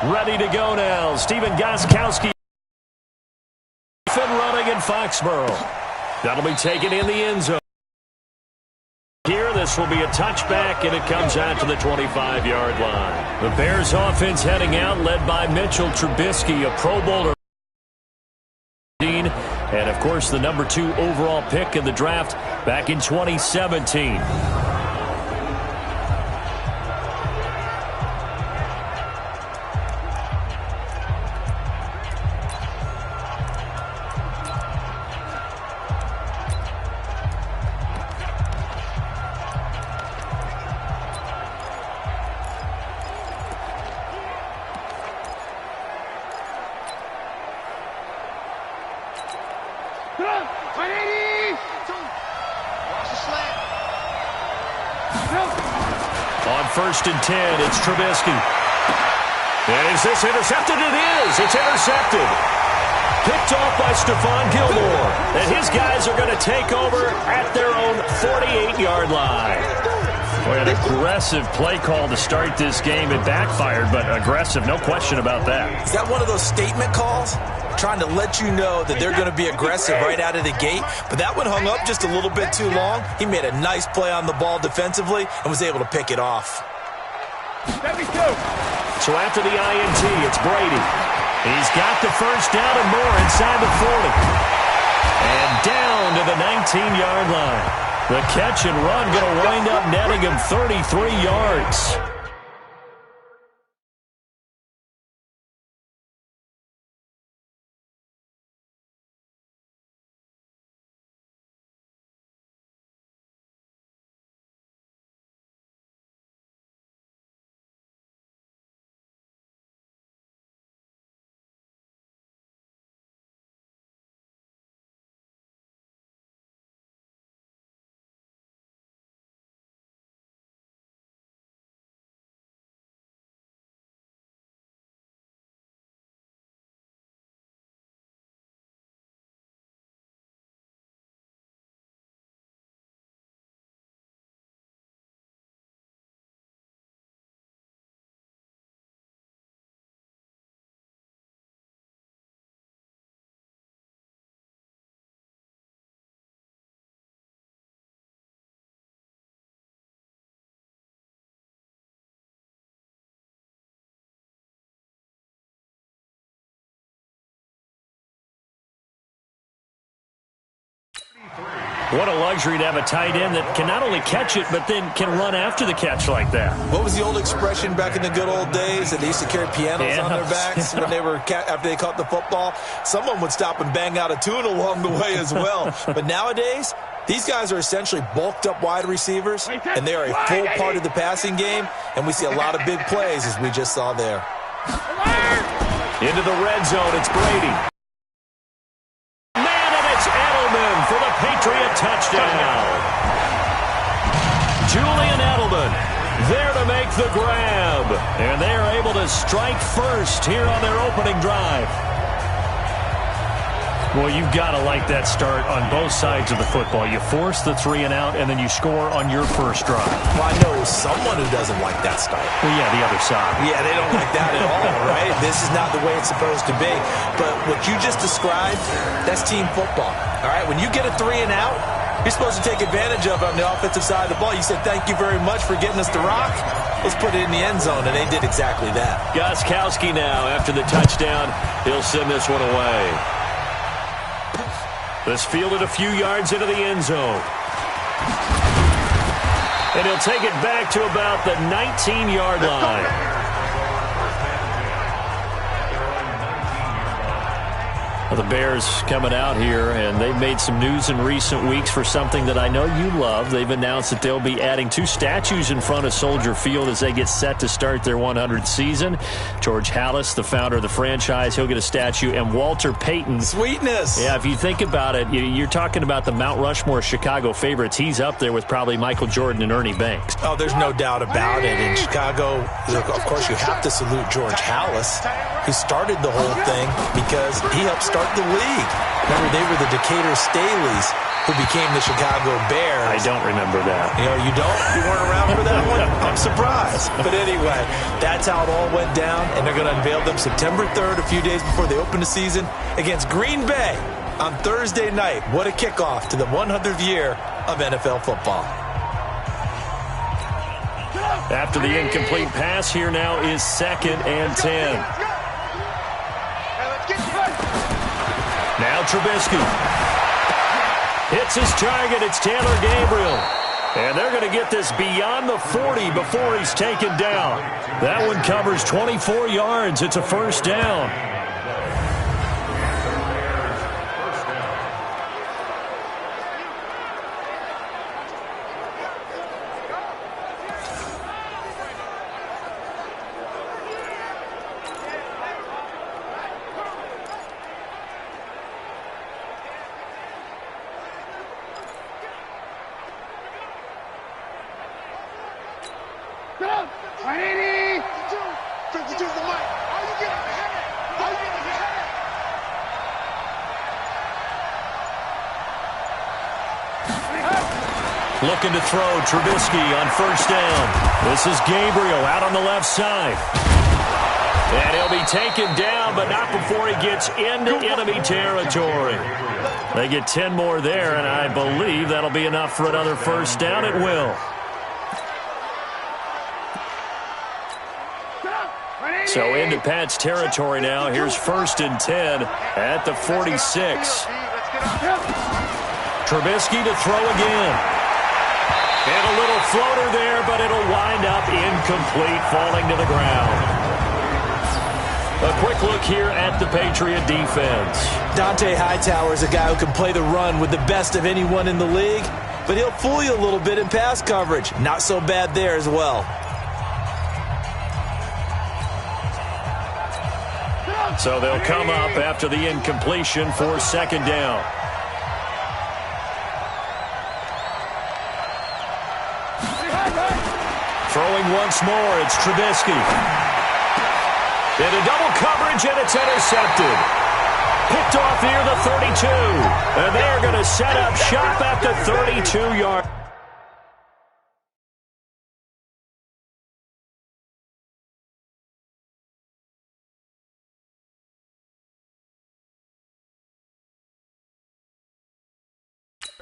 Ready to go now. Stephen Gostkowski running in Foxborough. That'll be taken in the end zone. Here, this will be a touchback, and it comes out to the 25-yard line. The Bears offense heading out, led by Mitchell Trubisky, a Pro Bowler. And, of course, the number 2 overall pick in the draft back in 2017. On 1st and 10, it's Trubisky. And is this intercepted? It is. It's intercepted. Picked off by Stephon Gilmore. And his guys are going to take over at their own 48-yard line. Boy, an aggressive play call to start this game. It backfired, but aggressive, no question about that. Is that one of those statement calls? Trying to let you know that they're going to be aggressive right out of the gate. But that one hung up just a little bit too long. He made a nice play on the ball defensively and was able to pick it off. So after the INT, it's Brady. He's got the first down and more inside the 40. And down to the 19-yard line. The catch and run going to wind up netting him 33 yards. What a luxury to have a tight end that can not only catch it, but then can run after the catch like that. What was the old expression back in the good old days that they used to carry pianos on their backs when they were after they caught the football? Someone would stop and bang out a tune along the way as well. But nowadays, these guys are essentially bulked up wide receivers, and they are a full part of the passing game, and we see a lot of big plays as we just saw there. Into the red zone, it's Brady. For the Patriot touchdown. Julian Edelman there to make the grab. And they are able to strike first here on their opening drive. Well, you've got to like that start on both sides of the football. You force the 3 and out, and then you score on your first drive. Well, I know someone who doesn't like that start. Well, yeah, the other side. Yeah, they don't like that at all, right? This is not the way it's supposed to be. But what you just described, that's team football. All right, when you get a 3 and out, you're supposed to take advantage of it on the offensive side of the ball. You said, thank you very much for getting us the rock. Let's put it in the end zone, and they did exactly that. Gostkowski now, after the touchdown, he'll send this one away. This fielded a few yards into the end zone. And he'll take it back to about the 19-yard line. Well, the Bears coming out here, and they've made some news in recent weeks for something that I know you love. They've announced that they'll be adding 2 statues in front of Soldier Field as they get set to start their 100th season. George Halas, the founder of the franchise, he'll get a statue, and Walter Payton. Sweetness. Yeah, if you think about it, you're talking about the Mount Rushmore Chicago favorites. He's up there with probably Michael Jordan and Ernie Banks. Oh, there's no doubt about it. In Chicago, of course, you have to salute George Halas, who started the whole thing because he helped start left the league. Remember, they were the Decatur Staleys who became the Chicago Bears. I don't remember that. You don't? You weren't around for that one? I'm surprised. But anyway, that's how it all went down, and they're going to unveil them September 3rd, a few days before they open the season, against Green Bay on Thursday night. What a kickoff to the 100th year of NFL football. After the incomplete pass, here now is 2nd and 10. Now Trubisky hits his target. It's Taylor Gabriel. And they're going to get this beyond the 40 before he's taken down. That one covers 24 yards. It's a first down. Looking to throw, Trubisky on first down. This is Gabriel out on the left side. And he'll be taken down, but not before he gets into enemy territory. They get 10 more there, and I believe that'll be enough for another first down. It will. So into Pat's territory now. Here's 1st and 10 at the 46. Trubisky to throw again. And a little floater there, but it'll wind up incomplete, falling to the ground. A quick look here at the Patriot defense. Dante Hightower is a guy who can play the run with the best of anyone in the league, but he'll fool you a little bit in pass coverage. Not so bad there as well. So they'll come up after the incompletion for 2nd down. Throwing once more, it's Trubisky. Into double coverage, and it's intercepted. Picked off near the 32. And they're going to set up shop at the 32-yard.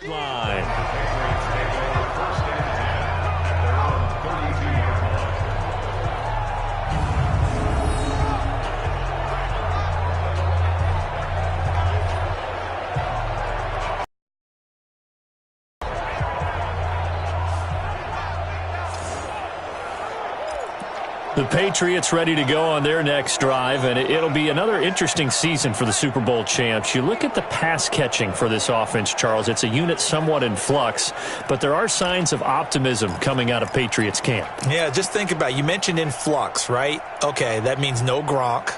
line. The Patriots ready to go on their next drive, and it'll be another interesting season for the Super Bowl champs. You look at the pass catching for this offense, Charles. It's a unit somewhat in flux, but there are signs of optimism coming out of Patriots camp. Yeah, just think about it. You mentioned in flux, right? Okay, that means no Gronk.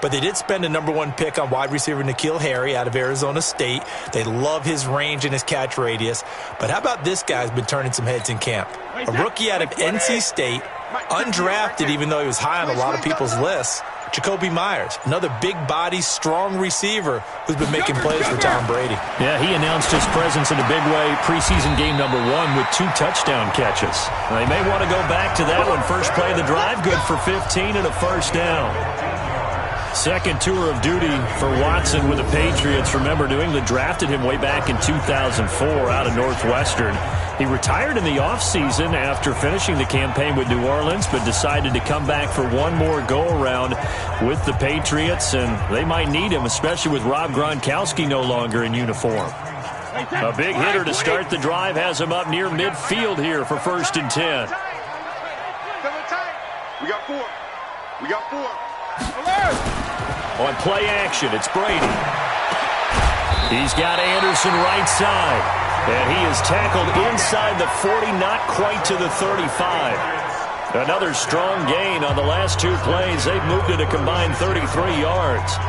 But they did spend a #1 pick on wide receiver N'Keal Harry out of Arizona State. They love his range and his catch radius. But how about this guy's been turning some heads in camp? A rookie out of NC State, undrafted even though he was high on a lot of people's lists. Jacoby Myers, another big body, strong receiver who's been making plays for Tom Brady. Yeah, he announced his presence in a big way preseason game #1 with 2 touchdown catches. They may want to go back to that one. First play of the drive, good for 15 and a first down. Second tour of duty for Watson with the Patriots. Remember, New England drafted him way back in 2004 out of Northwestern. He retired in the offseason after finishing the campaign with New Orleans, but decided to come back for one more go-around with the Patriots, and they might need him, especially with Rob Gronkowski no longer in uniform. A big hitter to start the drive has him up near midfield here for 1st and 10. We got 4. We got 4. On play action, it's Brady. He's got Anderson right side. And he is tackled inside the 40, not quite to the 35. Another strong gain on the last 2 plays. They've moved it a combined 33 yards.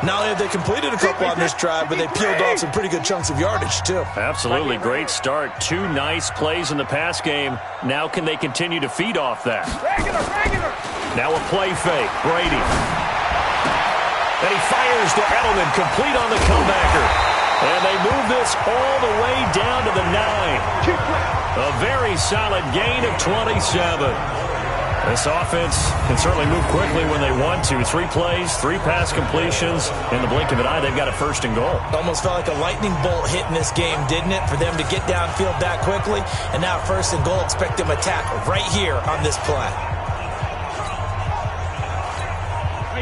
Not only have they completed a couple on this drive, but they peeled off some pretty good chunks of yardage, too. Absolutely. Great start. 2 nice plays in the pass game. Now can they continue to feed off that? Now a play fake. Brady. And he fires to Edelman, complete on the comebacker. And they move this all the way down to the 9. A very solid gain of 27. This offense can certainly move quickly when they want to. 3 plays, 3 pass completions. In the blink of an eye, they've got a first and goal. Almost felt like a lightning bolt hit in this game, didn't it? For them to get downfield that quickly. And now first and goal, expect them to attack right here on this play.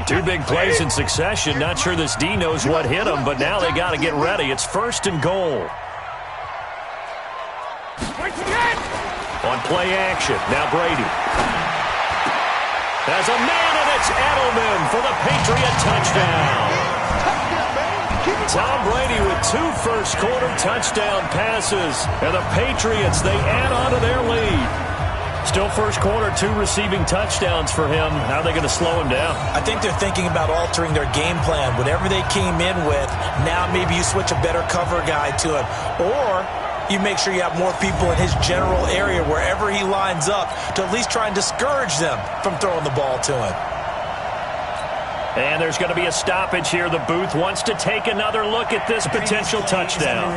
2 big plays in succession. Not sure this D knows what hit them, but now they got to get ready. It's first and goal. On play action, now Brady. As a man, and it's Edelman for the Patriot touchdown. Tom Brady with 2 first-quarter touchdown passes. And the Patriots, they add on to their lead. Still first quarter, 2 receiving touchdowns for him. How are they going to slow him down? I think they're thinking about altering their game plan. Whatever they came in with, now maybe you switch a better cover guy to him. Or you make sure you have more people in his general area wherever he lines up to at least try and discourage them from throwing the ball to him. And there's going to be a stoppage here. The booth wants to take another look at this potential touchdown.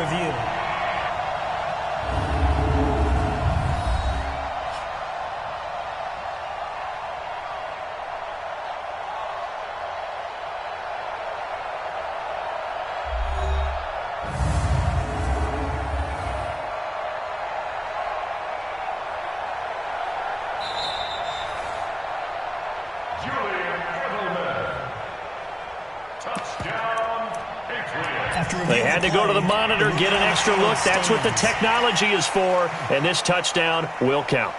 They had to go to the monitor, get an extra look. That's what the technology is for, and this touchdown will count.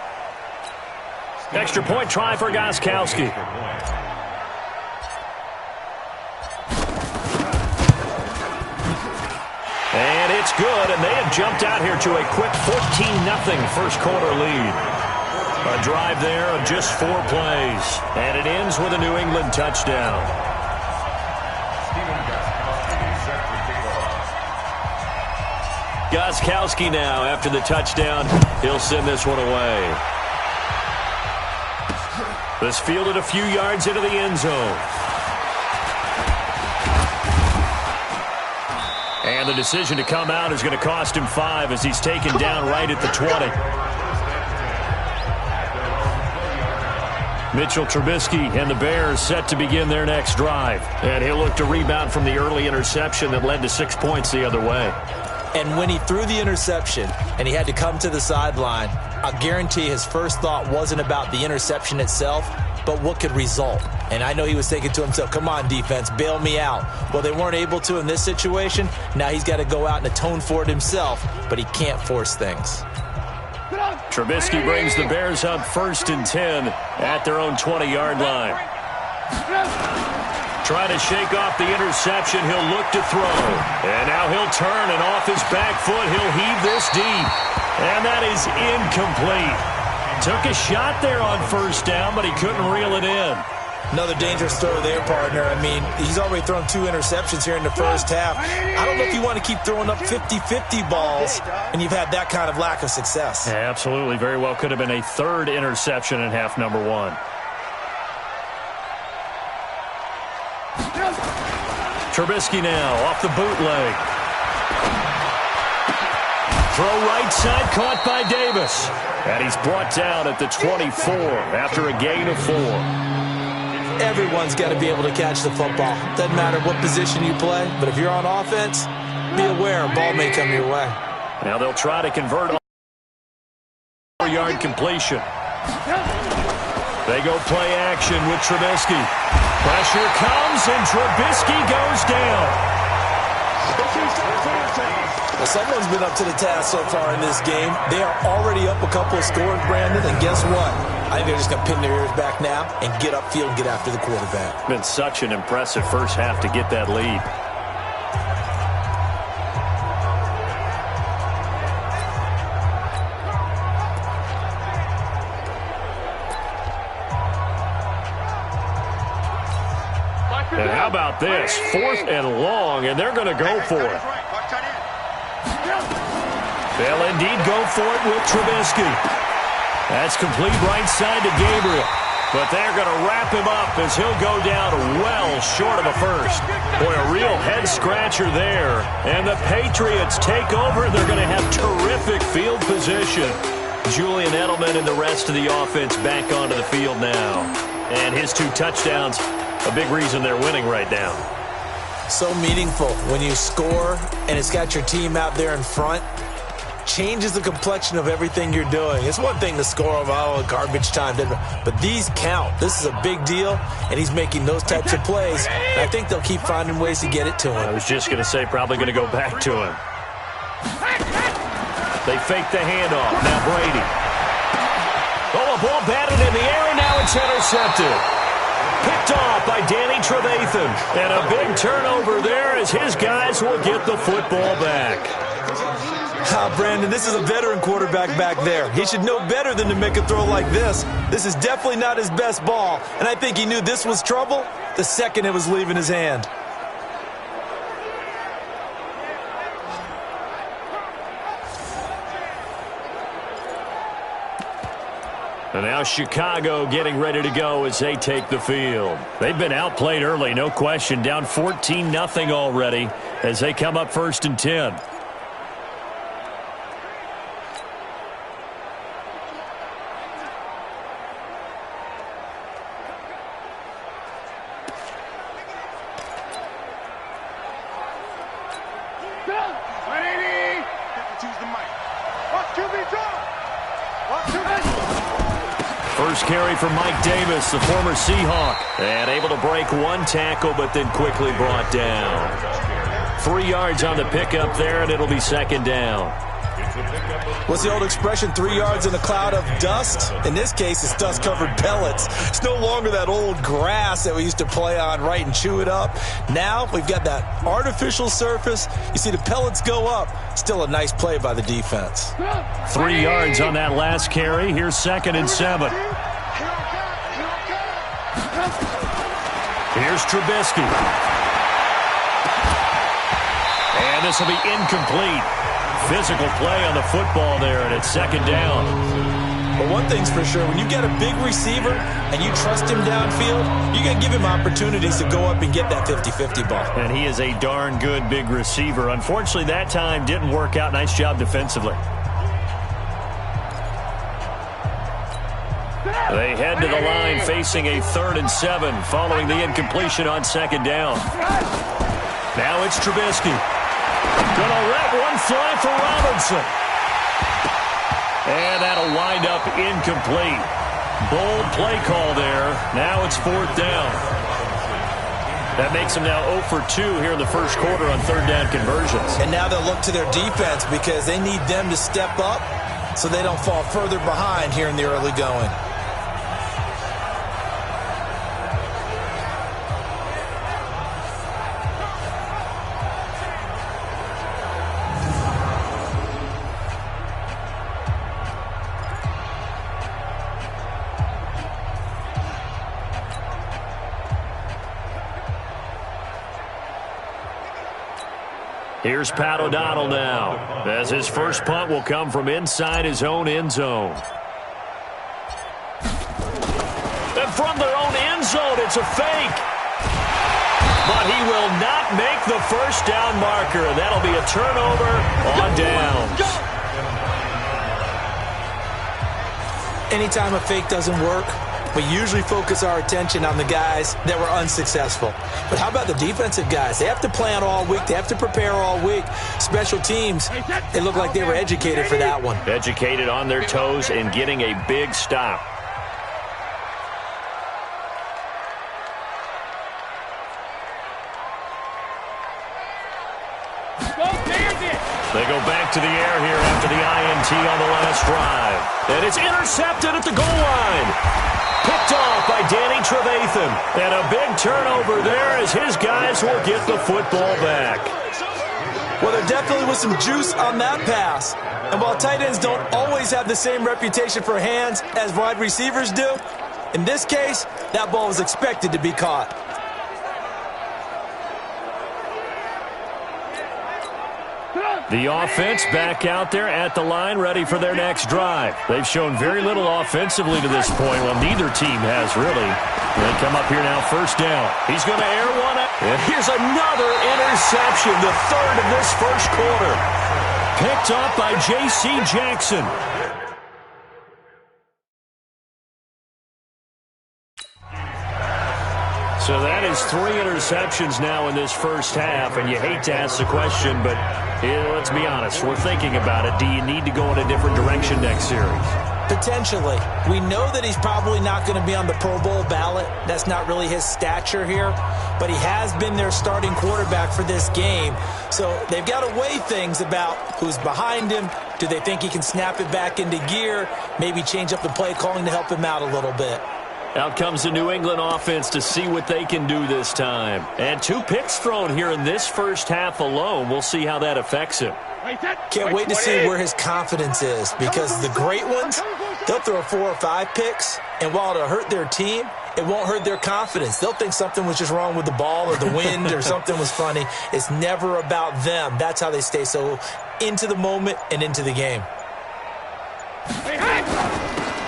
Extra point try for Gostkowski. And it's good, and they have jumped out here to a quick 14-0 first quarter lead. A drive there of just 4 plays, and it ends with a New England touchdown. Gostkowski now, after the touchdown, he'll send this one away. This fielded a few yards into the end zone. And the decision to come out is going to cost him 5 as he's taken down right at the 20. Mitchell Trubisky and the Bears set to begin their next drive. And he'll look to rebound from the early interception that led to 6 points the other way. And when he threw the interception and he had to come to the sideline, I guarantee his first thought wasn't about the interception itself, but what could result. And I know he was thinking to himself, come on, defense, bail me out. Well, they weren't able to in this situation. Now he's got to go out and atone for it himself, but he can't force things. Trubisky brings the Bears up 1st and 10 at their own 20-yard line. Trying to shake off the interception. He'll look to throw. And now he'll turn, and off his back foot, he'll heave this deep. And that is incomplete. Took a shot there on first down, but he couldn't reel it in. Another dangerous throw there, partner. I mean, he's already thrown 2 interceptions here in the first half. I don't know if you want to keep throwing up 50-50 balls, and you've had that kind of lack of success. Yeah, absolutely. Very well could have been a 3rd interception in half number 1. Trubisky now off the bootleg. Throw right side, caught by Davis. And he's brought down at the 24 after a gain of 4. Everyone's got to be able to catch the football. Doesn't matter what position you play, but if you're on offense, be aware a ball may come your way. Now they'll try to convert on a 4-yard completion. They go play action with Trubisky. Pressure comes, and Trubisky goes down. Well, someone's been up to the task so far in this game. They are already up a couple of scores, Brandon, and guess what? I think they're just going to pin their ears back now and get upfield and get after the quarterback. Been such an impressive first half to get that lead. And how about this? 4th and long, and they're going to go for it. They'll indeed go for it with Trubisky. That's complete right side to Gabriel. But they're going to wrap him up as he'll go down well short of a first. Boy, a real head-scratcher there. And the Patriots take over. They're going to have terrific field position. Julian Edelman and the rest of the offense back onto the field now. And his 2 touchdowns, a big reason they're winning right now. So meaningful when you score and it's got your team out there in front. Changes the complexion of everything you're doing. It's one thing to score on garbage time, but these count. This is a big deal, and he's making those types of plays. And I think they'll keep finding ways to get it to him. I was just going to say probably going to go back to him. They fake the handoff. Now Brady. Oh, a ball batted in the air, and now it's intercepted. Picked off by Danny Trevathan. And a big turnover there as his guys will get the football back. Brandon, this is a veteran quarterback back there. He should know better than to make a throw like this. This is definitely not his best ball, and I think he knew this was trouble the second it was leaving his hand. And now Chicago getting ready to go as they take the field. They've been outplayed early, no question. Down 14-0 already as they come up 1st and 10. First carry for Mike Davis, the former Seahawk. And able to break 1 tackle, but then quickly brought down. 3 yards on the pickup there, and it'll be 2nd down. What's the old expression, 3 yards in a cloud of dust? In this case, it's dust-covered pellets. It's no longer that old grass that we used to play on, right, and chew it up. Now we've got that artificial surface. You see the pellets go up. Still a nice play by the defense. 3 yards on that last carry. Here's 2nd and 7. Here's Trubisky. And this will be incomplete. Physical play on the football there, and it's 2nd down. But one thing's for sure, when you get a big receiver and you trust him downfield, you're going to give him opportunities to go up and get that 50-50 ball. And he is a darn good big receiver. Unfortunately, that time didn't work out. Nice job defensively. They head to the line facing a 3rd and 7 following the incompletion on 2nd down. Now it's Trubisky. Gonna let one fly for Robinson. And that'll wind up incomplete. Bold play call there. Now it's 4th down. That makes them now 0 for 2 here in the first quarter on 3rd down conversions. And now they'll look to their defense because they need them to step up so they don't fall further behind here in the early going. Here's Pat O'Donnell now, as his first punt will come from inside his own end zone. And from their own end zone, it's a fake. But he will not make the first down marker. That'll be a turnover on downs. Anytime a fake doesn't work, we usually focus our attention on the guys that were unsuccessful. But how about the defensive guys? They have to plan all week. They have to prepare all week. Special teams, they look like they were educated for that one. Educated on their toes and getting a big stop. They go back to the air here after the INT on the last drive. And it's intercepted at the goal line. Picked off by Danny Trevathan. And a big turnover there as his guys will get the football back. Well, there definitely was some juice on that pass. And while tight ends don't always have the same reputation for hands as wide receivers do, in this case, that ball was expected to be caught. The offense back out there at the line, ready for their next drive. They've shown very little offensively to this point. Well, neither team has really. They come up here now, first down. He's going to air one out. And here's another interception, the third of this first quarter. Picked up by J.C. Jackson. So that is 3 interceptions now in this first half, and you hate to ask the question, but let's be honest, we're thinking about it. Do you need to go in a different direction next series? Potentially. We know that he's probably not going to be on the Pro Bowl ballot. That's not really his stature here, but he has been their starting quarterback for this game. So they've got to weigh things about who's behind him. Do they think he can snap it back into gear? Maybe change up the play calling to help him out a little bit. Out comes the New England offense to see what they can do this time. And 2 picks thrown here in this first half alone. We'll see how that affects him. Can't wait to see where his confidence is, because the great ones, they'll throw 4 or 5 picks, and while it'll hurt their team, it won't hurt their confidence. They'll think something was just wrong with the ball or the wind or something was funny. It's never about them. That's how they stay so into the moment and into the game.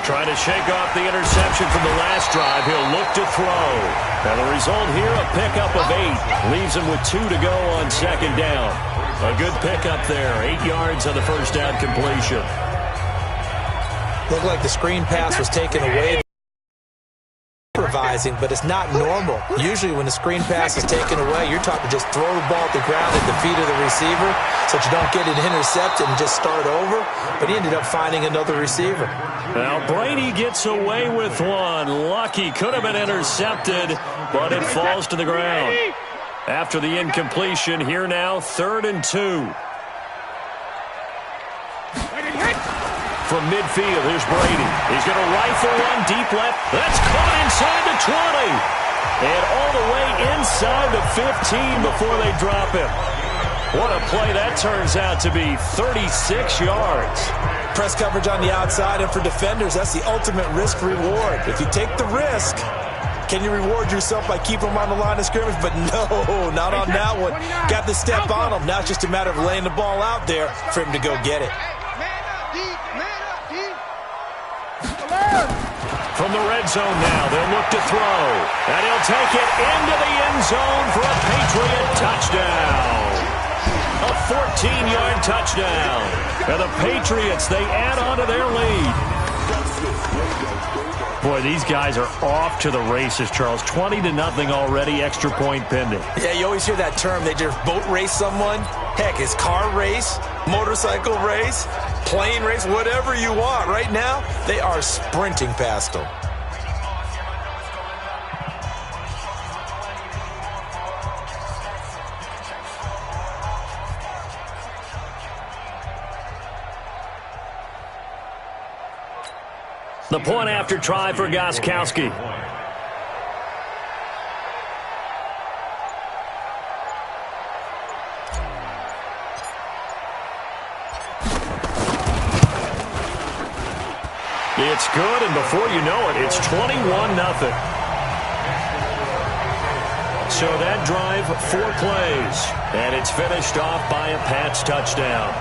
Trying to shake off the interception from the last drive. He'll look to throw. Now the result here, a pickup of 8. Leaves him with 2 to go on second down. A good pickup there. 8 yards on the first down completion. Looked like the screen pass was taken away. Improvising, but it's not normal. Usually when the screen pass is taken away, you're taught to just throw the ball at the ground at the feet of the receiver so that you don't get it intercepted and just start over. But he ended up finding another receiver. Now Brady gets away with one. Lucky, could have been intercepted, but it falls to the ground. After the incompletion, here now, 3rd and 2. From midfield, here's Brady. He's going to rifle one deep left. That's caught inside the 20. And all the way inside the 15 before they drop him. What a play that turns out to be. 36 yards. Press coverage on the outside, and for defenders, that's the ultimate risk-reward. If you take the risk, can you reward yourself by keeping them on the line of scrimmage? But no, not on that one. Got the step on him. Now it's just a matter of laying the ball out there for him to go get it. From the red zone now, they'll look to throw. And he'll take it into the end zone for a Patriot touchdown. A 14-yard touchdown. And the Patriots, they add on to their lead. Boy, these guys are off to the races, Charles. 20-0 already, extra point pending. Yeah, you always hear that term. They just boat race someone. Heck, it's car race, motorcycle race, plane race, whatever you want. Right now, they are sprinting past them. The point after try for Gostkowski. It's good, and before you know it, it's 21-0. So that drive, 4 plays, and it's finished off by a Pats touchdown.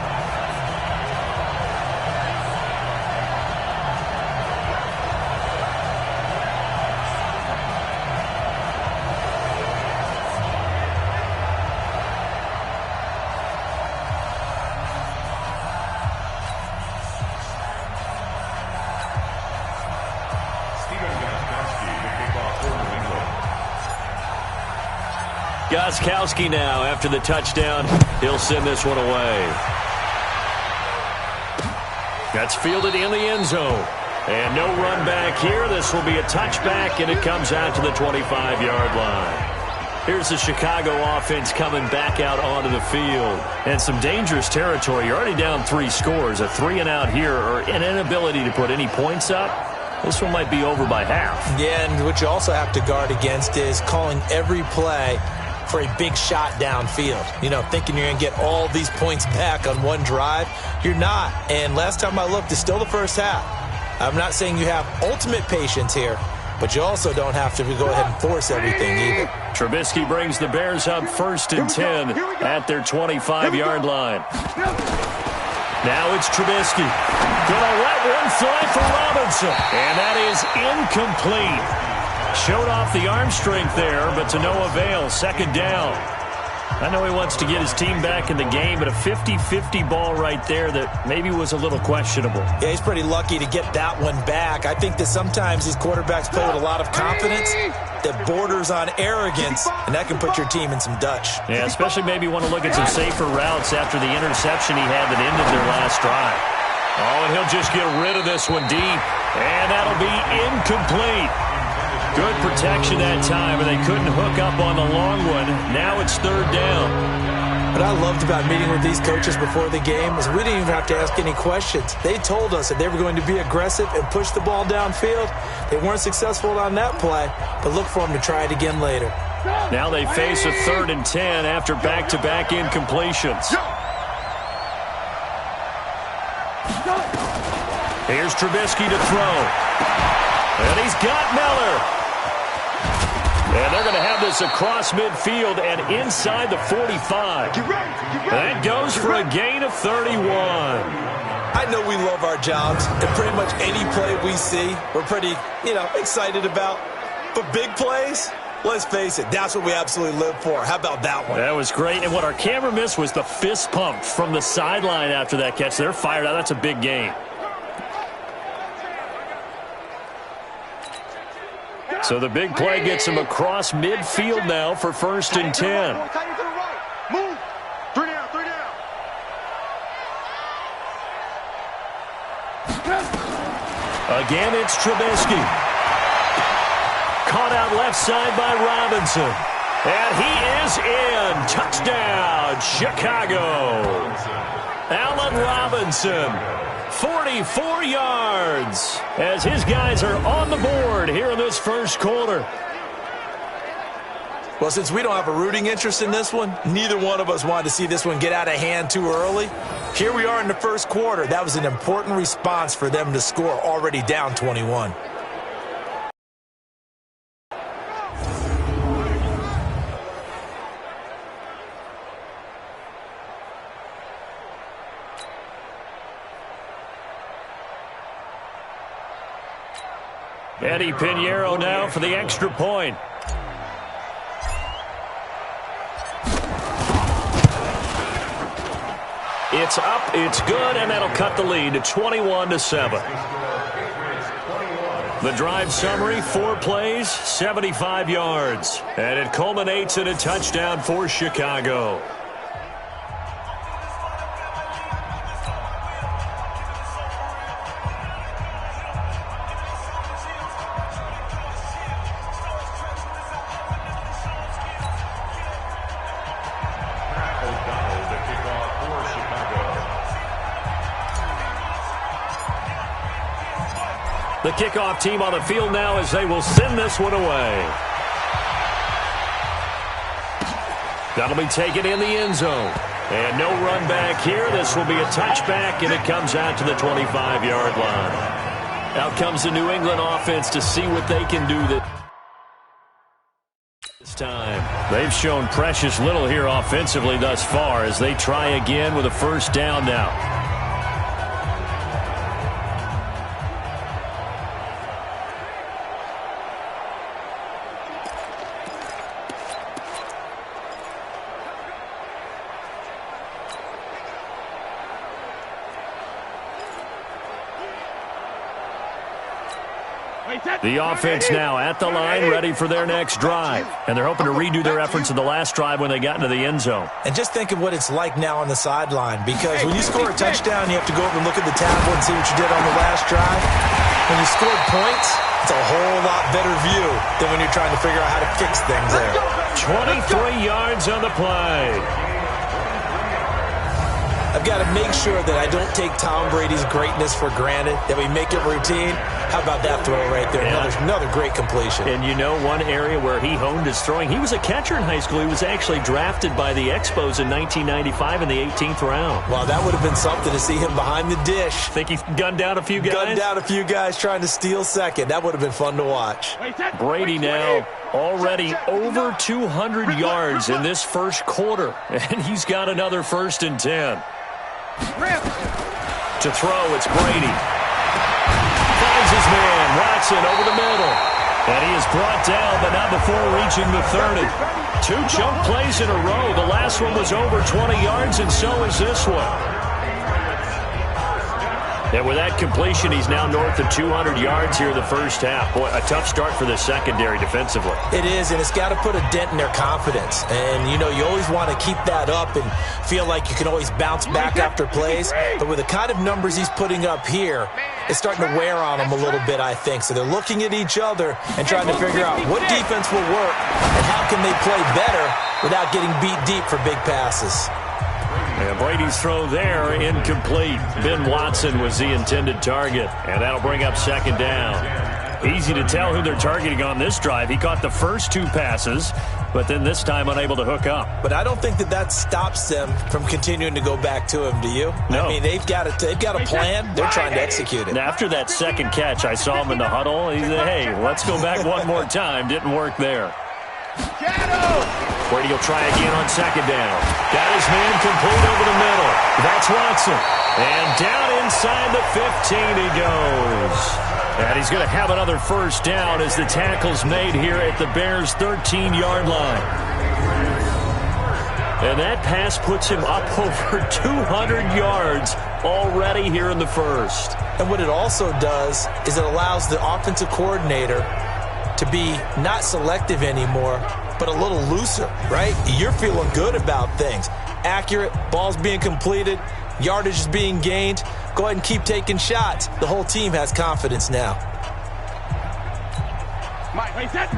Gostkowski now, after the touchdown, he'll send this one away. That's fielded in the end zone. And no run back here. This will be a touchback, and it comes out to the 25-yard line. Here's the Chicago offense coming back out onto the field. And some dangerous territory. You're already down 3 scores. A 3-and-out here, or an inability to put any points up. This one might be over by half. Yeah, and what you also have to guard against is calling every play for a big shot downfield. You know, thinking you're going to get all these points back on one drive. You're not. And last time I looked, it's still the first half. I'm not saying you have ultimate patience here, but you also don't have to go ahead and force everything either. Trubisky brings the Bears up 1st and 10 at their 25-yard line. Now it's Trubisky. Gonna let one fly for Robinson. And that is incomplete. Showed off the arm strength there, but to no avail. 2nd down. I know he wants to get his team back in the game, but a 50-50 ball right there that maybe was a little questionable. Yeah, he's pretty lucky to get that one back. I think that sometimes these quarterbacks play with a lot of confidence that borders on arrogance, and that can put your team in some Dutch. Yeah, especially maybe want to look at some safer routes after the interception he had that ended their last drive. Oh, and he'll just get rid of this one deep, and that'll be incomplete. Good protection that time, and they couldn't hook up on the long one. Now it's 3rd down. What I loved about meeting with these coaches before the game is we didn't even have to ask any questions. They told us that they were going to be aggressive and push the ball downfield. They weren't successful on that play, but look for them to try it again later. Now they face a 3rd and 10 after back-to-back incompletions. Here's Trubisky to throw. And he's got Miller. And they're going to have this across midfield and inside the 45. That goes for a gain of 31. I know we love our jobs, and pretty much any play we see, we're pretty, excited about. But big plays, let's face it, that's what we absolutely live for. How about that one? That was great. And what our camera missed was the fist pump from the sideline after that catch. They're fired out. That's a big gain. So the big play gets him across midfield now for 1st and 10. Move. 3 down, 3 down. Again, it's Trubisky. Caught out left side by Robinson. And he is in. Touchdown, Chicago. Allen Robinson. 44 yards as his guys are on the board here in this 1st quarter. Well, since we don't have a rooting interest in this one, neither one of us wanted to see this one get out of hand too early. Here we are in the 1st quarter. That was an important response for them to score, already down 21. Eddie Pinheiro now for the extra point. It's up, it's good, and that'll cut the lead to 21-7. The drive summary, 4 plays, 75 yards. And it culminates in a touchdown for Chicago. The kickoff team on the field now as they will send this one away. That'll be taken in the end zone. And no run back here. This will be a touchback, and it comes out to the 25-yard line. Out comes the New England offense to see what they can do this time. They've shown precious little here offensively thus far as they try again with a 1st down now. The offense now at the line, ready for their next drive. And they're hoping to redo their efforts in the last drive when they got into the end zone. And just think of what it's like now on the sideline, because when you score a touchdown, you have to go over and look at the tablet and see what you did on the last drive. When you scored points, it's a whole lot better view than when you're trying to figure out how to fix things there. 23 yards on the play. I've got to make sure that I don't take Tom Brady's greatness for granted, that we make it routine. How about that throw right there? Yeah. Another great completion. And you know one area where he honed his throwing? He was a catcher in high school. He was actually drafted by the Expos in 1995 in the 18th round. Well, that would have been something to see him behind the dish. Think he gunned down a few guys? Gunned down a few guys trying to steal second. That would have been fun to watch. Brady now already over 200 yards in this first quarter. And he's got another 1st and 10. To throw, it's Brady. Finds his man, Watson over the middle. And he is brought down, but not before reaching the 30. 2 chunk plays in a row. The last one was over 20 yards, and so is this one. And with that completion, he's now north of 200 yards here in the first half. Boy, a tough start for the secondary defensively. It is, and it's got to put a dent in their confidence. And, you know, you always want to keep that up and feel like you can always bounce back after plays. But with the kind of numbers he's putting up here, it's starting to wear on them a little bit, I think. So they're looking at each other and trying to figure out what defense will work and how can they play better without getting beat deep for big passes. And Brady's throw there, incomplete. Ben Watson was the intended target, and that'll bring up 2nd down. Easy to tell who they're targeting on this drive. He caught the first 2 passes, but then this time unable to hook up. But I don't think that stops them from continuing to go back to him, do you? No. I mean, they've got a plan. They're trying to execute it. And after that second catch, I saw him in the huddle. He said, hey, let's go back one more time. Didn't work there. Brady will try again on 2nd down. Got his man complete over the middle. That's Watson. And down inside the 15 he goes. And he's going to have another 1st down as the tackle's made here at the Bears' 13-yard line. And that pass puts him up over 200 yards already here in the first. And what it also does is it allows the offensive coordinator to be not selective anymore, but a little looser, right? You're feeling good about things. Accurate, balls being completed, yardage is being gained. Go ahead and keep taking shots. The whole team has confidence now.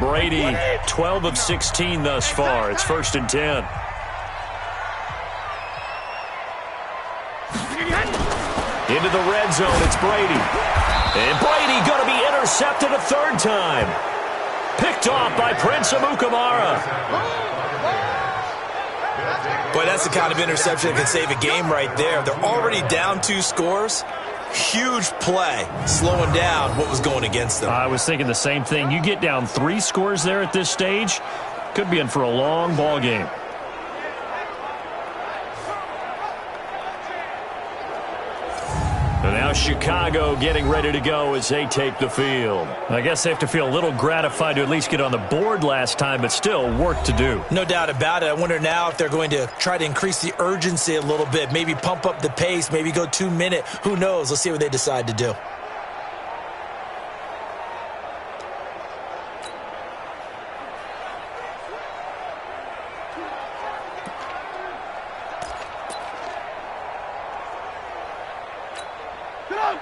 Brady, 12 of 16 thus far. It's 1st and 10. Into the red zone, it's Brady. And Brady going to be intercepted a 3rd time. Picked off by Prince Amukamara. Boy, that's the kind of interception that can save a game right there. They're already down 2 scores. Huge play, slowing down what was going against them. I was thinking the same thing. You get down 3 scores there at this stage, could be in for a long ball game. And now Chicago getting ready to go as they take the field. I guess they have to feel a little gratified to at least get on the board last time, but still work to do. No doubt about it. I wonder now if they're going to try to increase the urgency a little bit, maybe pump up the pace, maybe go 2-minute. Who knows? Let's see what they decide to do.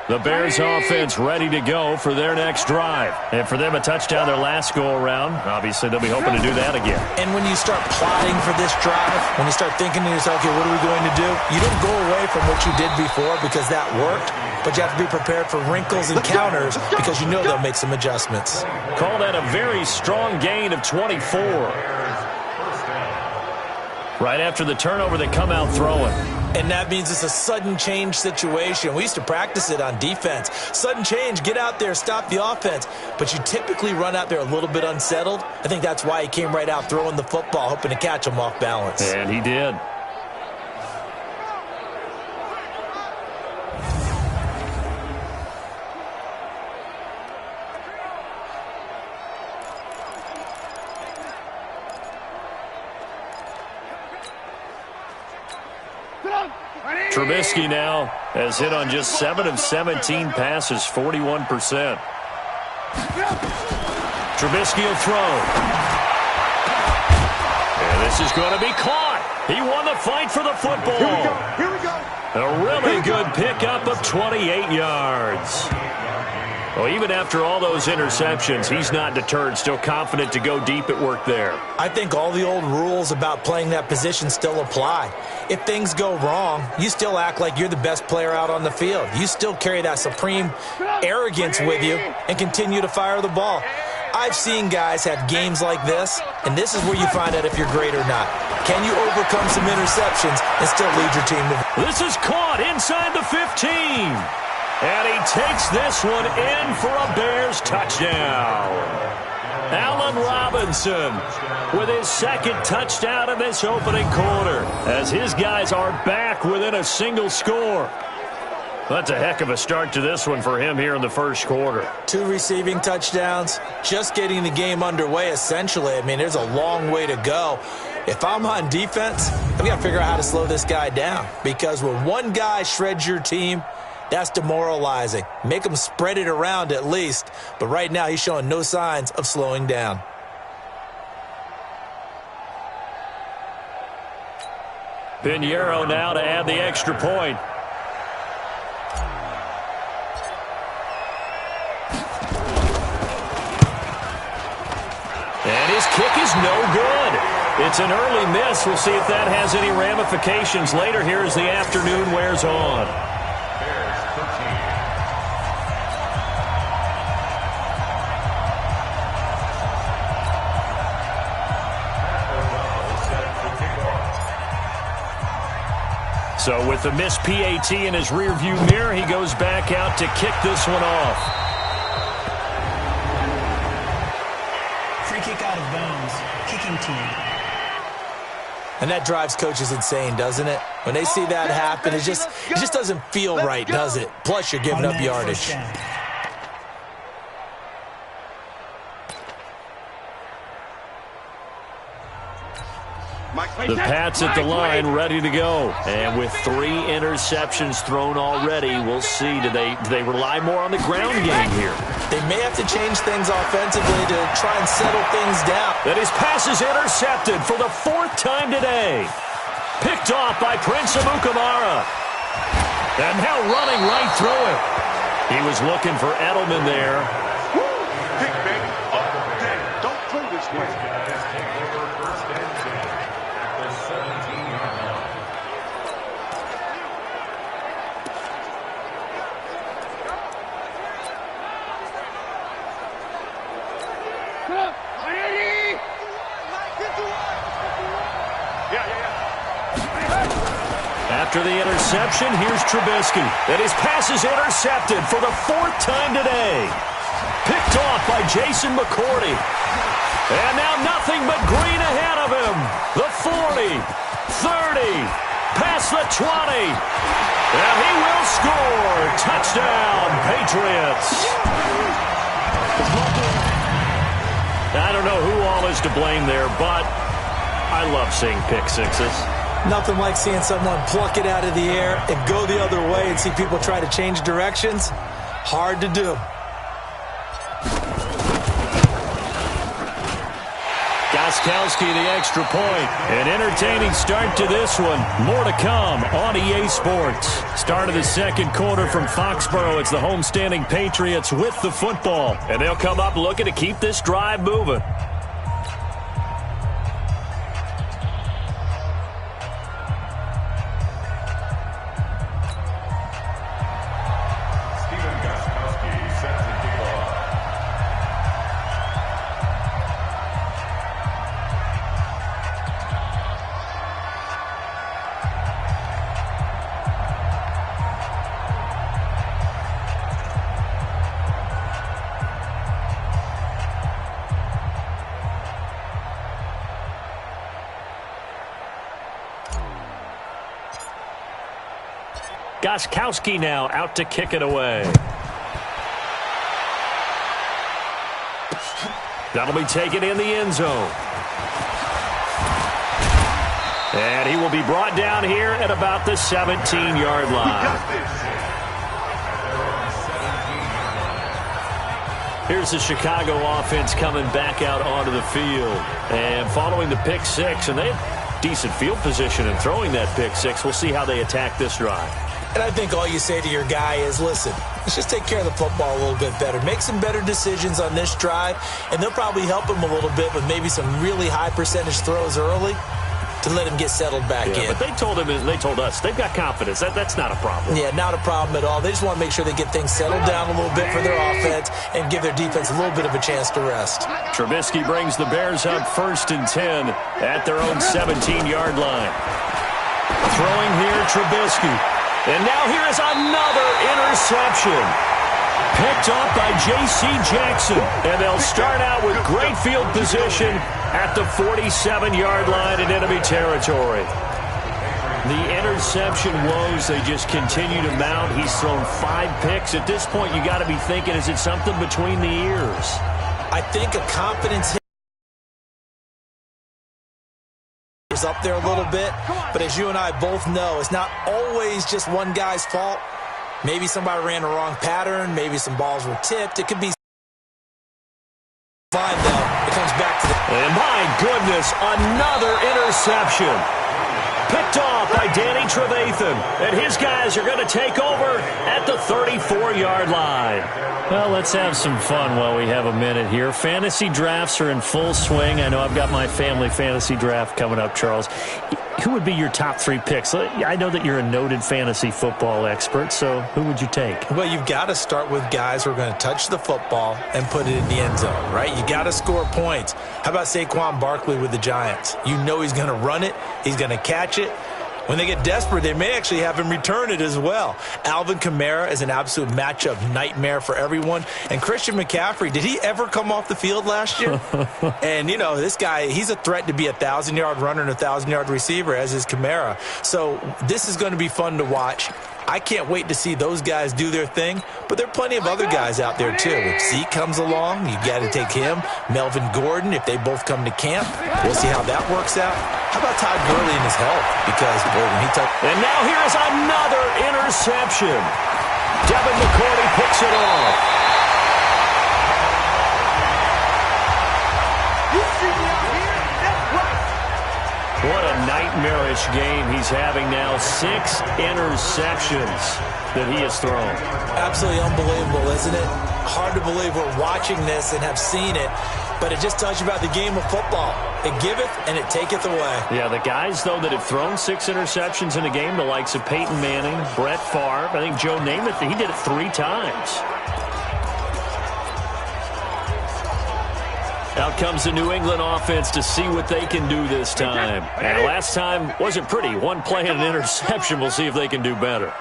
The Bears offense ready to go for their next drive. And for them, a touchdown their last go-around. Obviously, they'll be hoping to do that again. And when you start plotting for this drive, when you start thinking to yourself, okay, what are we going to do? You don't go away from what you did before because that worked, but you have to be prepared for wrinkles and counters because you know they'll make some adjustments. Call that a very strong gain of 24. Right after the turnover, they come out throwing. And that means it's a sudden change situation. We used to practice it on defense. Sudden change, get out there, stop the offense. But you typically run out there a little bit unsettled. I think that's why he came right out throwing the football, hoping to catch him off balance. And he did. Trubisky now has hit on just 7 of 17 passes, 41%. Trubisky will throw. And this is going to be caught. He won the fight for the football. Here we go. A really good pickup of 28 yards. Well, even after all those interceptions, he's not deterred, still confident to go deep at work there. I think all the old rules about playing that position still apply. If things go wrong, you still act like you're the best player out on the field. You still carry that supreme arrogance with you and continue to fire the ball. I've seen guys have games like this, and this is where you find out if you're great or not. Can you overcome some interceptions and still lead your team to... This is caught inside the 15. And he takes this one in for a Bears touchdown. Allen Robinson with his second touchdown in this opening quarter as his guys are back within a single score. That's a heck of a start to this one for him here in the first quarter. 2 receiving touchdowns, just getting the game underway essentially. I mean, there's a long way to go. If I'm on defense, I've got to figure out how to slow this guy down because when one guy shreds your team, that's demoralizing. Make him spread it around at least. But right now, he's showing no signs of slowing down. Pinheiro now to add the extra point. And his kick is no good. It's an early miss. We'll see if that has any ramifications later here as the afternoon wears on. So with the missed PAT in his rearview mirror, he goes back out to kick this one off. Free kick out of bounds. Kicking team. And that drives coaches insane, doesn't it? When they see that happen, it just doesn't feel right, does it? Plus, you're giving up yardage. The Pats at the line, ready to go. And with 3 interceptions thrown already, we'll see. Do they rely more on the ground game here? They may have to change things offensively to try and settle things down. That his pass is intercepted for the 4th time today. Picked off by Prince Amukamara. And now running right through it. He was looking for Edelman there. Pick, baby. Don't throw this way. After the interception, here's Trubisky. And his pass is intercepted for the 4th time today. Picked off by Jason McCourty. And now nothing but green ahead of him. The 40, 30, past the 20. And he will score. Touchdown, Patriots. I don't know who all is to blame there, but I love seeing pick sixes. Nothing like seeing someone pluck it out of the air and go the other way and see people try to change directions. Hard to do. Gostkowski the extra point. An entertaining start to this one. More to come on EA Sports. Start of the second quarter from Foxborough. It's the homestanding Patriots with the football. And they'll come up looking to keep this drive moving. Gostkowski now out to kick it away. That'll be taken in the end zone. And he will be brought down here at about the 17-yard line. Here's the Chicago offense coming back out onto the field. And following the pick six, and they have decent field position in throwing that pick six. We'll see how they attack this drive. And I think all you say to your guy is, listen, let's just take care of the football a little bit better. Make some better decisions on this drive, and they'll probably help him a little bit with maybe some really high percentage throws early to let him get settled back in. But they told us, they've got confidence. That's not a problem. Yeah, not a problem at all. They just want to make sure they get things settled down a little bit for their offense and give their defense a little bit of a chance to rest. Trubisky brings the Bears up 1st and 10 at their own 17-yard line. Throwing here, Trubisky. And now here is another interception. Picked off by J.C. Jackson. And they'll start out with great field position at the 47-yard line in enemy territory. The interception woes, they just continue to mount. He's thrown 5 picks. At this point, you got to be thinking, is it something between the ears? I think a confidence hit is up there a little bit, but as you and I both know, it's not always just one guy's fault. Maybe somebody ran the wrong pattern. Maybe some balls were tipped. It could be fine, though. It comes back to the... And my goodness, another interception. Picked off by Danny Trevathan. And his guys are going to take over at the 34-yard line. Well, let's have some fun while we have a minute here. Fantasy drafts are in full swing. I know I've got my family fantasy draft coming up, Charles. Who would be your top 3 picks? I know that you're a noted fantasy football expert, so who would you take? Well, you've got to start with guys who are going to touch the football and put it in the end zone, right? You got to score points. How about Saquon Barkley with the Giants? You know he's going to run it. He's going to catch it. When they get desperate, they may actually have him return it as well. Alvin Kamara is an absolute matchup nightmare for everyone. And Christian McCaffrey, did he ever come off the field last year? And, you know, this guy, he's a threat to be a 1,000-yard runner and a 1,000-yard receiver, as is Kamara. So this is going to be fun to watch. I can't wait to see those guys do their thing, but there are plenty of other guys out there, too. If Zeke comes along, you got to take him. Melvin Gordon, if they both come to camp, we'll see how that works out. How about Todd Gurley and his health? Because, boy, when he And now here's another interception. Devin McCourty picks it off. What a nightmarish game he's having now. 6 interceptions that he has thrown. Absolutely unbelievable, isn't it? Hard to believe we're watching this and have seen it, but it just tells you about the game of football. It giveth and it taketh away. Yeah, the guys, though, that have thrown 6 interceptions in a game, the likes of Peyton Manning, Brett Favre, I think Joe Namath, he did it 3 times. Out comes the New England offense to see what they can do this time. And last time wasn't pretty. 1 play and an interception. We'll see if they can do better.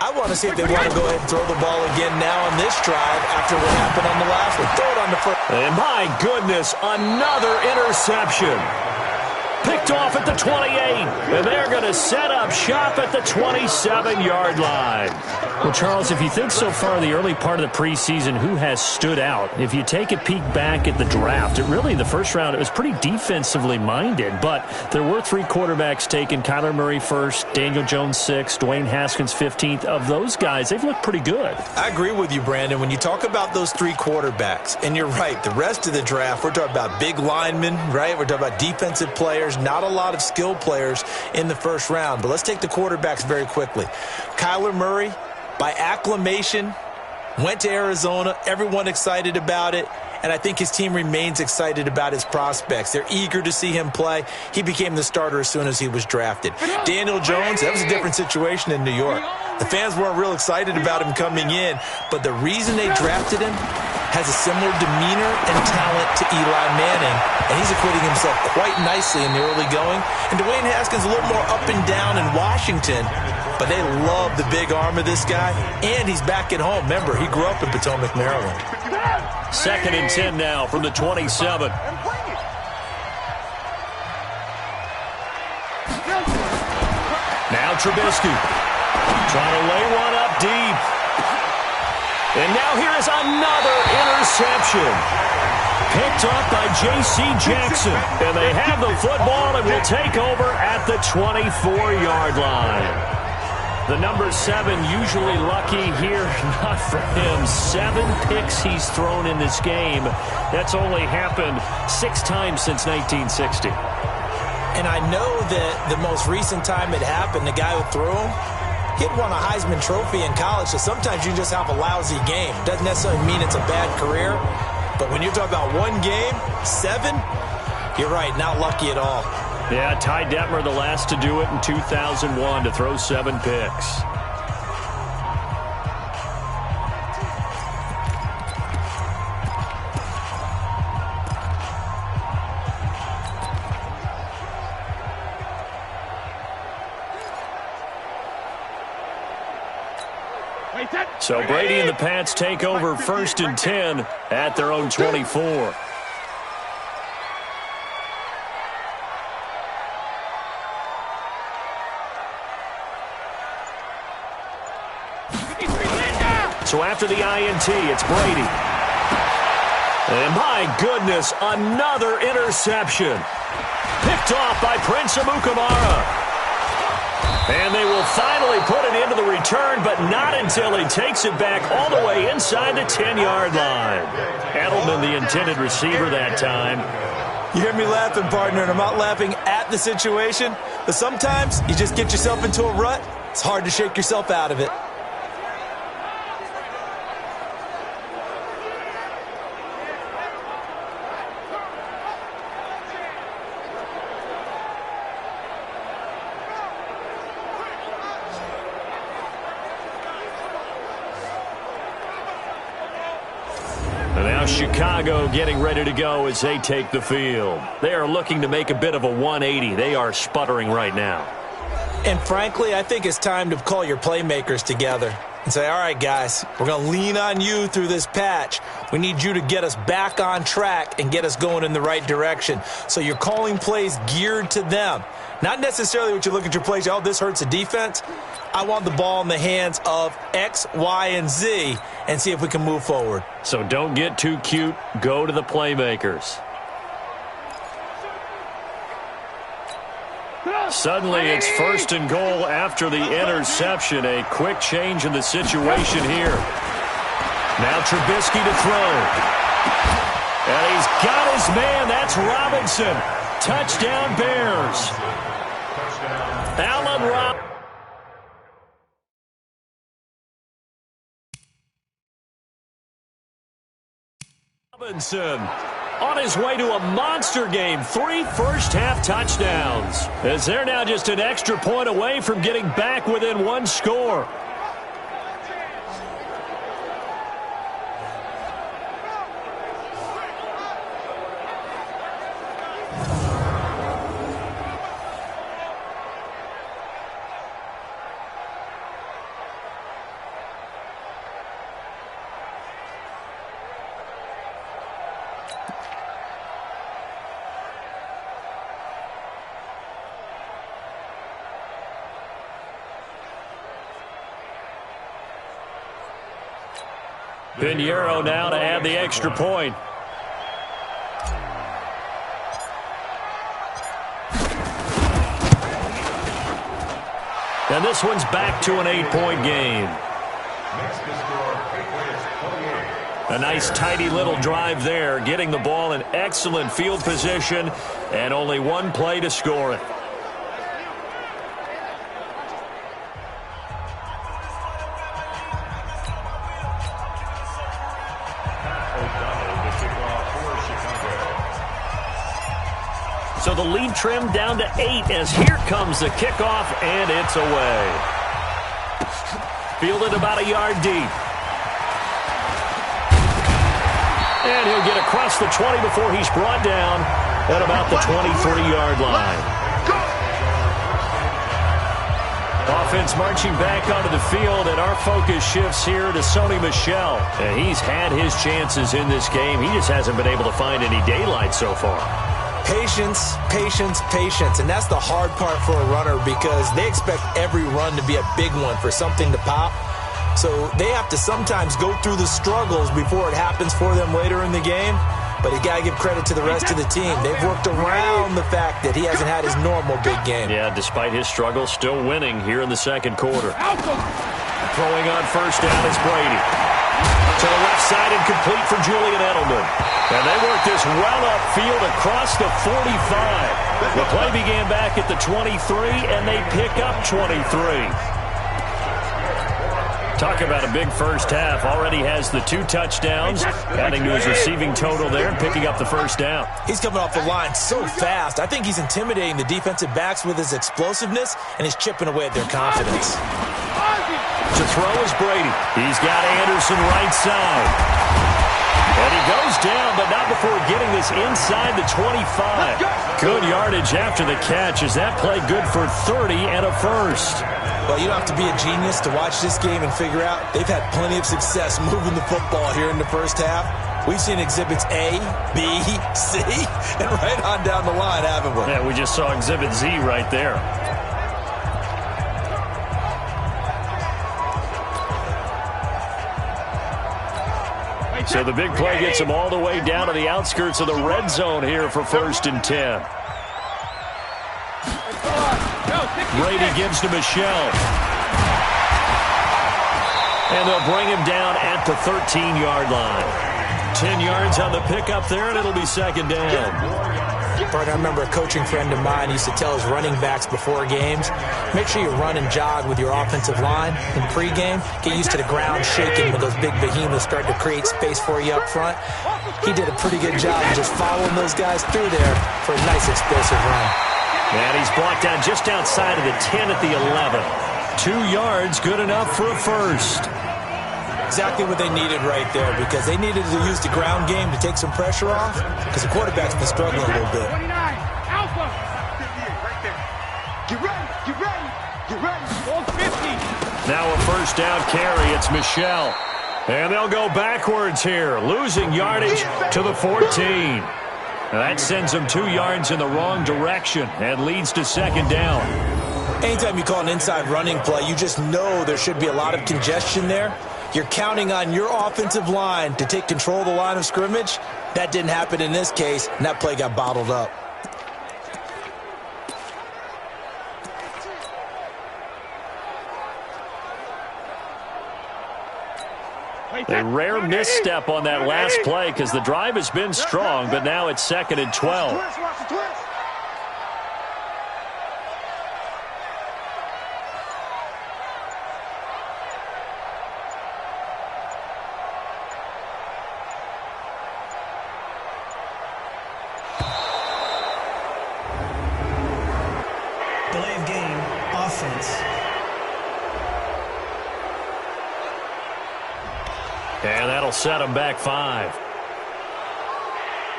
I want to see if they want to go ahead and throw the ball again now on this drive after what happened on the last one. Throw it on the first. And my goodness, another interception. Picked off at the 28, and they're going to set up shop at the 27-yard line. Well, Charles, if you think so far the early part of the preseason, who has stood out? If you take a peek back at the draft, the first round, it was pretty defensively minded, but there were 3 quarterbacks taken. Kyler Murray first, Daniel Jones 6th, Dwayne Haskins 15th. Of those guys, they've looked pretty good. I agree with you, Brandon. When you talk about those 3 quarterbacks, and you're right, the rest of the draft, we're talking about big linemen, right? We're talking about defensive players, not a lot of skill players in the first round. But let's take the quarterbacks very quickly. Kyler Murray, by acclamation, went to Arizona. Everyone excited about it. And I think his team remains excited about his prospects. They're eager to see him play. He became the starter as soon as he was drafted. Daniel Jones, that was a different situation in New York. The fans weren't real excited about him coming in, but the reason they drafted him has a similar demeanor and talent to Eli Manning, and he's acquitting himself quite nicely in the early going. And Dwayne Haskins a little more up and down in Washington, but they love the big arm of this guy, and he's back at home. Remember, he grew up in Potomac, Maryland. 2nd and 10 now from the 27. Now Trubisky trying to lay one up deep. And now here is another interception. Picked off by J.C. Jackson. And they have the football and will take over at the 24-yard line. The number 7 usually lucky here. Not for him. 7 picks he's thrown in this game. That's only happened 6 times since 1960. And I know that the most recent time it happened, the guy who threw him, He had won a Heisman Trophy in college, so sometimes you just have a lousy game. Doesn't necessarily mean it's a bad career. But when you're talking about one game, 7, you're right, not lucky at all. Yeah, Ty Detmer, the last to do it in 2001, to throw 7 picks. So Brady and the Pats take over 1st and 10 at their own 24. So after the INT, it's Brady. And my goodness, another interception. Picked off by Prince Amukamara. And they will finally put it into the return, but not until he takes it back all the way inside the 10-yard line. Edelman, the intended receiver that time. You hear me laughing, partner, and I'm not laughing at the situation, but sometimes you just get yourself into a rut. It's hard to shake yourself out of it. Chicago getting ready to go as they take the field. They are looking to make a bit of a 180. They are sputtering right now. And frankly, I think it's time to call your playmakers together and say, all right, guys, we're going to lean on you through this patch. We need you to get us back on track and get us going in the right direction. So you're calling plays geared to them. Not necessarily what you look at your plays, oh, this hurts the defense. I want the ball in the hands of X, Y, and Z and see if we can move forward. So don't get too cute. Go to the playmakers. Suddenly it's 1st and goal after the interception. A quick change in the situation here. Now Trubisky to throw. And he's got his man. That's Robinson. Touchdown Bears. Allen Robinson on his way to a monster game. 3 first-half touchdowns. As they're now just an extra point away from getting back within 1 score. Pinheiro now to add the extra point. And this one's back to an 8-point game. A nice tidy little drive there, getting the ball in excellent field position, and only 1 play to score it. So the lead trimmed down to 8 as here comes the kickoff, and it's away. Fielded about a yard deep. And he'll get across the 20 before he's brought down at about the 23-yard line. Offense marching back onto the field, and our focus shifts here to Sony Michel. And he's had his chances in this game. He just hasn't been able to find any daylight so far. Patience, patience, patience. And that's the hard part for a runner because they expect every run to be a big one for something to pop. So they have to sometimes go through the struggles before it happens for them later in the game. But you got to give credit to the rest of the team. They've worked around the fact that he hasn't had his normal big game. Yeah, despite his struggles, still winning here in the second quarter. Throwing on first down is Brady. To the left side and complete for Julian Edelman. And they work this well upfield across the 45. The play began back at the 23, and they pick up 23. Talk about a big first half. Already has the 2 touchdowns, adding to his receiving total there and picking up the first down. He's coming off the line so fast. I think he's intimidating the defensive backs with his explosiveness, and he's chipping away at their confidence. To throw is Brady. He's got Anderson right side. And he goes down, but not before getting this inside the 25. Good yardage after the catch. Is that play good for 30 and a first? Well, you don't have to be a genius to watch this game and figure out they've had plenty of success moving the football here in the first half. We've seen exhibits A, B, C, and right on down the line, haven't we? Yeah, we just saw exhibit Z right there. So the big play gets him all the way down to the outskirts of the red zone here for 1st and 10. Brady gives to Michelle. And they'll bring him down at the 13-yard line. 10 yards on the pickup there, and it'll be 2nd down. Bart, I remember a coaching friend of mine used to tell his running backs before games, make sure you run and jog with your offensive line in pregame. Get used to the ground shaking when those big behemoths start to create space for you up front. He did a pretty good job of just following those guys through there for a nice explosive run. And he's brought down just outside of the 10 at the 11. 2 yards, good enough for a first. Exactly what they needed right there, because they needed to use the ground game to take some pressure off, because the quarterback's been struggling a little bit. 29, Alpha. Right there. Get ready, get ready, get ready. All 50. Now a first down carry. It's Michelle. And they'll go backwards here, losing yardage to the 14. That sends them 2 yards in the wrong direction and leads to 2nd down. Anytime you call an inside running play, you just know there should be a lot of congestion there. You're counting on your offensive line to take control of the line of scrimmage. That didn't happen in this case, and that play got bottled up. A rare misstep on that last play because the drive has been strong, but now it's 2nd and 12. Delay of game, offense. And that'll set them back 5.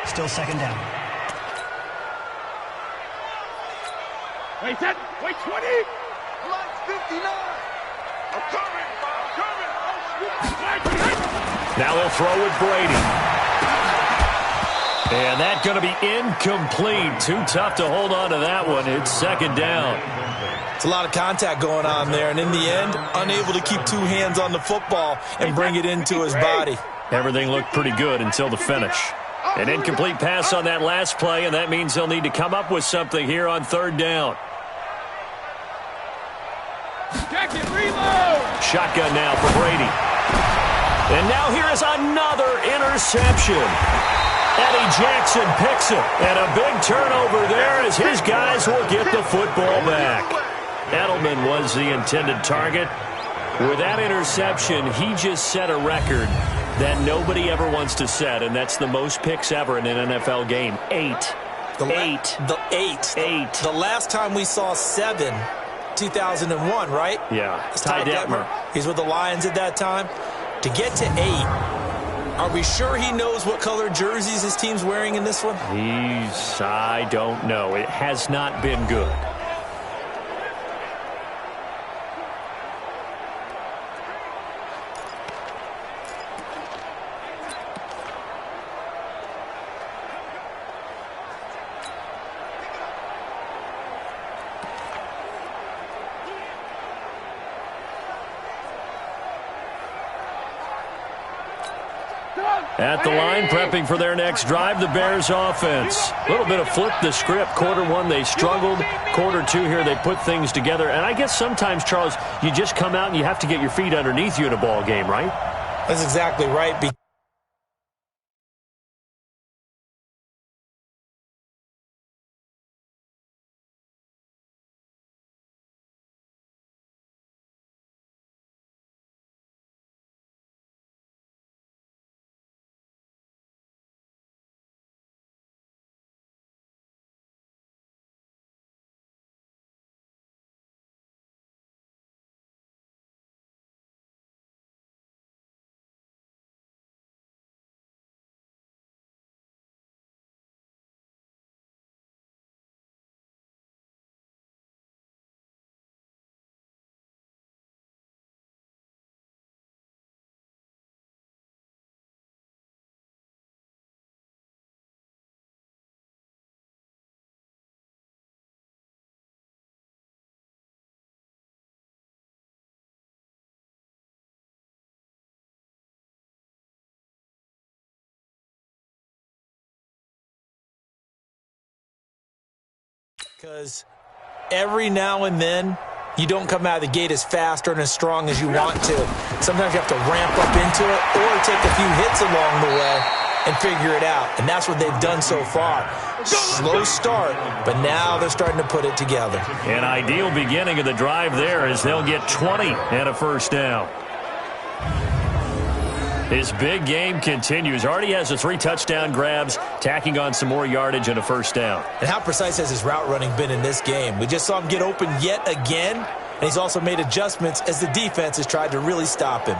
Still 2nd down. Wait, set. Wait, 20. Line 59. I'm coming. Now they'll throw with Brady. And that's going to be incomplete. Too tough to hold on to that one. It's 2nd down. It's a lot of contact going on there, and in the end, unable to keep 2 hands on the football and bring it into his body. Everything looked pretty good until the finish. An incomplete pass on that last play, and that means they'll need to come up with something here on 3rd down. Jacket, reload. Shotgun now for Brady. And now here is another interception. Eddie Jackson picks it, and a big turnover there as his guys will get the football back. Edelman was the intended target. With that interception, he just set a record that nobody ever wants to set, and that's the most picks ever in an NFL game. 8. The last time we saw 7, 2001, right? Yeah, It's Ty Detmer. He's with the Lions at that time. To get to 8, are we sure he knows what color jerseys his team's wearing in this one? I don't know. It has not been good. At the line, prepping for their next drive, the Bears offense. A little bit of flip the script. Quarter 1, they struggled. Quarter 2 here, they put things together. And I guess sometimes, Charles, you just come out and you have to get your feet underneath you in a ball game, right? That's exactly right. Because every now and then, you don't come out of the gate as fast or as strong as you want to. Sometimes you have to ramp up into it or take a few hits along the way and figure it out. And that's what they've done so far. Slow start, but now they're starting to put it together. An ideal beginning of the drive there as they'll get 20 and a first down. His big game continues. Already has the 3 touchdown grabs, tacking on some more yardage and a first down. And how precise has his route running been in this game? We just saw him get open yet again, and he's also made adjustments as the defense has tried to really stop him.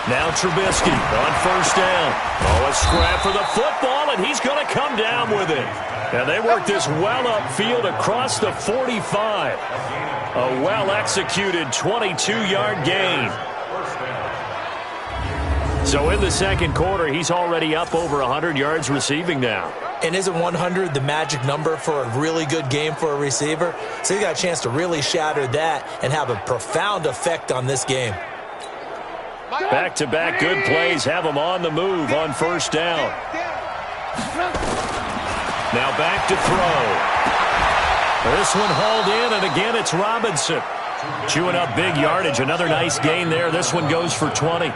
Now Trubisky on first down. Oh, a scrap for the football, and he's going to come down with it. And they work this well upfield across the 45. A well-executed 22-yard gain. So in the second quarter, he's already up over 100 yards receiving now. And isn't 100 the magic number for a really good game for a receiver? So he's got a chance to really shatter that and have a profound effect on this game. Back-to-back good plays have him on the move on first down. Now back to throw. This one hauled in, and again it's Robinson. Chewing up big yardage. Another nice gain there. This one goes for 20.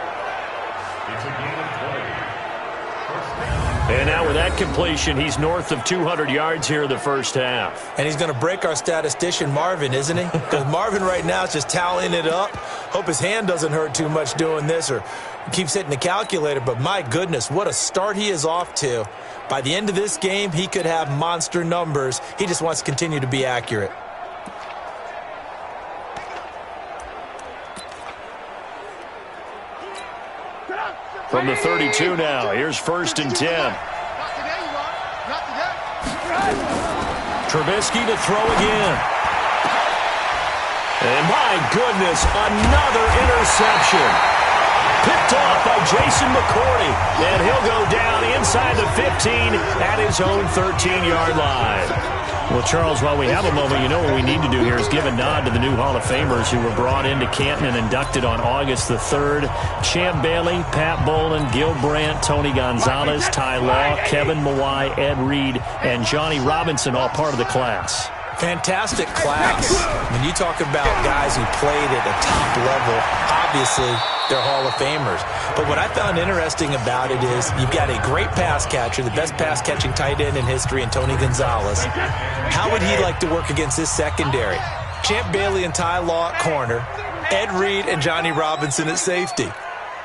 And now with that completion, he's north of 200 yards here in the first half. And he's going to break our statistician Marvin, isn't he? Because Marvin right now is just tallying it up. Hope his hand doesn't hurt too much doing this or keeps hitting the calculator. But my goodness, what a start he is off to. By the end of this game, he could have monster numbers. He just wants to continue to be accurate. From the 32 now, here's first and 10. Trubisky to throw again. And my goodness, another interception. Picked off by Jason McCourty. And he'll go down inside the 15 at his own 13-yard line. Well, Charles, while we have a moment, you know what we need to do here is give a nod to the new Hall of Famers who were brought into Canton and inducted on August the 3rd. Champ Bailey, Pat Bolin, Gil Brandt, Tony Gonzalez, Ty Law, Kevin Mawai, Ed Reed, and Johnny Robinson, all part of the class. Fantastic class. When you talk about guys who played at a top level, obviously they're Hall of Famers. But what I found interesting about it is you've got a great pass catcher, the best pass-catching tight end in history, in Tony Gonzalez. How would he like to work against his secondary? Champ Bailey and Ty Law at corner, Ed Reed and Johnny Robinson at safety.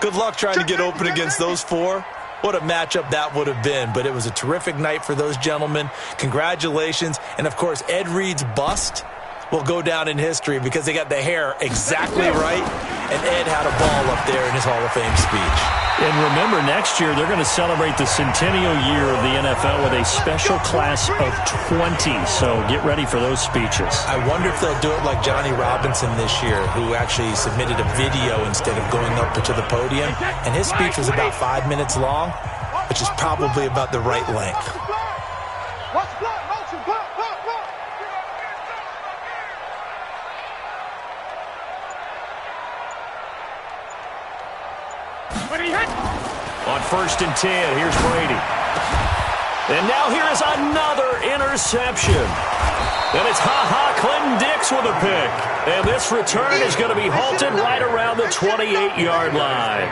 Good luck trying to get open against those four. What a matchup that would have been. But it was a terrific night for those gentlemen. Congratulations. And, of course, Ed Reed's bust will go down in history because they got the hair exactly right, and Ed had a ball up there in his Hall of Fame speech. And remember, next year they're going to celebrate the centennial year of the NFL with a special class of 20, so get ready for those speeches. I wonder if they'll do it like Johnny Robinson this year, who actually submitted a video instead of going up to the podium, and his speech was about 5 minutes long, which is probably about the right length. On first and 10, here's Brady. And now here is another interception. And it's Clinton Dix with a pick. And this return is going to be halted right around the 28-yard line.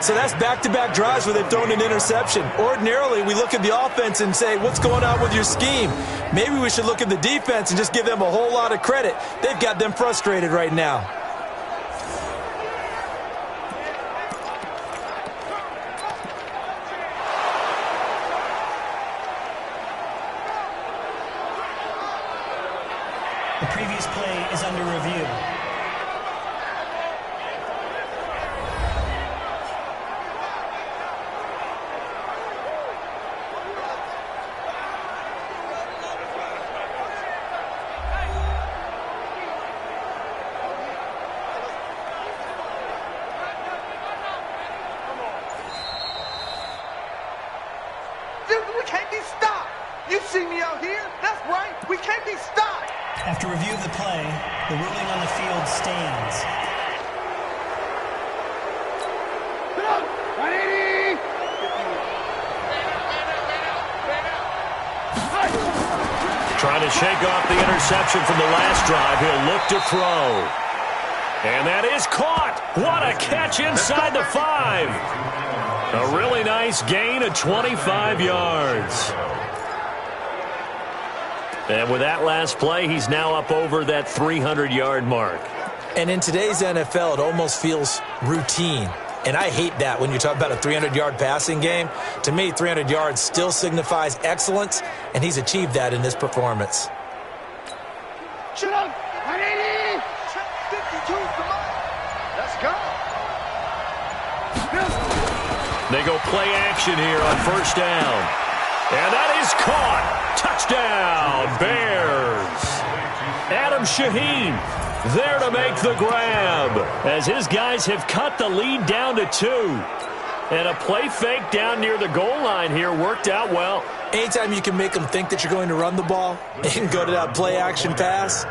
So that's back-to-back drives where they've thrown an interception. Ordinarily, we look at the offense and say, what's going on with your scheme? Maybe we should look at the defense and just give them a whole lot of credit. They've got them frustrated right now. The previous play is under review. We can't be stopped. You see me out here? That's right. We can't be stopped. After review of the play, the ruling on the field stands. Trying to shake off the interception from the last drive. He'll look to throw. And that is caught. What a catch inside the 5. A really nice gain of 25 yards. And with that last play, he's now up over that 300-yard mark. And in today's NFL, it almost feels routine. And I hate that when you talk about a 300-yard passing game. To me, 300 yards still signifies excellence, and he's achieved that in this performance. Shut up. 180. 52. Come on. Let's go. They go play action here on first down. And that is caught. Touchdown, Bears. Adam Shaheen there to make the grab as his guys have cut the lead down to 2. And a play fake down near the goal line here worked out well. Anytime you can make them think that you're going to run the ball and go to that play action pass,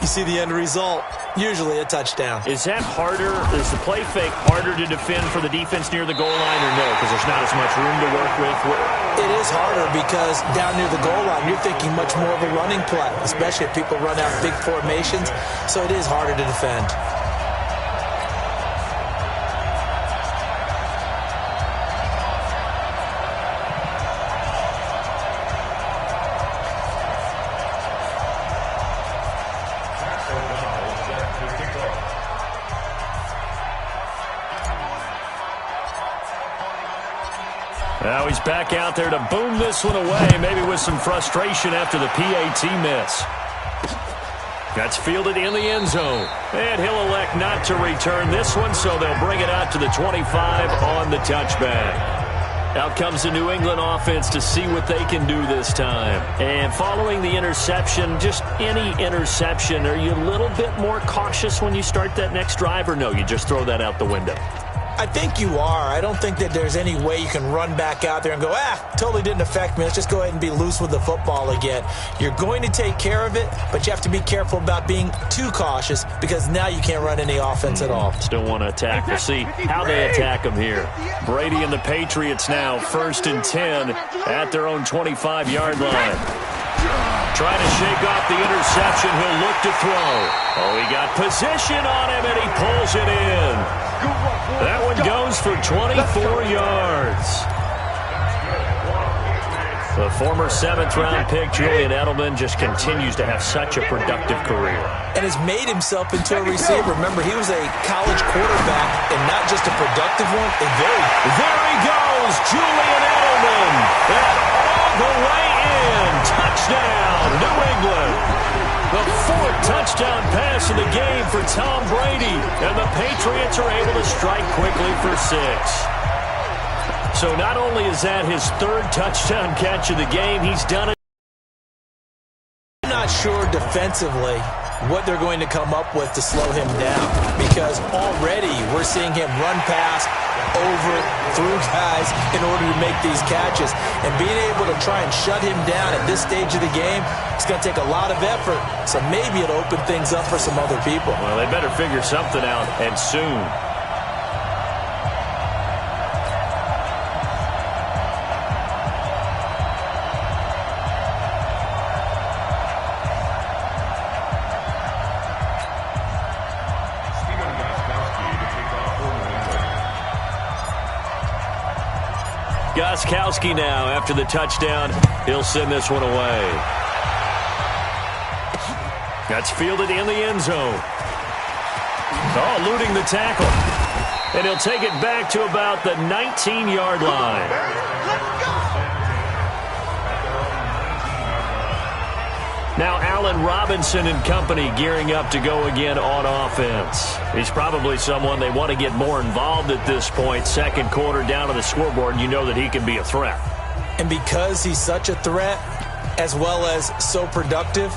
you see the end result, usually a touchdown. Is that harder? Is the play fake harder to defend for the defense near the goal line or no? Because there's not as much room to work with? It is harder because down near the goal line, you're thinking much more of a running play, especially if people run out big formations. So it is harder to defend. Now he's back out there to boom this one away, maybe with some frustration after the PAT miss. That's fielded in the end zone. And he'll elect not to return this one, so they'll bring it out to the 25 on the touchback. Out comes the New England offense to see what they can do this time. And following the interception, just any interception, are you a little bit more cautious when you start that next drive, or no, you just throw that out the window? I think you are. I don't think that there's any way you can run back out there and go, totally didn't affect me. Let's just go ahead and be loose with the football again. You're going to take care of it, but you have to be careful about being too cautious because now you can't run any offense at all. Still want to attack. We'll see how they attack them here. Brady and the Patriots now 1st and 10 at their own 25-yard line. Trying to shake off the interception. He'll look to throw. Oh, he got position on him, and he pulls it in. That one goes for 24 yards. The former 7th-round pick, Julian Edelman, just continues to have such a productive career. And has made himself into a receiver. Remember, he was a college quarterback, and not just a productive one, There he goes, Julian Edelman. And all the way in. Touchdown, New England. The 4th touchdown pass of the game for Tom Brady. And the Patriots are able to strike quickly for 6. So not only is that his 3rd touchdown catch of the game, he's done it. I'm not sure defensively what they're going to come up with to slow him down, because already we're seeing him run past, over, through guys in order to make these catches. And being able to try and shut him down at this stage of the game, it's going to take a lot of effort. So maybe it'll open things up for some other people. Well, they better figure something out, and soon. Gostkowski now after the touchdown. He'll send this one away. That's fielded in the end zone. Oh, eluding the tackle. And he'll take it back to about the 19-yard line. Now Allen Robinson and company gearing up to go again on offense. He's probably someone they want to get more involved at this point. 2nd quarter down on the scoreboard, and you know that he can be a threat. And because he's such a threat, as well as so productive,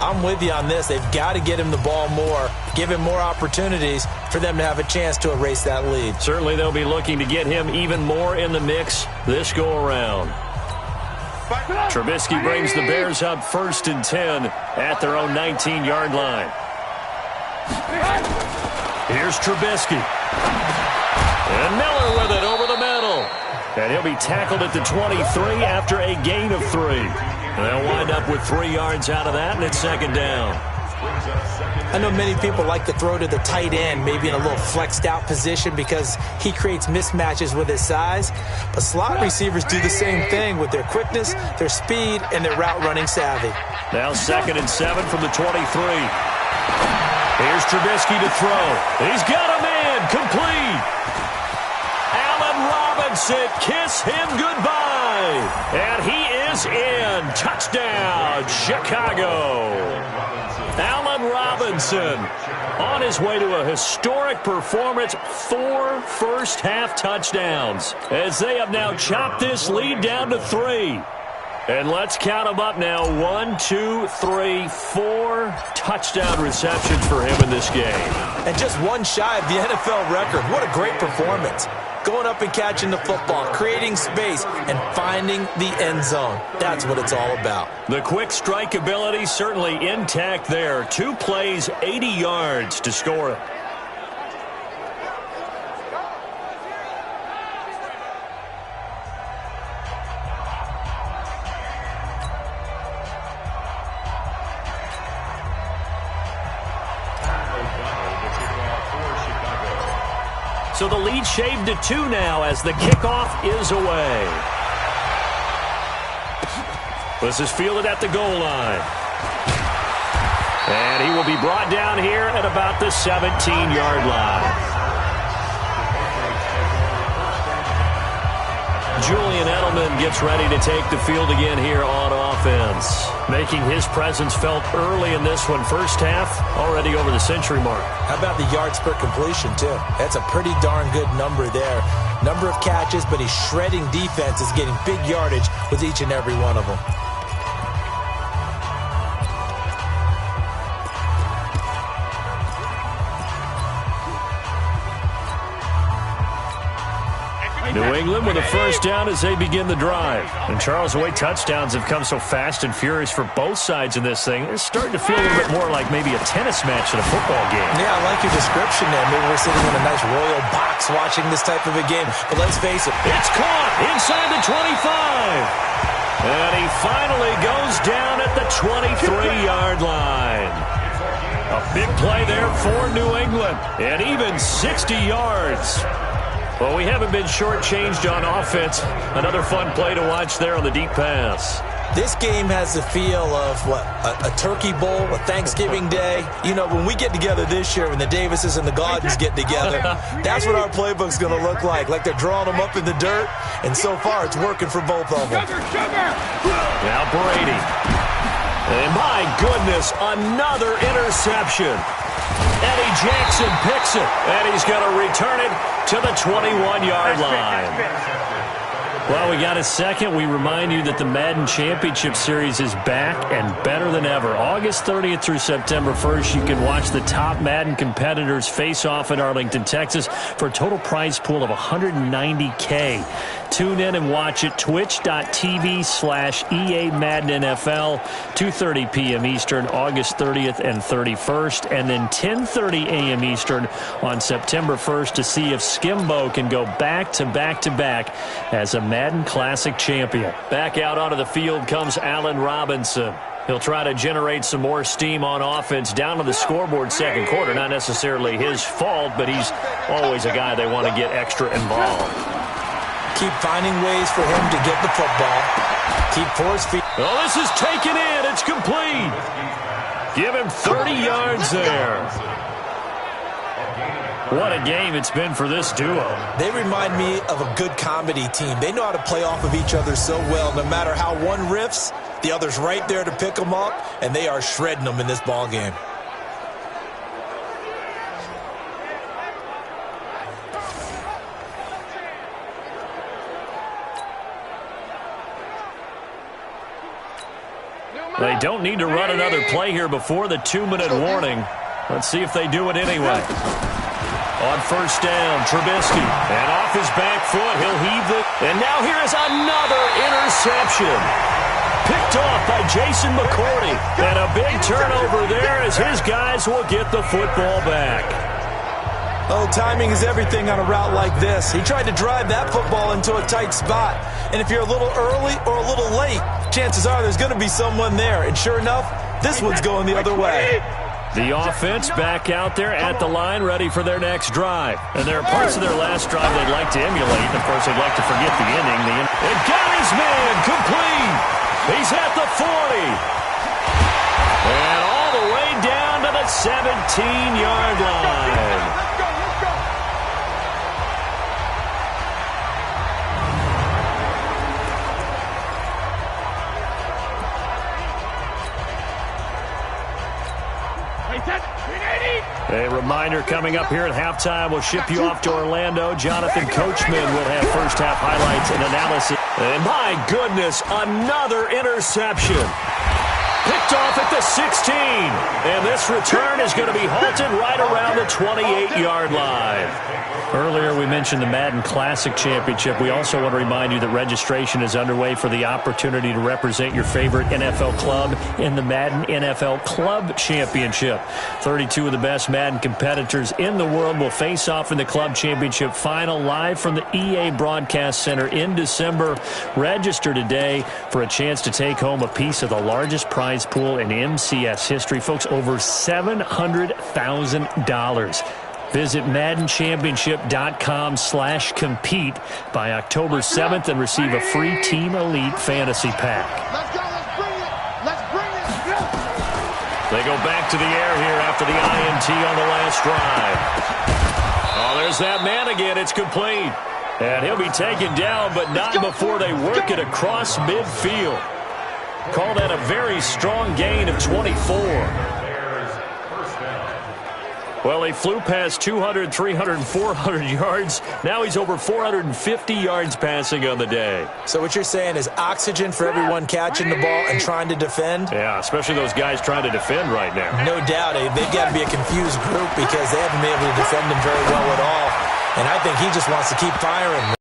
I'm with you on this. They've got to get him the ball more, give him more opportunities for them to have a chance to erase that lead. Certainly they'll be looking to get him even more in the mix this go-around. Trubisky brings the Bears up 1st and 10 at their own 19-yard line. Here's Trubisky. And Miller with it over the middle. And he'll be tackled at the 23 after a gain of 3. They'll wind up with 3 yards out of that, and it's 2nd down. I know many people like to throw to the tight end, maybe in a little flexed out position because he creates mismatches with his size. But slot receivers do the same thing with their quickness, their speed, and their route running savvy. Now 2nd and 7 from the 23. Here's Trubisky to throw. He's got a man, complete. Allen Robinson, kiss him goodbye. And he is in. Touchdown, Chicago. Allen Robinson on his way to a historic performance, 4 first-half touchdowns, as they have now chopped this lead down to 3. And let's count them up now. 1, 2, 3, 4 touchdown receptions for him in this game. And just one shy of the NFL record. What a great performance. Going up and catching the football, creating space, and finding the end zone. That's what it's all about. The quick strike ability certainly intact there. 2 plays, 80 yards to score it. So the lead shaved to 2 now as the kickoff is away. This is fielded at the goal line. And he will be brought down here at about the 17-yard line. Julian Edelman gets ready to take the field again here on offense, making his presence felt early in this one. First half, already over the century mark. How about the yards per completion, too? That's a pretty darn good number there. Number of catches, but he's shredding defenses, getting big yardage with each and every one of them. New England with a first down as they begin the drive. And Charles, the way touchdowns have come so fast and furious for both sides in this thing, it's starting to feel a little bit more like maybe a tennis match than a football game. Yeah, I like your description there. Maybe we're sitting in a nice royal box watching this type of a game. But let's face it. It's caught inside the 25. And he finally goes down at the 23-yard line. A big play there for New England. And even 60 yards. Well, we haven't been shortchanged on offense. Another fun play to watch there on the deep pass. This game has the feel of, what, a turkey bowl, a Thanksgiving day. You know, when we get together this year, when the Davises and the Gaudens get together, that's what our playbook's going to look like they're drawing them up in the dirt, and so far it's working for both of them. Now Brady. And my goodness, another interception. Eddie Jackson picks it, and he's going to return it to the 21-yard line. Well, we got a second. We remind you that the Madden Championship Series is back and better than ever. August 30th through September 1st, you can watch the top Madden competitors face off in Arlington, Texas for a total prize pool of $190K. Tune in and watch it. Twitch.tv/EA Madden NFL, 2:30 p.m. Eastern, August 30th and 31st, and then 10:30 a.m. Eastern on September 1st to see if Skimbo can go back-to-back-to-back as a Madden Classic champion. Back out onto the field comes Allen Robinson. He'll try to generate some more steam on offense down to the scoreboard second quarter. Not necessarily his fault, but he's always a guy they want to get extra involved. Keep finding ways for him to get the football. Keep force feed. Oh, this is taken in. It's complete. Give him 30 yards there. What a game it's been for this duo. They remind me of a good comedy team. They know how to play off of each other so well. No matter how one riffs, the other's right there to pick them up, and they are shredding them in this ball game. They don't need to run another play here before the 2-minute warning. Let's see if they do it anyway. On first down, Trubisky. And off his back foot, he'll heave it. And now here is another interception. Picked off by Jason McCourty. And a big turnover there as his guys will get the football back. Oh, timing is everything on a route like this. He tried to drive that football into a tight spot. And if you're a little early or a little late, chances are there's going to be someone there. And sure enough, this one's going the other way. The offense back out there at the line, ready for their next drive. And there are parts of their last drive they'd like to emulate. And, of course, they'd like to forget the ending. And got his man complete. He's at the 40. And all the way down to the 17-yard line. A reminder coming up here at halftime. We'll ship you off to Orlando. Jonathan Coachman will have first-half highlights and analysis. And my goodness, another interception. Picked off at the 16. And this return is going to be halted right around the 28-yard line. Earlier we mentioned the Madden Classic Championship. We also want to remind you that registration is underway for the opportunity to represent your favorite NFL club in the Madden NFL Club Championship. 32 of the best Madden competitors in the world will face off in the Club Championship final live from the EA Broadcast Center in December. Register today for a chance to take home a piece of the largest prize pool in MCS history. Folks, over $700,000. Visit MaddenChampionship.com/compete by October 7th and receive a free Team Elite Fantasy Pack. Let's go. Let's bring it. Let's bring it. They go back to the air here after the INT on the last drive. Oh, there's that man again. It's complete. And he'll be taken down, but not before they work it across midfield. Call that a very strong gain of 24. Well, he flew past 200, 300, 400 yards. Now he's over 450 yards passing on the day. So what you're saying is oxygen for everyone catching the ball and trying to defend? Yeah, especially those guys trying to defend right now. No doubt. They've got to be a confused group because they haven't been able to defend him very well at all. And I think he just wants to keep firing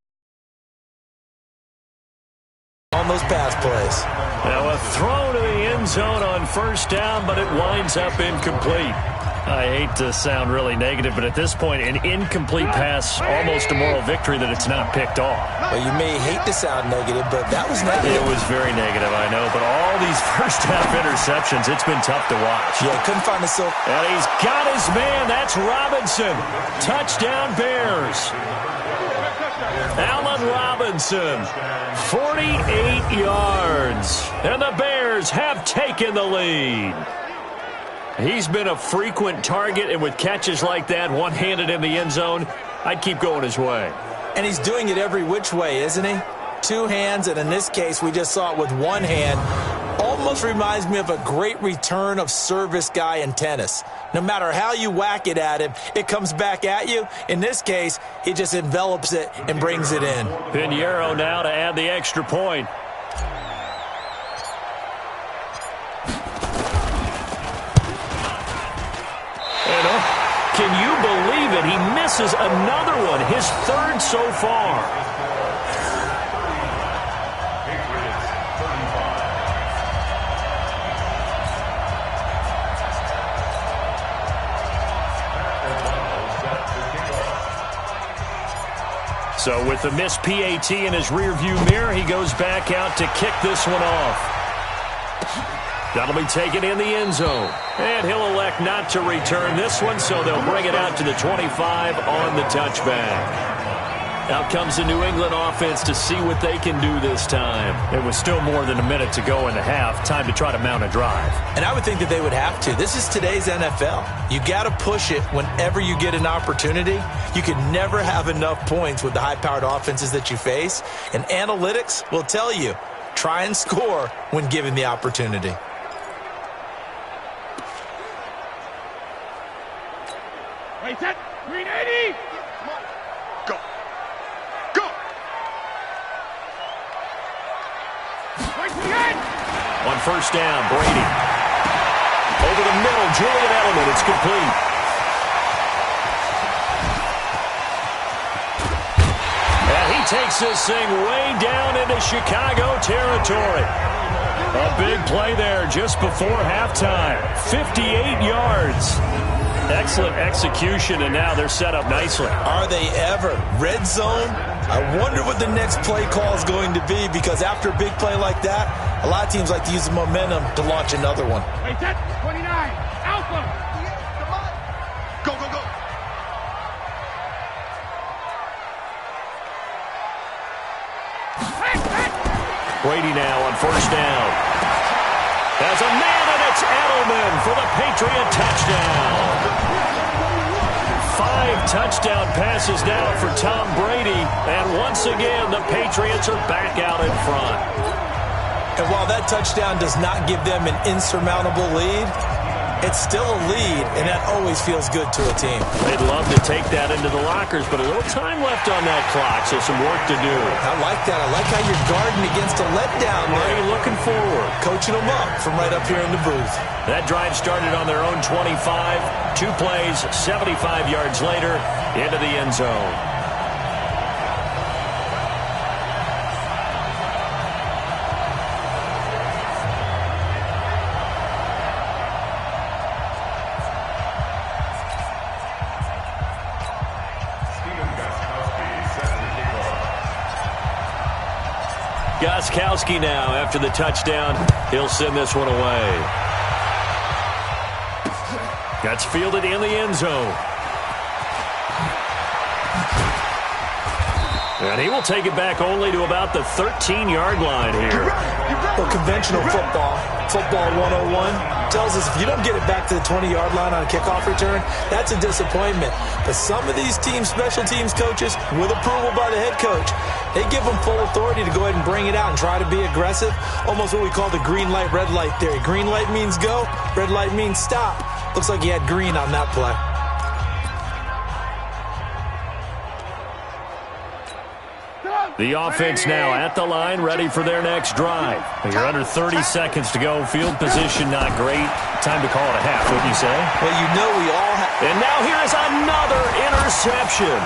on those pass plays. Now a throw to the end zone on first down, but it winds up incomplete. I hate to sound really negative, but at this point, an incomplete pass, almost a moral victory that it's not picked off. Well, you may hate to sound negative, but that was negative. It was very negative, I know, but all these first-half interceptions, it's been tough to watch. Yeah, couldn't find the silver. And he's got his man. That's Robinson. Touchdown, Bears. Allen Robinson, 48 yards. And the Bears have taken the lead. He's been a frequent target, and with catches like that, one-handed in the end zone, I'd keep going his way. And he's doing it every which way, isn't he? Two hands, and in this case, we just saw it with one hand. Almost reminds me of a great return of service guy in tennis. No matter how you whack it at him, it comes back at you. In this case, he just envelops it and brings it in. Pinheiro now to add the extra point. Can you believe it? He misses another one, his third so far. So with the missed PAT in his rearview mirror, he goes back out to kick this one off. That'll be taken in the end zone. And he'll elect not to return this one, so they'll bring it out to the 25 on the touchback. Out comes the New England offense to see what they can do this time. It was still more than a minute to go in the half. Time to try to mount a drive. And I would think that they would have to. This is today's NFL. You got to push it whenever you get an opportunity. You can never have enough points with the high-powered offenses that you face. And analytics will tell you, try and score when given the opportunity. Right, set, 380. Go. Go. Right to the end. On first down, Brady. Over the middle, Julian Edelman. It's complete. takes this thing way down into Chicago territory. A big play there just before halftime. 58 yards. Excellent execution, and now they're set up nicely. Are they ever? Red zone? I wonder what the next play call is going to be, because after a big play like that, a lot of teams like to use the momentum to launch another one. Hey, that's 29. Alpha. Go, go, go. Brady now on first down. Has a man, and it's Edelman for the Patriot touchdown. 5 touchdown passes now for Tom Brady, and once again the Patriots are back out in front. And while that touchdown does not give them an insurmountable lead, it's still a lead, and that always feels good to a team. They'd love to take that into the lockers, but a little time left on that clock, so some work to do. I like that. I like how you're guarding against a letdown there. Brady looking forward. Coaching them up from right up here in the booth. That drive started on their own 25. 2 plays, 75 yards later, into the end zone. Gostkowski now after the touchdown. He'll send this one away. That's fielded in the end zone. And he will take it back only to about the 13-yard line here. Well, conventional football 101, tells us if you don't get it back to the 20-yard line on a kickoff return, that's a disappointment. But some of these teams, special teams coaches, with approval by the head coach, they give them full authority to go ahead and bring it out and try to be aggressive. Almost what we call the green light, red light theory. Green light means go, red light means stop. Looks like he had green on that play. The offense now at the line, ready for their next drive. You're under 30 seconds to go. Field position not great. Time to call it a half, wouldn't you say? Well, you know we all have. And now here is another interception.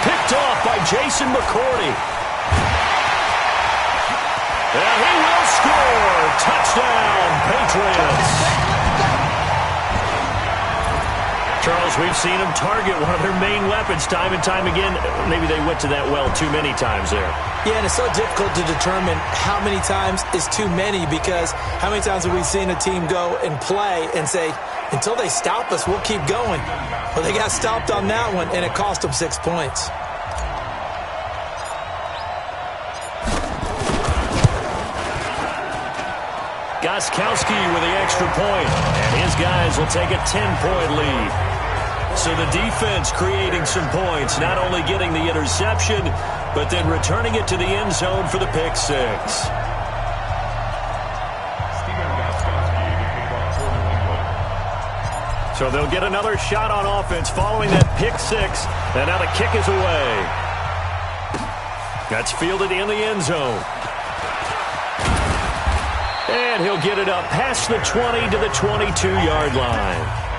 Picked off by Jason McCourty. And he will score. Touchdown, Patriots. Charles, we've seen them target one of their main weapons time and time again. Maybe they went to that well too many times there. Yeah, and it's so difficult to determine how many times is too many, because how many times have we seen a team go and play and say, until they stop us, we'll keep going. Well, they got stopped on that one, and it cost them 6 points. Gostkowski with the extra point, and his guys will take a 10-point lead. So the defense creating some points, not only getting the interception, but then returning it to the end zone for the pick six. So they'll get another shot on offense following that pick six, and now the kick is away. That's fielded in the end zone. And he'll get it up past the 20 to the 22-yard line.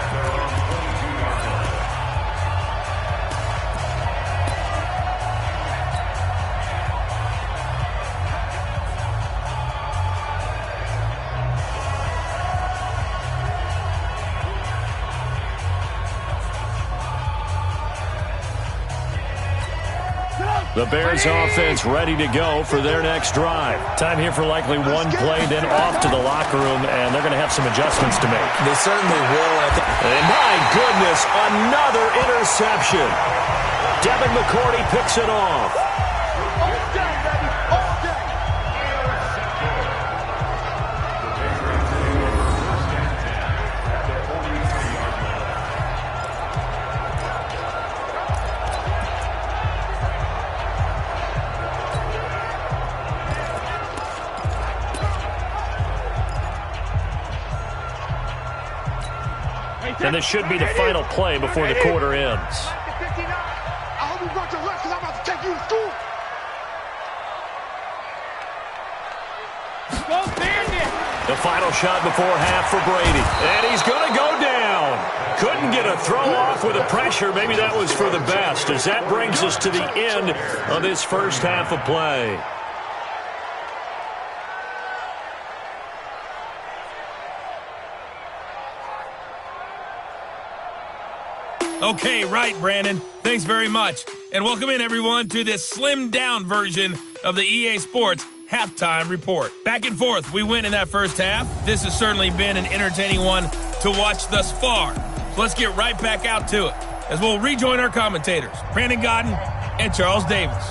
The Bears offense ready to go for their next drive. Time here for likely one play, then off to the locker room, and they're going to have some adjustments to make. They certainly will. And my goodness, another interception. Devin McCourty picks it off. And this should be the final play before the quarter ends. I hope you brought your lunch, because I'm about to take you to school. Go Bandit! The final shot before half for Brady. And he's going to go down. Couldn't get a throw off with the pressure. Maybe that was for the best, as that brings us to the end of this first half of play. Okay, right, Brandon. Thanks very much. And welcome in, everyone, to this slimmed-down version of the EA Sports Halftime Report. Back and forth, we win in that first half. This has certainly been an entertaining one to watch thus far. So let's get right back out to it, as we'll rejoin our commentators, Brandon Godden and Charles Davis.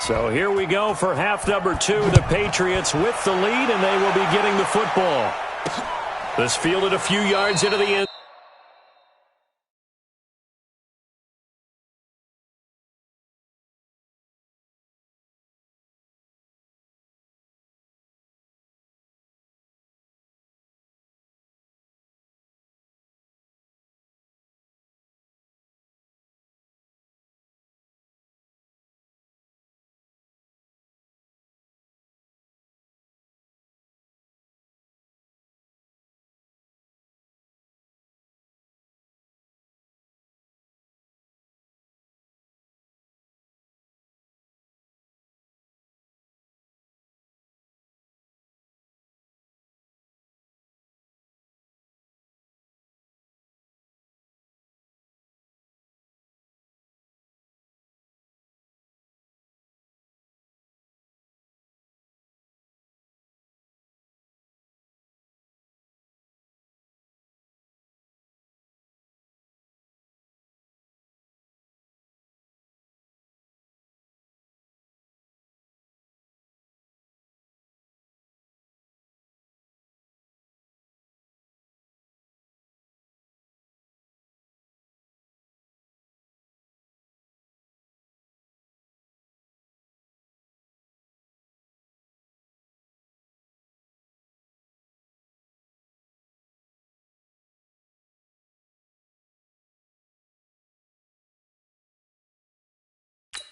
So here we go for half number 2. The Patriots with the lead, and they will be getting the football. This fielded a few yards into the end.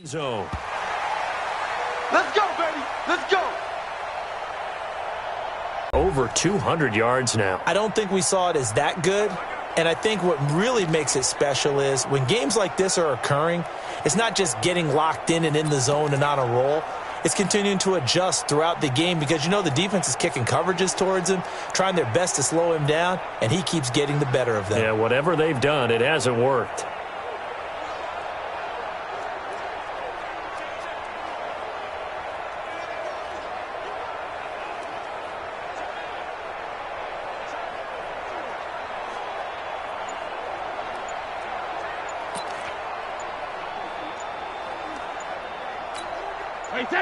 Zone. Let's go, baby. Let's go. Over 200 yards now. I don't think we saw it as that good. And I think what really makes it special is when games like this are occurring, it's not just getting locked in and in the zone and on a roll. It's continuing to adjust throughout the game because, you know, the defense is kicking coverages towards him, trying their best to slow him down, and he keeps getting the better of them. Yeah, whatever they've done, it hasn't worked.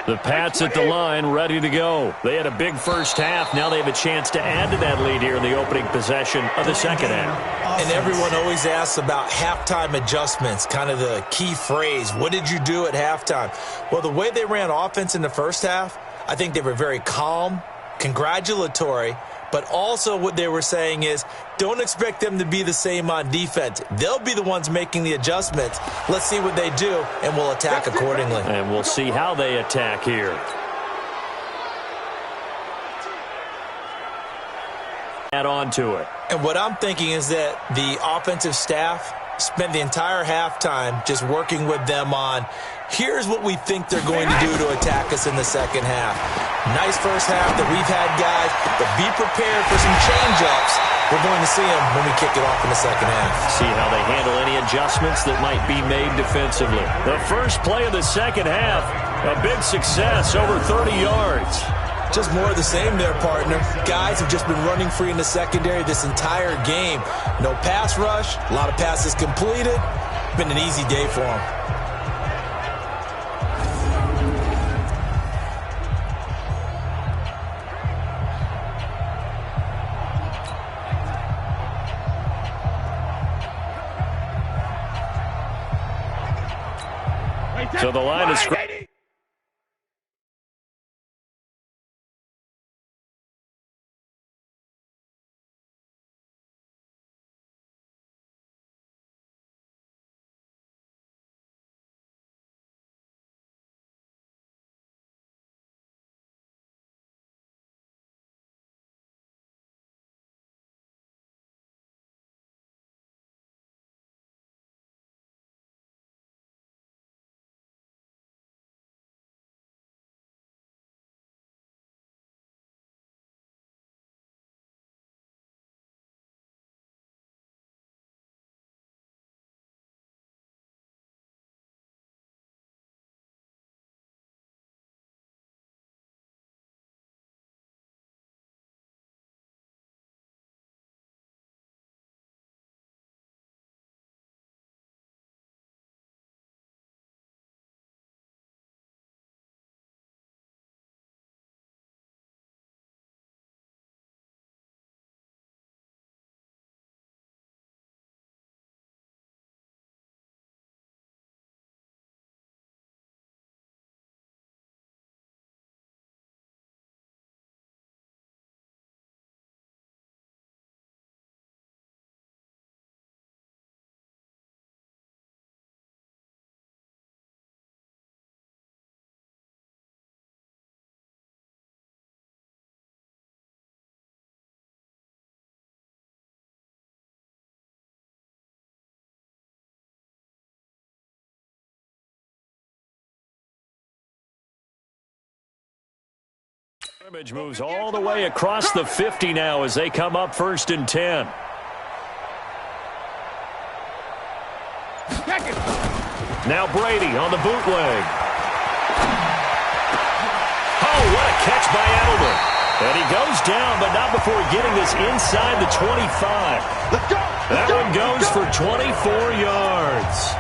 The Pats at the line, ready to go. They had a big first half. Now they have a chance to add to that lead here in the opening possession of the second half. And everyone always asks about halftime adjustments, kind of the key phrase. What did you do at halftime? Well, the way they ran offense in the first half, I think they were very calm, congratulatory, but also what they were saying is don't expect them to be the same on defense. They'll be the ones making the adjustments. Let's see what they do, and we'll attack accordingly. And we'll see how they attack here. Add on to it. And what I'm thinking is that the offensive staff spent the entire halftime just working with them on here's what we think they're going to do to attack us in the second half. Nice first half that we've had, guys, but be prepared for some change-ups. We're going to see them when we kick it off in the second half. See how they handle any adjustments that might be made defensively. The first play of the second half, a big success, over 30 yards. Just more of the same there, partner. Guys have just been running free in the secondary this entire game. No pass rush, a lot of passes completed. Been an easy day for them. So the line is... Scrimmage moves all the way across the 50 now as they come up 1st and 10. Now Brady on the bootleg. Oh, what a catch by Edelman. And he goes down, but not before getting this inside the 25. That one goes for 24 yards.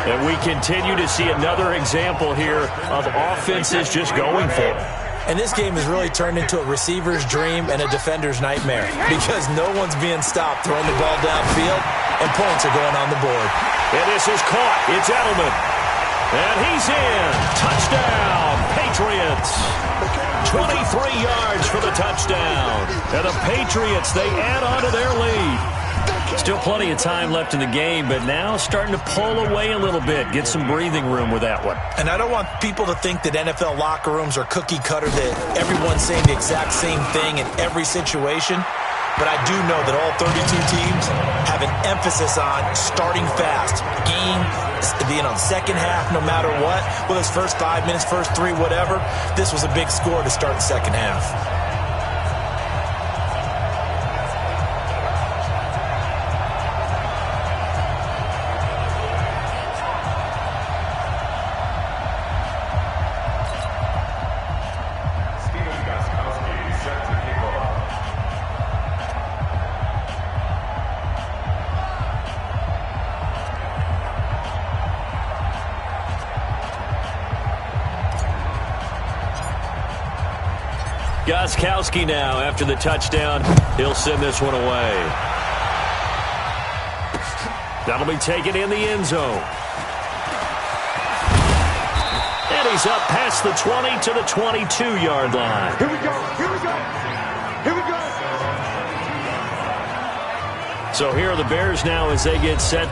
And we continue to see another example here of offenses just going for it. And this game has really turned into a receiver's dream and a defender's nightmare because no one's being stopped throwing the ball downfield, and points are going on the board. And this is caught. It's Edelman. And he's in. Touchdown, Patriots. 23 yards for the touchdown. And the Patriots, they add on to their lead. Still plenty of time left in the game, but now starting to pull away a little bit. Get some breathing room with that one. And I don't want people to think that NFL locker rooms are cookie cutter, that everyone's saying the exact same thing in every situation. But I do know that all 32 teams have an emphasis on starting fast. Game, second half, no matter what. Whether it's first 5 minutes, first 3, whatever. This was a big score to start the second half. Gostkowski now after the touchdown. He'll send this one away. That'll be taken in the end zone. And he's up past the 20 to the 22-yard line. Here we go. Here we go. Here we go. So here are the Bears now as they get set.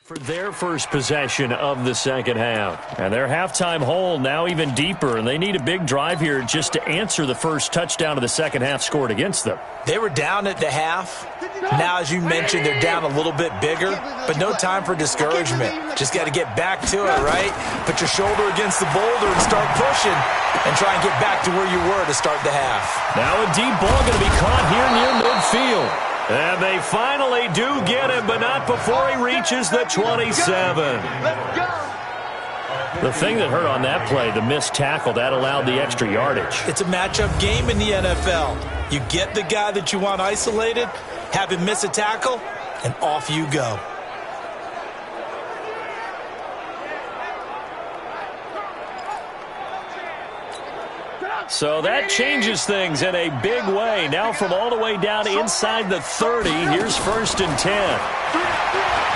For their first possession of the second half. And their halftime hole now even deeper, and they need a big drive here just to answer the first touchdown of the second half scored against them. They were down at the half. Now, as you mentioned, they're down a little bit bigger, but no time for discouragement. Just got to get back to it, right? Put your shoulder against the boulder and start pushing and try and get back to where you were to start the half. Now a deep ball going to be caught here near midfield. And they finally do get him, but not before he reaches the 27. The thing that hurt on that play, the missed tackle, that allowed the extra yardage. It's a matchup game in the NFL. You get the guy that you want isolated, have him miss a tackle, and off you go. So that changes things in a big way. Now from all the way down inside the 30, here's 1st and 10.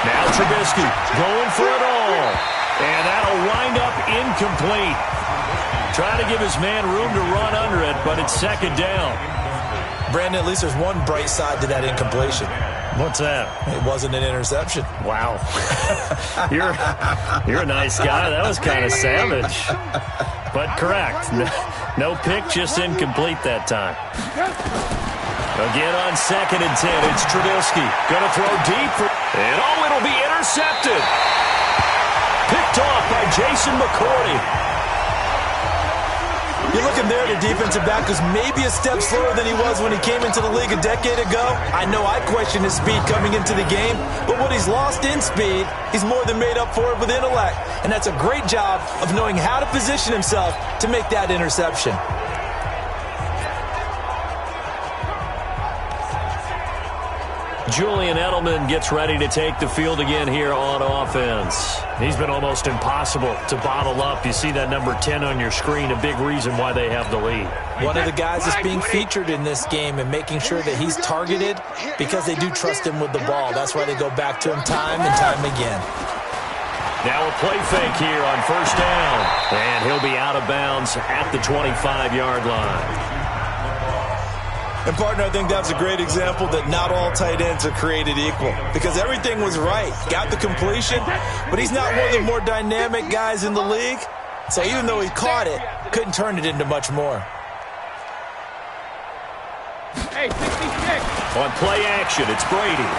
Now Trubisky going for it all. And that'll wind up incomplete. Trying to give his man room to run under it, but it's 2nd down. Brandon, at least there's one bright side to that incompletion. What's that? It wasn't an interception. Wow. You're a nice guy. That was kind of savage. But correct. No pick, just incomplete that time. Again on 2nd and 10, it's Trubisky. Going to throw deep. And it'll be intercepted. Picked off by Jason McCourty. You're looking there at the defensive back who's maybe a step slower than he was when he came into the league a decade ago. I know I questioned his speed coming into the game, but what he's lost in speed, he's more than made up for it with intellect. And that's a great job of knowing how to position himself to make that interception. Julian Edelman gets ready to take the field again here on offense. He's been almost impossible to bottle up. You see that number 10 on your screen, a big reason why they have the lead. One of the guys that's being featured in this game and making sure that he's targeted because they do trust him with the ball. That's why they go back to him time and time again. Now a play fake here on 1st down. And he'll be out of bounds at the 25-yard line. And, partner, I think that's a great example that not all tight ends are created equal because everything was right. Got the completion, but he's not one of the more dynamic guys in the league. So even though he caught it, couldn't turn it into much more. Hey, 66. On play action, it's Brady.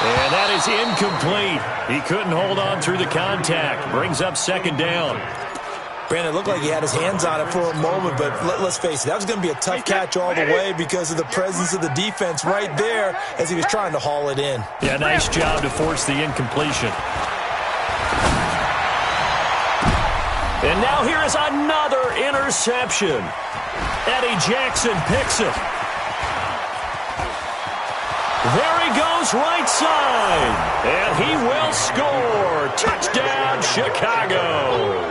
And that is incomplete. He couldn't hold on through the contact. Brings up 2nd down. Brandon, it looked like he had his hands on it for a moment, but let's face it, that was going to be a tough catch all the way because of the presence of the defense right there as he was trying to haul it in. Yeah, nice job to force the incompletion. And now here is another interception. Eddie Jackson picks it. There he goes right side. And he will score. Touchdown, Chicago.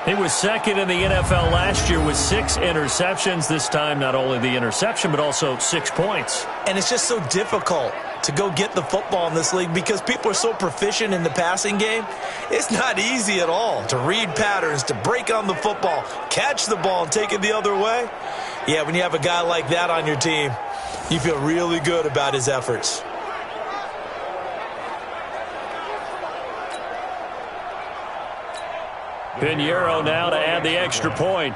He was 2nd in the NFL last year with 6 interceptions. This time, not only the interception, but also 6 points. And it's just so difficult to go get the football in this league because people are so proficient in the passing game. It's not easy at all to read patterns, to break on the football, catch the ball, and take it the other way. Yeah, when you have a guy like that on your team, you feel really good about his efforts. Pinheiro now to add the extra point.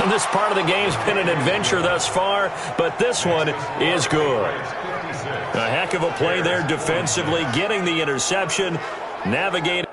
And this part of the game's been an adventure thus far, but this one is good. A heck of a play there defensively, getting the interception, navigating.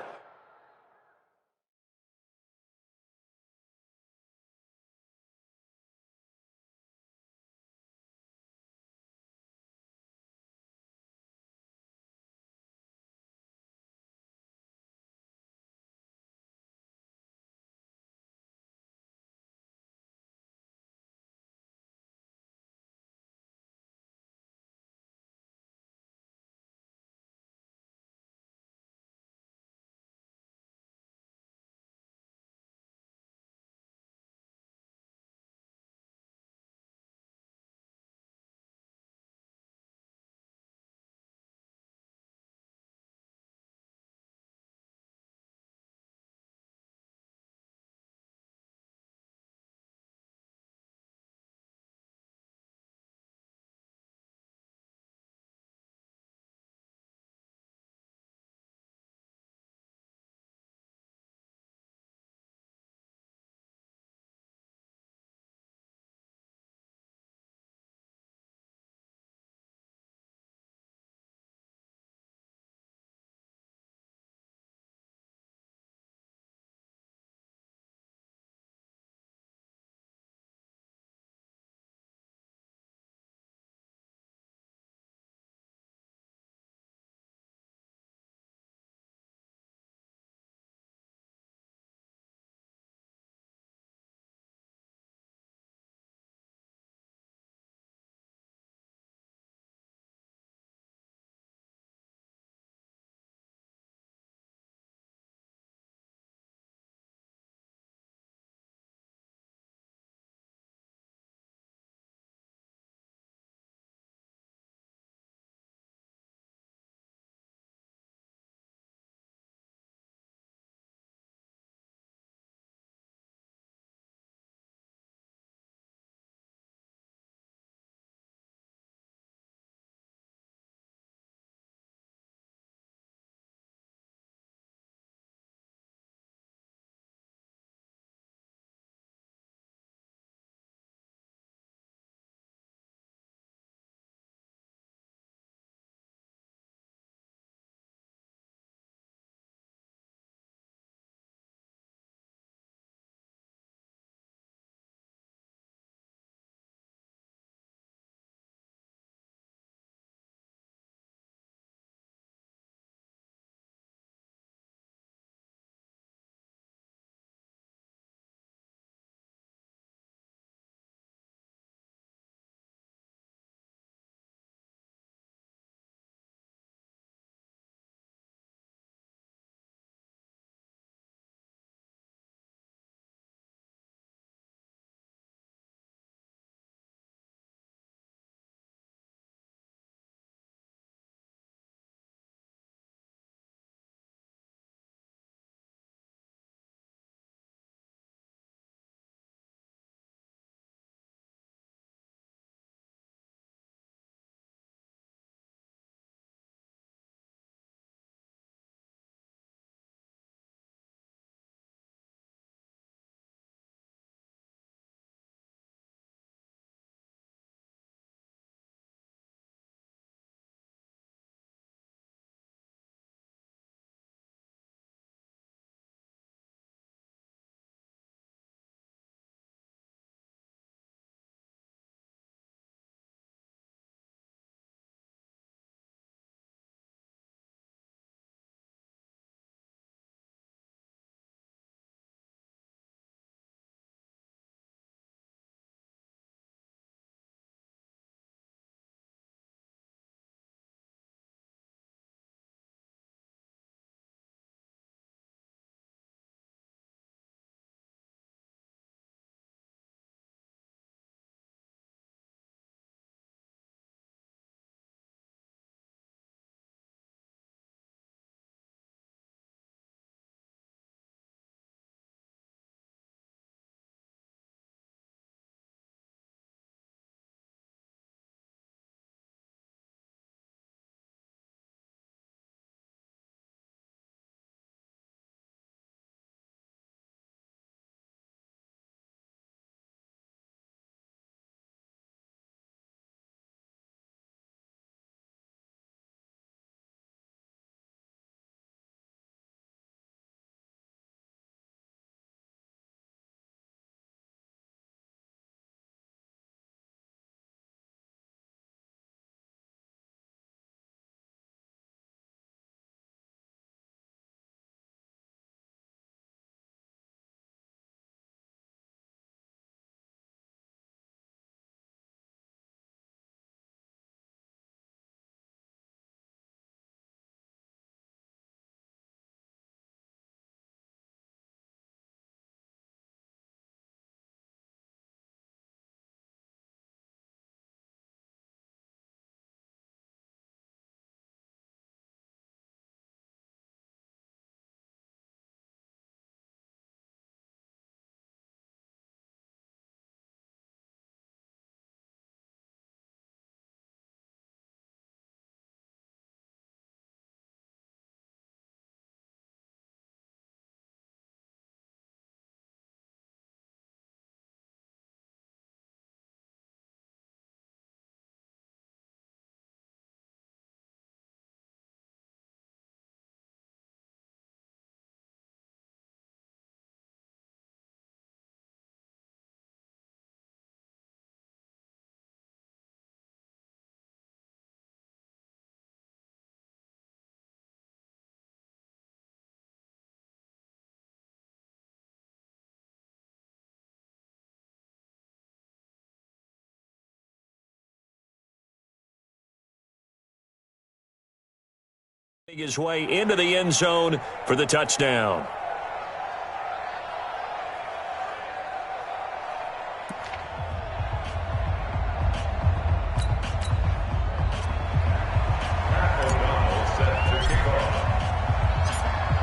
His way into the end zone for the touchdown.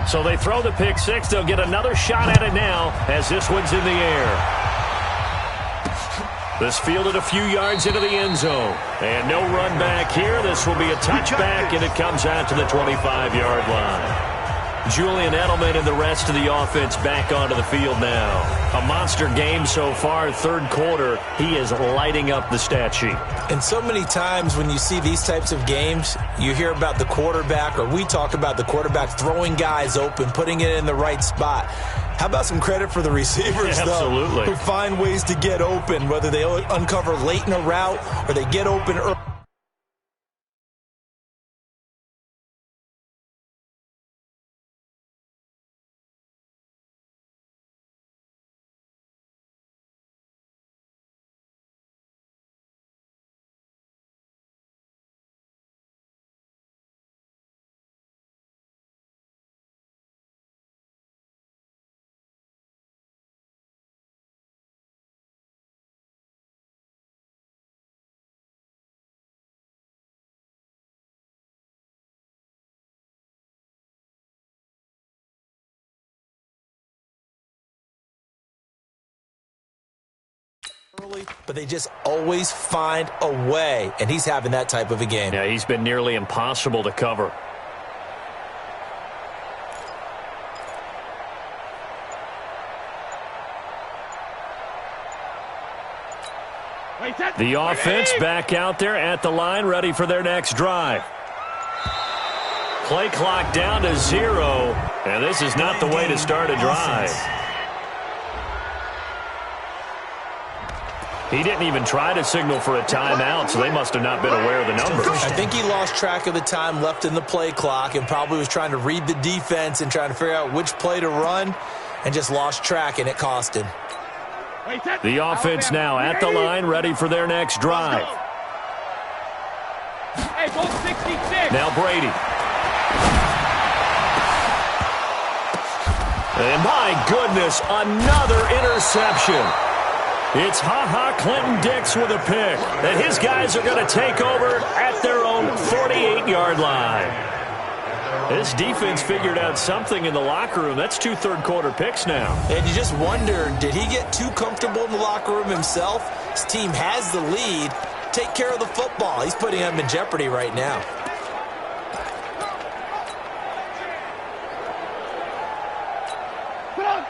So they throw the pick six. They'll get another shot at it now as this one's in the air. This fielded a few yards into the end zone. And no run back here. This will be a touchback, and it comes out to the 25-yard line. Julian Edelman and the rest of the offense back onto the field now. A monster game so far, third quarter. He is lighting up the stat sheet. And so many times when you see these types of games, you hear about the quarterback, or we talk about the quarterback throwing guys open, putting it in the right spot. How about some credit for the receivers, though, who find ways to get open, whether they uncover late in a route or they get open early. But they just always find a way, and he's having that type of a game. Yeah, he's been nearly impossible to cover. The offense back out there at the line, ready for their next drive. Play clock down to 0, and this is not the way to start a drive. He didn't even try to signal for a timeout, so they must have not been aware of the numbers. I think he lost track of the time left in the play clock and probably was trying to read the defense and trying to figure out which play to run and just lost track, and it cost him. The offense now at the line, ready for their next drive. Now Brady. And my goodness, another interception. It's Clinton Dix with a pick that his guys are going to take over at their own 48-yard line. This defense figured out something in the locker room. That's 2 third-quarter picks now. And you just wonder, did he get too comfortable in the locker room himself? His team has the lead. Take care of the football. He's putting them in jeopardy right now.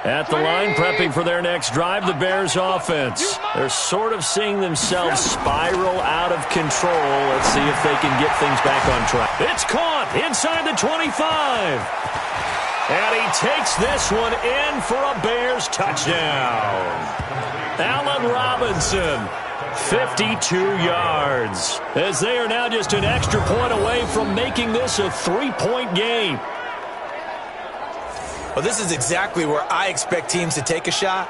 At the line, prepping for their next drive, the Bears offense. They're sort of seeing themselves spiral out of control. Let's see if they can get things back on track. It's caught inside the 25. And he takes this one in for a Bears touchdown. Allen Robinson, 52 yards. As they are now just an extra point away from making this a 3-point game. Well, this is exactly where I expect teams to take a shot.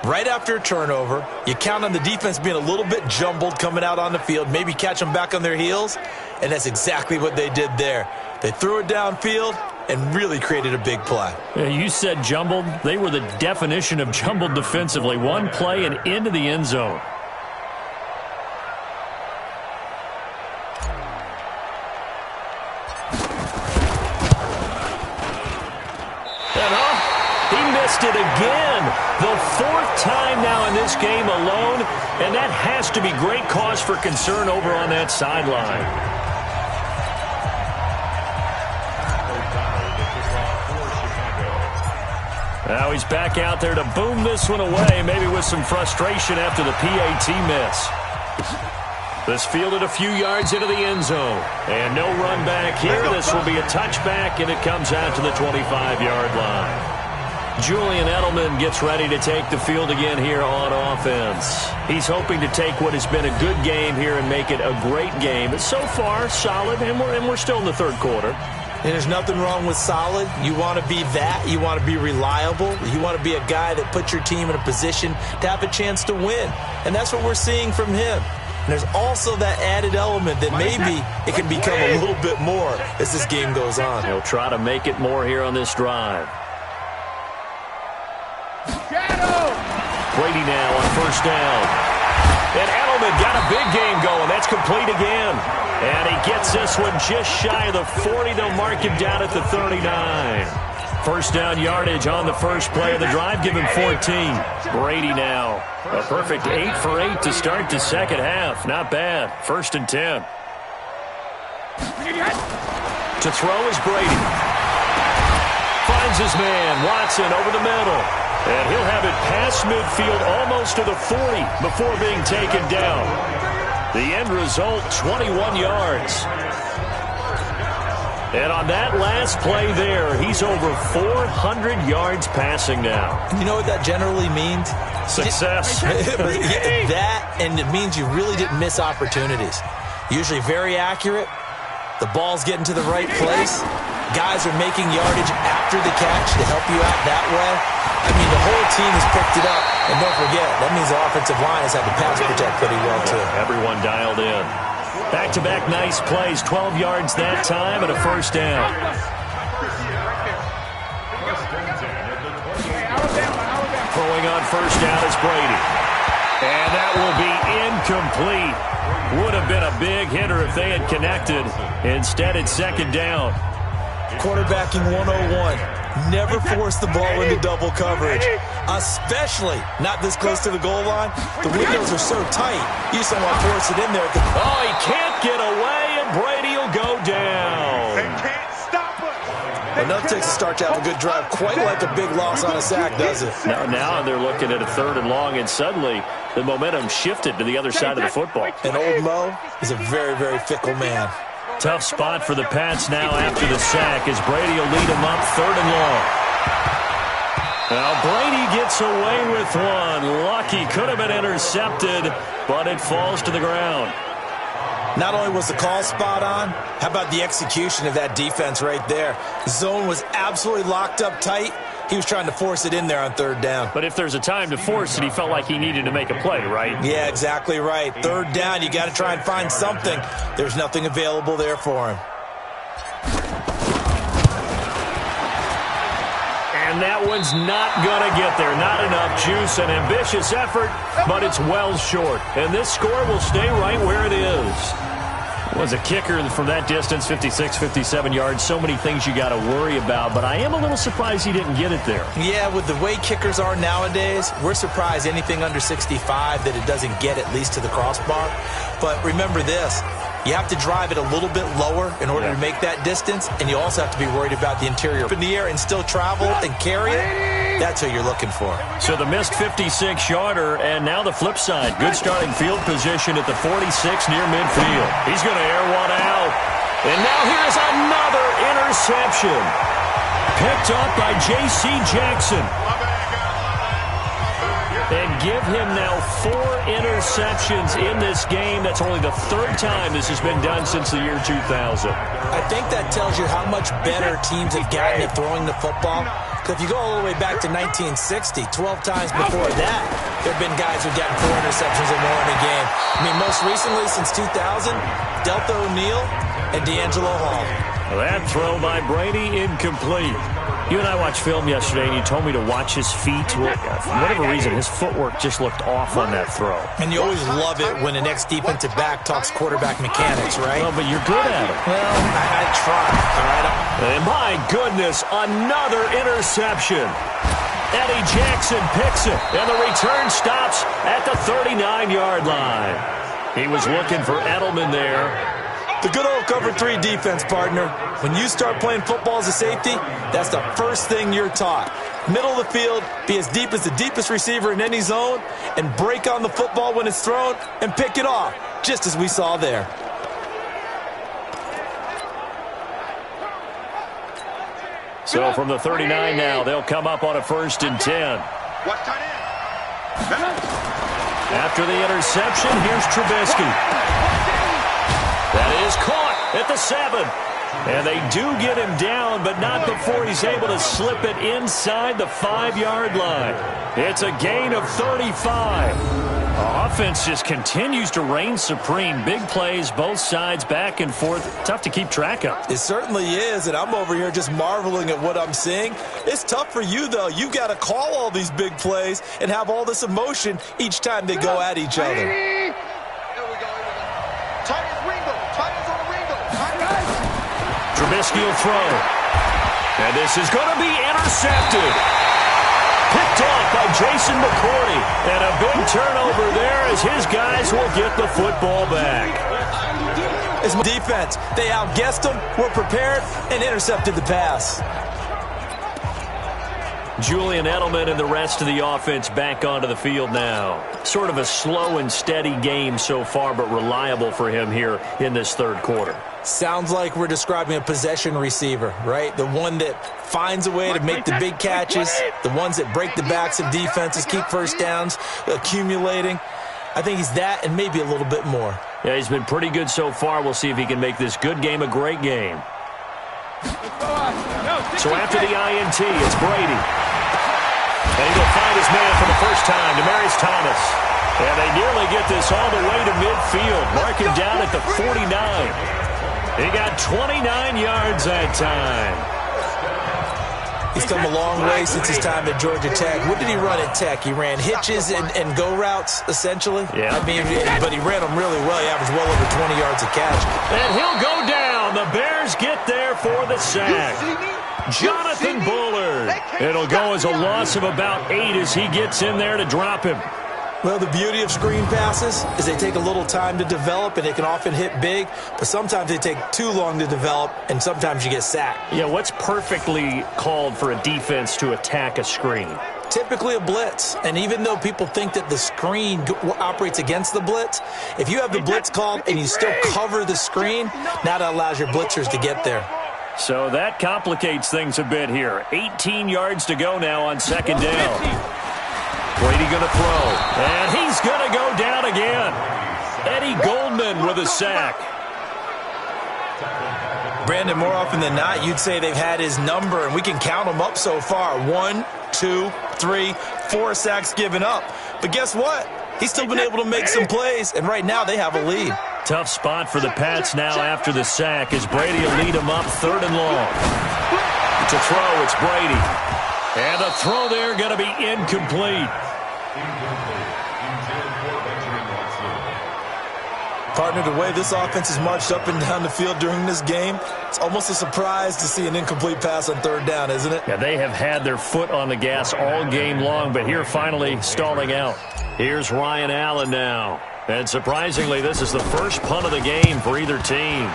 Right after a turnover, you count on the defense being a little bit jumbled coming out on the field, maybe catch them back on their heels, and that's exactly what they did there. They threw it downfield and really created a big play. Yeah, you said jumbled. They were the definition of jumbled defensively. One play and into the end zone. It again, the 4th time now in this game alone, and that has to be great cause for concern over on that sideline. Now he's back out there to boom this one away, maybe with some frustration after the PAT miss. This fielded a few yards into the end zone, and no run back here. This will be a touchback, and it comes out to the 25-yard line. Julian Edelman gets ready to take the field again here on offense. He's hoping to take what has been a good game here and make it a great game. So far, solid, and we're still in the third quarter. And there's nothing wrong with solid. You want to be that. You want to be reliable. You want to be a guy that puts your team in a position to have a chance to win. And that's what we're seeing from him. And there's also that added element that maybe it can become a little bit more as this game goes on. He'll try to make it more here on this drive. Brady now on first down. And Edelman got a big game going. That's complete again. And he gets this one just shy of the 40. They'll mark him down at the 39. First down yardage on the first play of the drive. Give him 14. Brady now. A perfect 8 for 8 to start the second half. Not bad. First and 10. To throw is Brady. Finds his man. Watson over the middle. And he'll have it past midfield almost to the 40 before being taken down. The end result, 21 yards. And on that last play there, he's over 400 yards passing now. You know what that generally means? Success. That, and it means you really didn't miss opportunities. Usually very accurate. The ball's getting to the right place. Guys are making yardage after the catch to help you out that way. I mean, the whole team has picked it up. And don't forget, that means the offensive line has had to pass protect pretty well, too. Everyone dialed in. Back-to-back nice plays, 12 yards that time and a first down. Throwing on first down is Brady. And that will be incomplete. Would have been a big hitter if they had connected. Instead, it's second down. Quarterbacking 101. Never force the ball into double coverage, especially not this close to the goal line. The windows are so tight, you just don't want to force it in there. Oh, he can't get away, and Brady will go down. They can't stop us. Enough takes a start to have a good drive, quite like a big loss on a sack, does it? Now they're looking at a third and long, and suddenly the momentum shifted to the other side of the football. And old Mo is a very, very fickle man. Tough spot for the Pats now after the sack as Brady will lead them up third and long. Now Brady gets away with one. Lucky, could have been intercepted, but it falls to the ground. Not only was the call spot on, how about the execution of that defense right there? Zone was absolutely locked up tight. He was trying to force it in there on third down. But if there's a time to force it, he felt like he needed to make a play, right? Yeah, exactly right. Third down, you got to try and find something. There's nothing available there for him. And that one's not going to get there. Not enough juice. An ambitious effort, but it's well short. And this score will stay right where it is. Was a kicker from that distance, 56, 57 yards. So many things you got to worry about, but I am a little surprised he didn't get it there. Yeah, with the way kickers are nowadays, we're surprised anything under 65 that it doesn't get at least to the crossbar. But remember this, you have to drive it a little bit lower in order to make that distance, and you also have to be worried about the interior. Up in the air and still travel and carry it, that's what you're looking for. So the missed 56-yarder, and now the flip side. Good starting field position at the 46 near midfield. He's going to air one out. And now here's another interception. Picked up by J.C. Jackson. And give him now 4 interceptions in this game. That's only the third time this has been done since the year 2000. I think that tells you how much better teams have gotten at throwing the football. Because if you go all the way back to 1960, 12 times before that, there have been guys who've gotten 4 interceptions or more in a game. I mean, most recently, since 2000, Delta O'Neal and D'Angelo Hall. That throw by Brady, incomplete. You and I watched film yesterday, and you told me to watch his feet. For whatever reason, his footwork just looked off on that throw. And you always love it when an ex-defensive back talks quarterback mechanics, right? Well, but you're good at it. Well, I try, all right? And my goodness, another interception. Eddie Jackson picks it, and the return stops at the 39-yard line. He was looking for Edelman there. The good old cover 3 defense, partner. When you start playing football as a safety, that's the first thing you're taught. Middle of the field, be as deep as the deepest receiver in any zone, and break on the football when it's thrown and pick it off, just as we saw there. So from the 39 now, they'll come up on a 1st and 10. What's tight end? After the interception, here's Trubisky. That is caught at the 7. And they do get him down, but not before he's able to slip it inside the 5-yard line. It's a gain of 35. Offense just continues to reign supreme. Big plays, both sides, back and forth. Tough to keep track of. It certainly is, and I'm over here just marveling at what I'm seeing. It's tough for you, though. You've got to call all these big plays and have all this emotion each time they go at each other. Here we go. Titans Ringo. Titans on Ringo. Trubisky will throw. And this is going to be intercepted. Picked off by Jason McCourty. And a big turnover there as his guys will get the football back. It's defense. They outguessed them, were prepared, and intercepted the pass. Julian Edelman and the rest of the offense back onto the field now. Sort of a slow and steady game so far, but reliable for him here in this third quarter. Sounds like we're describing a possession receiver, right? The one that finds a way to make the big catches, the ones that break the backs of defenses, keep first downs, accumulating. I think he's that and maybe a little bit more. Yeah, he's been pretty good so far. We'll see if he can make this good game a great game. So after the INT, it's Brady. And he'll find his man for the first time, Demaryius Thomas. And they nearly get this all the way to midfield. Mark him down at the 49. He got 29 yards that time. He's come a long way since his time at Georgia Tech. What did he run at Tech? He ran hitches and go routes, essentially? Yeah. I mean, but he ran them really well. He averaged well over 20 yards a catch. And he'll go down. The Bears get there for the sack. Jonathan Bullard. It'll go as a loss of about 8 as he gets in there to drop him. Well, the beauty of screen passes is they take a little time to develop, and they can often hit big, but sometimes they take too long to develop, and sometimes you get sacked. Yeah, what's perfectly called for a defense to attack a screen? Typically a blitz, and even though people think that the screen operates against the blitz, if you have the blitz called and you still cover the screen, now that allows your blitzers to get there. So that complicates things a bit here. 18 yards to go now on second down. Brady going to throw, and he's going to go down again. Eddie Goldman with a sack. Brandon, more often than not, you'd say they've had his number, and we can count them up so far. 1, 2, 3, 4 sacks given up. But guess what? He's still been able to make some plays, and right now they have a lead. Tough spot for the Pats now after the sack as Brady will lead them up 3rd and long. To throw, it's Brady. And the throw there going to be incomplete. Partner, the way this offense has marched up and down the field during this game, it's almost a surprise to see an incomplete pass on 3rd down, isn't it? Yeah, they have had their foot on the gas all game long, but here finally stalling out. Here's Ryan Allen now. And surprisingly, this is the first punt of the game for either team.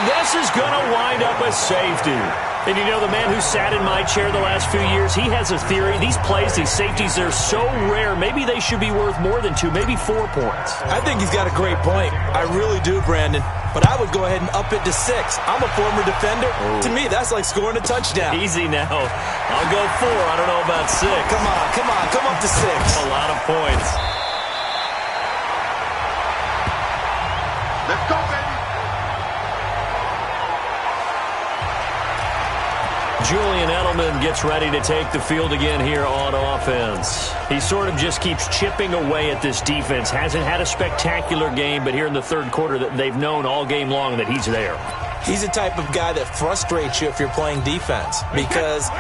This is going to wind up a safety. And you know, the man who sat in my chair the last few years, he has a theory. These plays, these safeties, they're so rare. Maybe they should be worth more than 2, maybe 4 points. I think he's got a great point. I really do, Brandon. But I would go ahead and up it to 6. I'm a former defender. To me, that's like scoring a touchdown. Easy now. I'll go 4. I don't know about 6. Come on. Come up to 6. A lot of points. Let's go, baby. Julian Edelman gets ready to take the field again here on offense. He sort of just keeps chipping away at this defense. Hasn't had a spectacular game, but here in the third quarter that they've known all game long that he's there. He's the type of guy that frustrates you if you're playing defense, because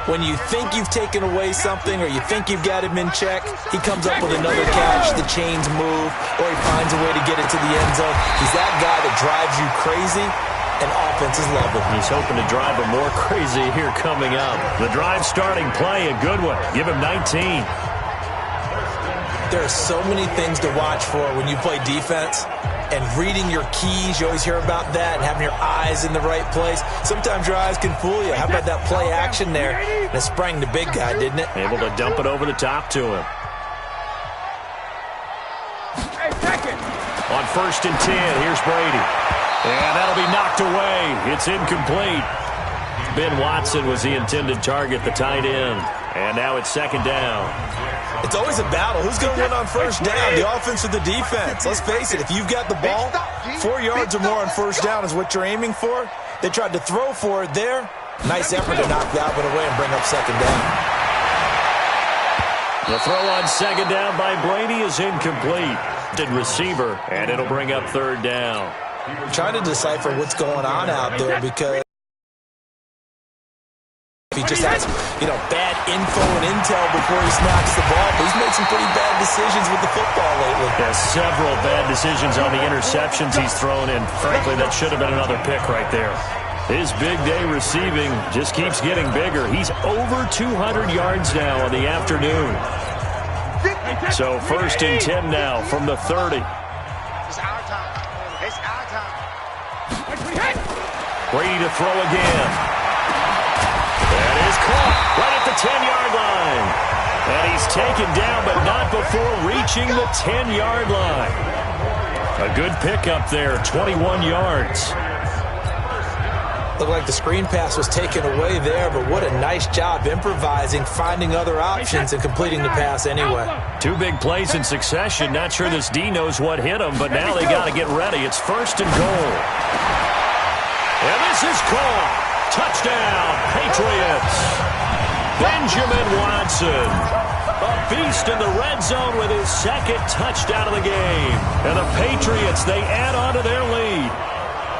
when you think you've taken away something or you think you've got him in check, he comes up with another catch, the chains move, or he finds a way to get it to the end zone. He's that guy that drives you crazy. And offenses love him. He's hoping to drive him more crazy here coming up. The drive starting play, a good one. Give him 19. There are so many things to watch for when you play defense. And reading your keys, you always hear about that, and having your eyes in the right place. Sometimes your eyes can fool you. How about that play action there? And it sprang the big guy, didn't it? Able to dump it over the top to him. On 1st and 10, here's Brady. And that'll be knocked away. It's incomplete. Ben Watson was the intended target, the tight end. And now it's 2nd down. It's always a battle. Who's going to win on 1st down, the offense or the defense? Let's face it, if you've got the ball, 4 yards or more on 1st down is what you're aiming for. They tried to throw for it there. Nice effort to knock that one away and bring up second down. The throw on second down by Brady is incomplete. Did receiver, and it'll bring up third down. I'm trying to decipher what's going on out there because he just has, bad info and intel before he snaps the ball. But he's made some pretty bad decisions with the football lately. There's several bad decisions on the interceptions he's thrown in. Frankly, that should have been another pick right there. His big day receiving just keeps getting bigger. He's over 200 yards now on the afternoon. So 1st and 10 now from the 30. It's our time. It's our time. Brady to throw again. That is caught right at the 10-yard line. And he's taken down, but not before reaching the 10-yard line. A good pickup there, 21 yards. Looked like the screen pass was taken away there, but what a nice job improvising, finding other options, and completing the pass anyway. 2 big plays in succession. Not sure this D knows what hit him, but now they got to get ready. It's 1st and goal. And this is caught. Touchdown, Patriots. Benjamin Watson, a beast in the red zone with his 2nd touchdown of the game. And the Patriots, they add on to their lead.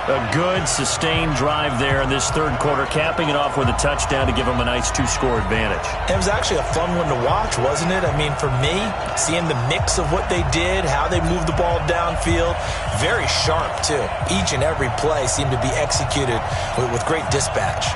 A good, sustained drive there in this 3rd quarter, capping it off with a touchdown to give them a nice 2-score advantage. It was actually a fun one to watch, wasn't it? I mean, for me, seeing the mix of what they did, how they moved the ball downfield, very sharp, too. Each and every play seemed to be executed with great dispatch.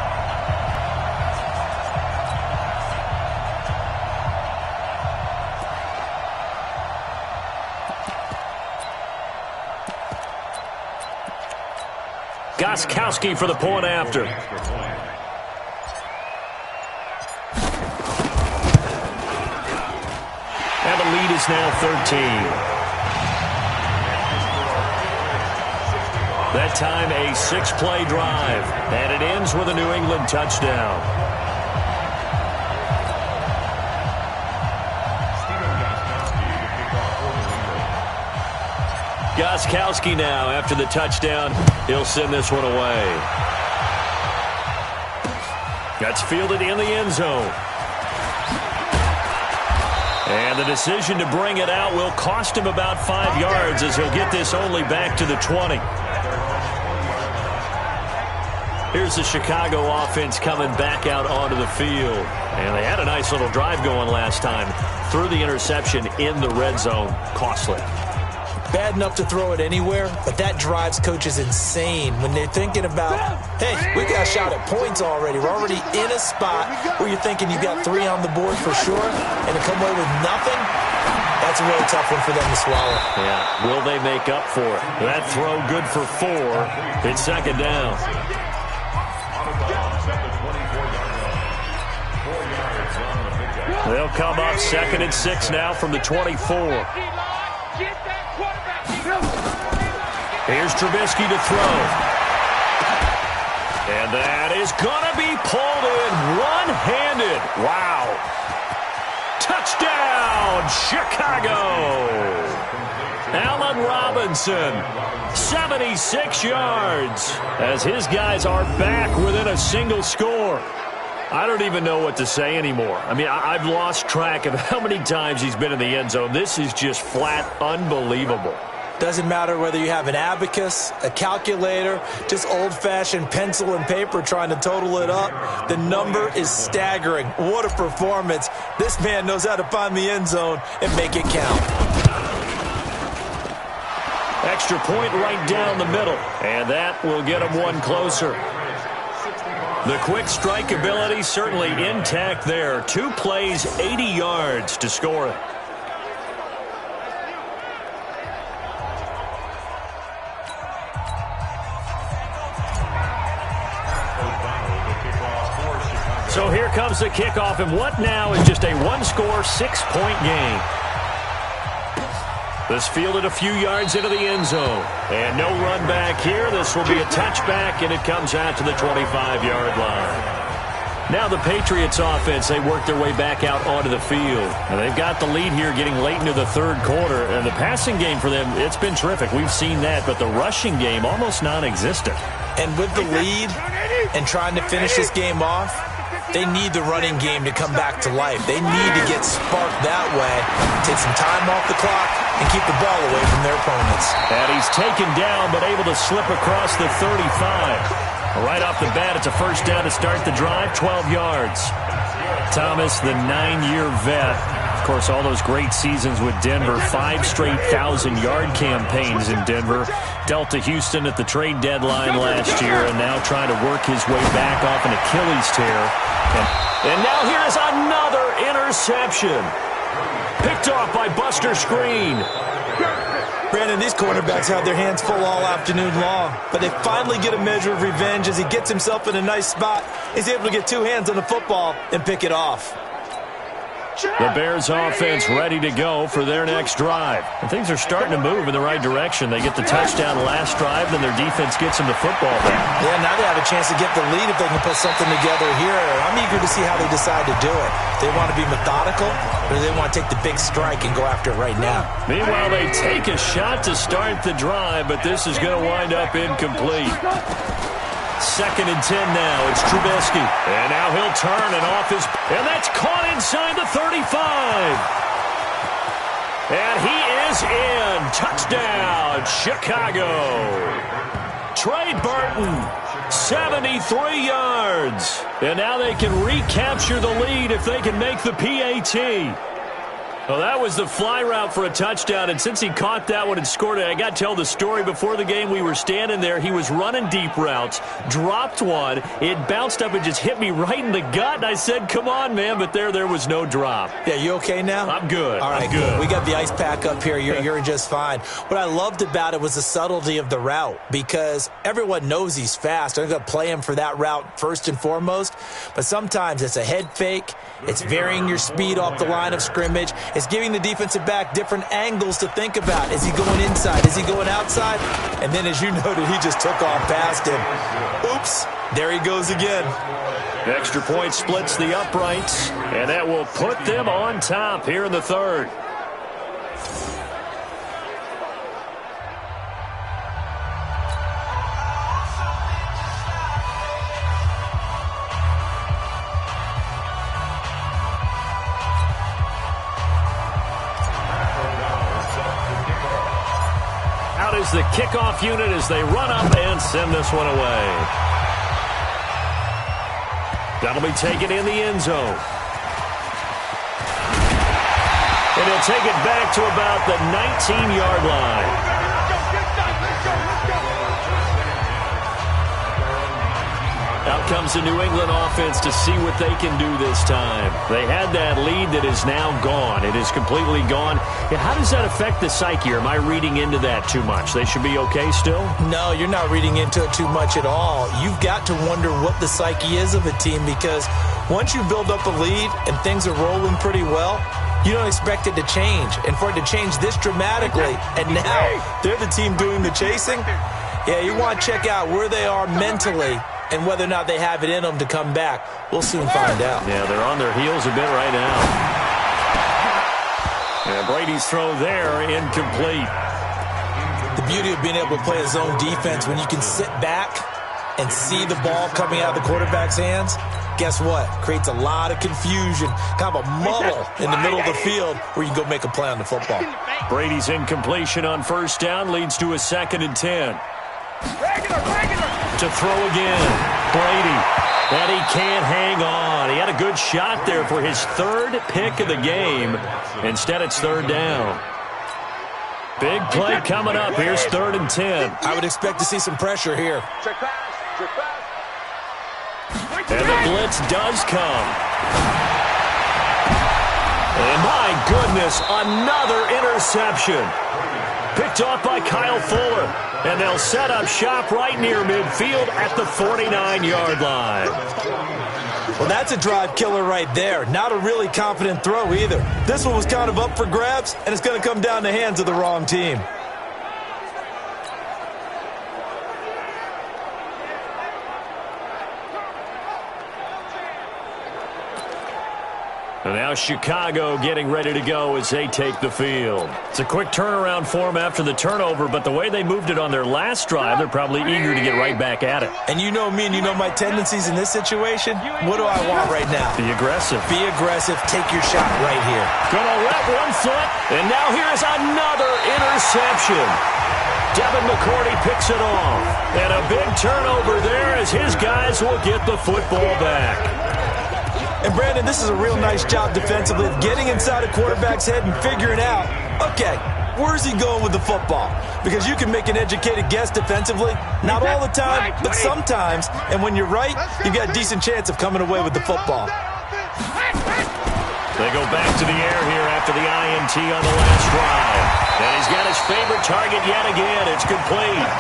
Gostkowski for the point after. And the lead is now 13. That time a 6-play drive. And it ends with a New England touchdown. Gostkowski now, after the touchdown, he'll send this one away. That's fielded in the end zone. And the decision to bring it out will cost him about 5 yards as he'll get this only back to the 20. Here's the Chicago offense coming back out onto the field. And they had a nice little drive going last time. Threw the interception in the red zone. Costly. Bad enough to throw it anywhere, but that drives coaches insane when they're thinking about, hey, we got a shot at points already. We're already in a spot where you're thinking you got 3 on the board for sure, and to come away with nothing, that's a really tough one for them to swallow. Yeah, will they make up for it? That throw good for 4. It's 2nd down. They'll come up 2nd and 6 now from the 24. Here's Trubisky to throw. And that is going to be pulled in one-handed. Wow. Touchdown, Chicago. Allen Robinson, 76 yards, as his guys are back within a single score. I don't even know what to say anymore. I mean, I've lost track of how many times he's been in the end zone. This is just flat unbelievable. Doesn't matter whether you have an abacus, a calculator, just old-fashioned pencil and paper trying to total it up. The number is staggering. What a performance. This man knows how to find the end zone and make it count. Extra point right down the middle, and that will get him one closer. The quick strike ability certainly intact there. 2 plays, 80 yards to score it. So here comes the kickoff, and what now is just a 1-score, 6-point game. This fielded a few yards into the end zone. And no run back here. This will be a touchback, and it comes out to the 25-yard line. Now the Patriots offense, they work their way back out onto the field. And they've got the lead here getting late into the third quarter. And the passing game for them, it's been terrific. We've seen that. But the rushing game, almost non-existent. And with the lead and trying to finish this game off, they need the running game to come back to life. They need to get sparked that way, take some time off the clock, and keep the ball away from their opponents. And he's taken down, but able to slip across the 35. Right off the bat, it's a first down to start the drive, 12 yards. Thomas, the 9-year vet. Of course, all those great seasons with Denver, 5 straight 1,000-yard campaigns in Denver. Dealt to Houston at the trade deadline last year, and now trying to work his way back off an Achilles tear. And now here is another interception. Picked off by Buster Screen. Brandon, these cornerbacks have their hands full all afternoon long, but they finally get a measure of revenge as he gets himself in a nice spot. He's able to get 2 hands on the football and pick it off. The Bears offense ready to go for their next drive. And things are starting to move in the right direction. They get the touchdown last drive, then their defense gets them the football back. Yeah, now they have a chance to get the lead if they can put something together here. I'm eager to see how they decide to do it. They want to be methodical, or they want to take the big strike and go after it right now. Meanwhile, they take a shot to start the drive, but this is going to wind up incomplete. 2nd and 10 now. It's Trubisky. And now he'll turn and off his... And that's caught inside the 35. And he is in. Touchdown, Chicago. Trey Burton, 73 yards. And now they can recapture the lead if they can make the PAT. Well, that was the fly route for a touchdown, and since he caught that one and scored it, I got to tell the story. Before the game, we were standing there. He was running deep routes, dropped one. It bounced up and just hit me right in the gut, and I said, come on, man, but there was no drop. Yeah, you okay now? I'm good. All right, I'm good. We got the ice pack up here. You're just fine. What I loved about it was the subtlety of the route, because everyone knows he's fast. They're going to play him for that route first and foremost, but sometimes it's a head fake. It's varying your speed off the line of scrimmage. It's giving the defensive back different angles to think about. Is he going inside? Is he going outside? And then, as you noted, he just took off past him. Oops, there he goes again. Extra point splits the uprights, and that will put them on top here in the third. Is the kickoff unit as they run up and send this one away. That'll be taken in the end zone. And he'll take it back to about the 19-yard line. Out comes the New England offense to see what they can do this time. They had that lead that is now gone. It is completely gone. Yeah, how does that affect the psyche? Or am I reading into that too much? They should be okay still? No, you're not reading into it too much at all. You've got to wonder what the psyche is of a team, because once you build up a lead and things are rolling pretty well, you don't expect it to change. And for it to change this dramatically, and now they're the team doing the chasing, yeah, you want to check out where they are mentally and whether or not they have it in them to come back. We'll soon find out. Yeah, they're on their heels a bit right now. And Brady's throw there, incomplete. The beauty of being able to play a zone defense, when you can sit back and see the ball coming out of the quarterback's hands, guess what? Creates a lot of confusion, kind of a muddle in the middle of the field where you can go make a play on the football. Brady's incompletion on first down leads to a 2nd and 10. To throw again, Brady, and he can't hang on. He had a good shot there for his 3rd pick of the game. Instead, it's 3rd down. Big play coming up. Here's 3rd and 10. I would expect to see some pressure here. And the blitz does come. And my goodness, another interception. Picked off by Kyle Fuller. And they'll set up shop right near midfield at the 49-yard line. Well, that's a drive killer right there. Not a really confident throw either. This one was kind of up for grabs, and it's going to come down the hands of the wrong team. And now Chicago getting ready to go as they take the field. It's a quick turnaround for them after the turnover, but the way they moved it on their last drive, they're probably eager to get right back at it. And you know me and you know my tendencies in this situation. What do I want right now? Be aggressive. Be aggressive. Take your shot right here. Gonna rep one foot, and now here's another interception. Devin McCourty picks it off. And a big turnover there as his guys will get the football back. And, Brandon, this is a real nice job defensively of getting inside a quarterback's head and figuring out, okay, where's he going with the football? Because you can make an educated guess defensively. Not all the time, but sometimes. And when you're right, you've got a decent chance of coming away with the football. They go back to the air here after the INT on the last drive. And he's got his favorite target yet again. It's complete.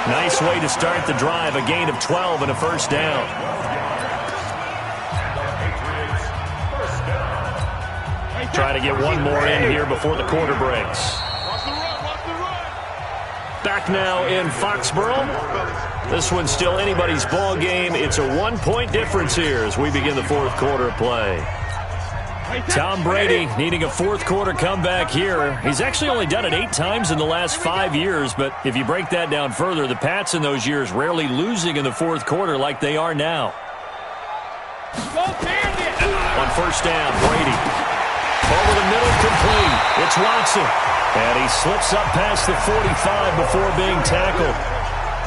Nice way to start the drive. A gain of 12 and a first down. Try to get one more in here before the quarter breaks. Back now in Foxborough. This one's still anybody's ball game. It's a 1-point difference here as we begin the fourth quarter of play. Tom Brady needing a fourth quarter comeback here. He's actually only done it 8 times in the last 5 years, but if you break that down further, the Pats in those years rarely losing in the fourth quarter like they are now. On first down, Brady. Over the middle, complete. It's Watson. And he slips up past the 45 before being tackled.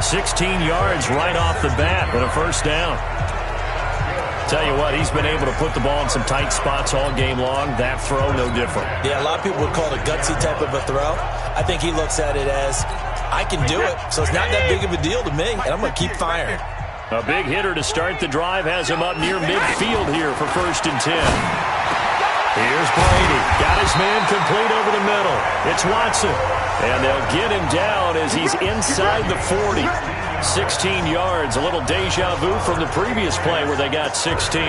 16 yards right off the bat and a first down. Tell you what, he's been able to put the ball in some tight spots all game long. That throw, no different. Yeah, a lot of people would call it a gutsy type of a throw. I think he looks at it as, I can do it, so it's not that big of a deal to me, and I'm going to keep firing. A big hitter to start the drive has him up near midfield here for 1st and 10. Here's Brady. Got his man complete over the middle. It's Watson. And they'll get him down as he's inside the 40. 16 yards. A little deja vu from the previous play where they got 16.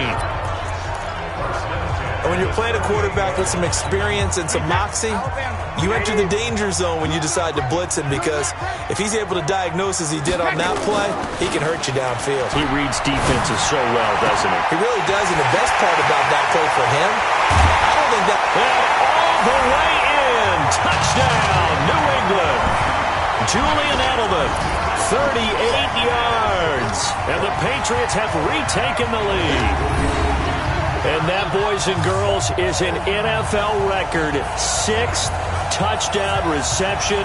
And when you're playing a quarterback with some experience and some moxie, you enter the danger zone when you decide to blitz him, because if he's able to diagnose as he did on that play, he can hurt you downfield. He reads defenses so well, doesn't he? He really does, and the best part about that play for him, I don't think that... All the way in. Touchdown, New England. Julian Edelman, 38 yards. And the Patriots have retaken the lead. And that, boys and girls, is an NFL record 6th touchdown reception.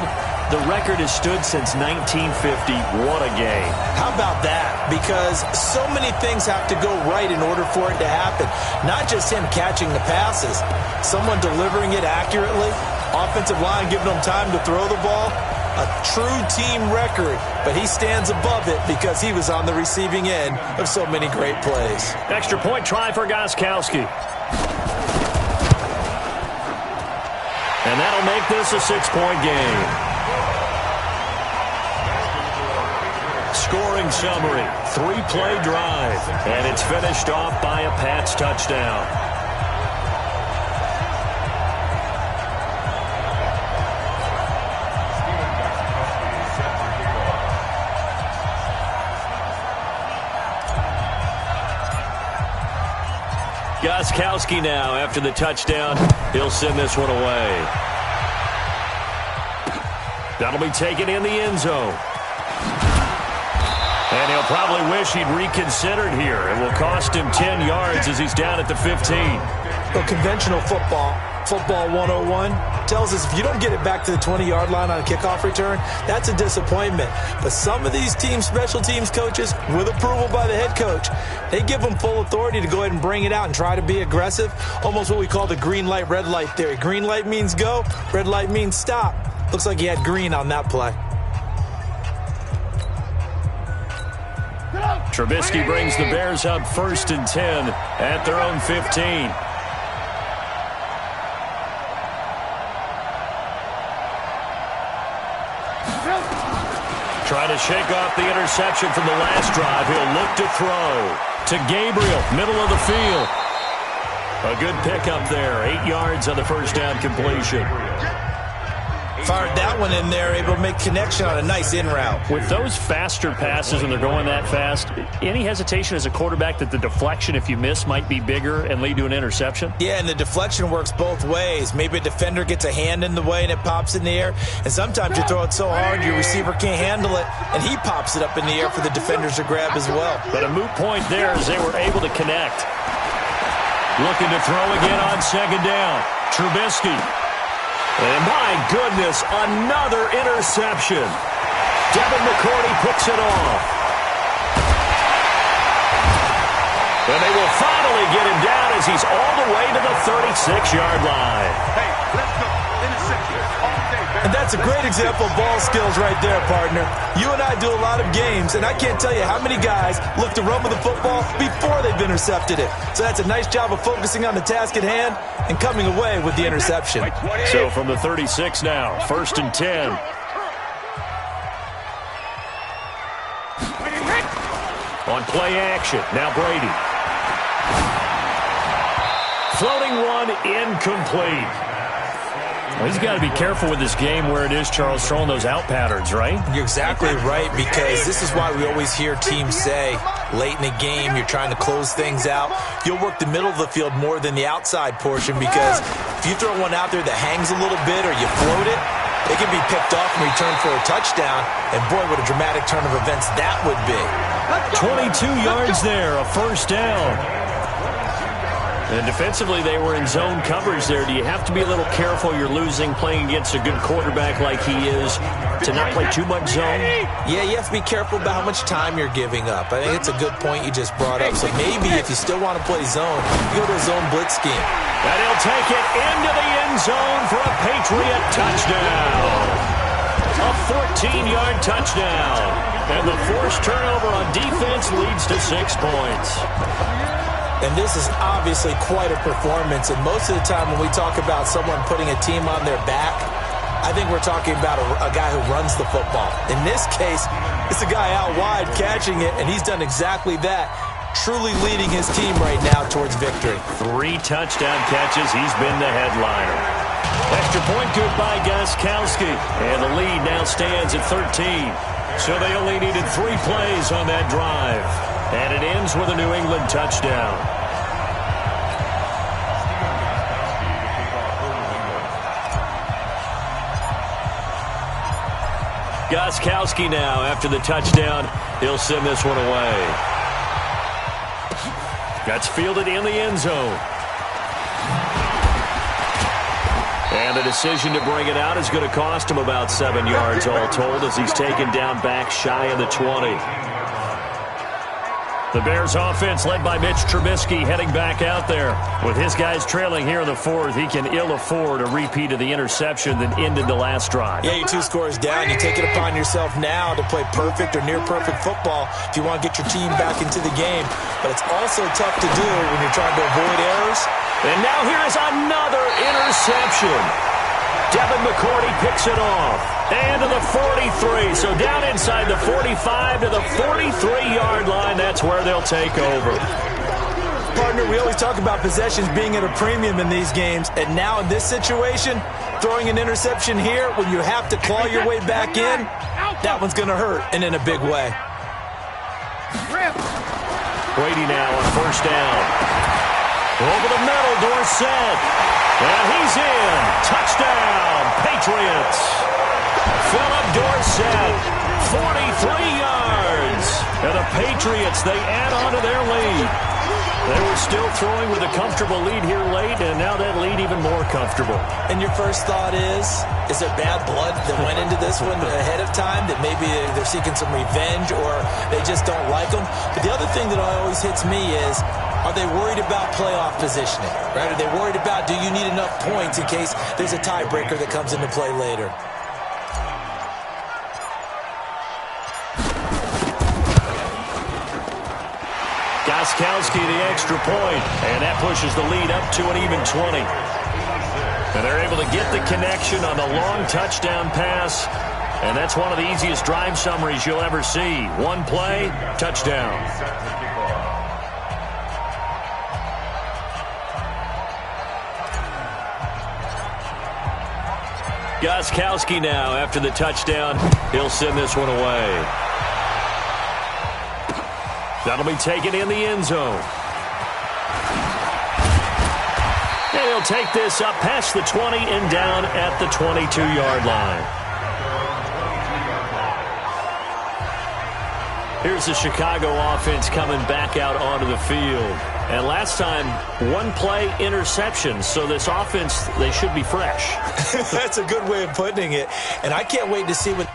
The record has stood since 1950. What a game. How about that? Because so many things have to go right in order for it to happen. Not just him catching the passes. Someone delivering it accurately. Offensive line giving them time to throw the ball. A true team record, but he stands above it because he was on the receiving end of so many great plays. Extra point try for Gostkowski. And that'll make this a 6-point game. Scoring summary, 3-play drive, and it's finished off by a Pats touchdown. Gostkowski now, after the touchdown, he'll send this one away. That'll be taken in the end zone. And he'll probably wish he'd reconsidered here. It will cost him 10 yards as he's down at the 15. Well, conventional football 101, tells us if you don't get it back to the 20-yard line on a kickoff return, that's a disappointment. But some of these team special teams coaches, with approval by the head coach, they give them full authority to go ahead and bring it out and try to be aggressive. Almost what we call the green light, red light theory. Green light means go, red light means stop. Looks like he had green on that play. Trubisky brings the Bears up 1st and 10 at their own 15. Trying to shake off the interception from the last drive. He'll look to throw to Gabriel, middle of the field. A good pickup there. 8 yards on the first down completion. Fired that one in there, able to make connection on a nice in route. With those faster passes and they're going that fast, any hesitation as a quarterback that the deflection, if you miss, might be bigger and lead to an interception? Yeah, and the deflection works both ways. Maybe a defender gets a hand in the way and it pops in the air, and sometimes you throw it so hard your receiver can't handle it, and he pops it up in the air for the defenders to grab as well. But a moot point there as they were able to connect. Looking to throw again on second down. Trubisky. And my goodness, another interception. Devin McCourty picks it off. And they will finally get him down as he's all the way to the 36-yard line. Hey, let's go. Interception all day, baby. And that's a great example of ball skills right there, partner. You and I do a lot of games, and I can't tell you how many guys look to run with the football before they've intercepted it. So that's a nice job of focusing on the task at hand and coming away with the interception. So from the 36 now, 1st and 10. On play action, now Brady. Floating one, incomplete. Well, he's got to be careful with this game where it is, Charles, throwing those out patterns, right? You're exactly right, because this is why we always hear teams say, late in the game, you're trying to close things out. You'll work the middle of the field more than the outside portion, because if you throw one out there that hangs a little bit or you float it, it can be picked off and returned for a touchdown, and boy, what a dramatic turn of events that would be. 22 yards there, a first down. And defensively, they were in zone coverage there. Do you have to be a little careful? You're losing, playing against a good quarterback like he is, to not play too much zone? Yeah, you have to be careful about how much time you're giving up. I think it's a good point you just brought up. So maybe if you still want to play zone, you go to a zone blitz scheme. And he'll take it into the end zone for a Patriot touchdown. A 14-yard touchdown. And the forced turnover on defense leads to 6 points. And this is obviously quite a performance. And most of the time when we talk about someone putting a team on their back, I think we're talking about a guy who runs the football. In this case, it's a guy out wide catching it, and he's done exactly that, truly leading his team right now towards victory. 3 touchdown catches. He's been the headliner. Extra point good by Gostkowski. And the lead now stands at 13. So they only needed 3 plays on that drive. And it ends with a New England touchdown. Gostkowski now, after the touchdown, he'll send this one away. That's fielded in the end zone. And the decision to bring it out is going to cost him about 7 yards all told, as he's taken down back shy of the 20. The Bears offense led by Mitch Trubisky heading back out there. With his guys trailing here in the 4th, he can ill afford a repeat of the interception that ended the last drive. Yeah, you're 2 scores down. You take it upon yourself now to play perfect or near-perfect football if you want to get your team back into the game. But it's also tough to do when you're trying to avoid errors. And now here is another interception. Devin McCourty picks it off. And to the 43. So down inside the 45 to the 43-yard line. That's where they'll take over. Partner, we always talk about possessions being at a premium in these games. And now in this situation, throwing an interception here when you have to claw your way back in, that one's going to hurt, and in a big way. Brady now on first down. Over the middle, Dorsett. And he's in. Touchdown, Patriots. Philip Dorsett, 43 yards. And the Patriots, they add on to their lead. They were still throwing with a comfortable lead here late, and now that lead even more comfortable. And your first thought is there bad blood that went into this one ahead of time, that maybe they're seeking some revenge or they just don't like them? But the other thing that always hits me is, are they worried about playoff positioning? Right? Are they worried about, do you need enough points in case there's a tiebreaker that comes into play later? Gostkowski the extra point, and that pushes the lead up to an even 20. And they're able to get the connection on the long touchdown pass, and that's one of the easiest drive summaries you'll ever see. One play, touchdown. Gostkowski now, after the touchdown, he'll send this one away. That'll be taken in the end zone. And he'll take this up past the 20 and down at the 22-yard line. Here's the Chicago offense coming back out onto the field. And last time, one play interception. So this offense, they should be fresh. That's a good way of putting it. And I can't wait to see what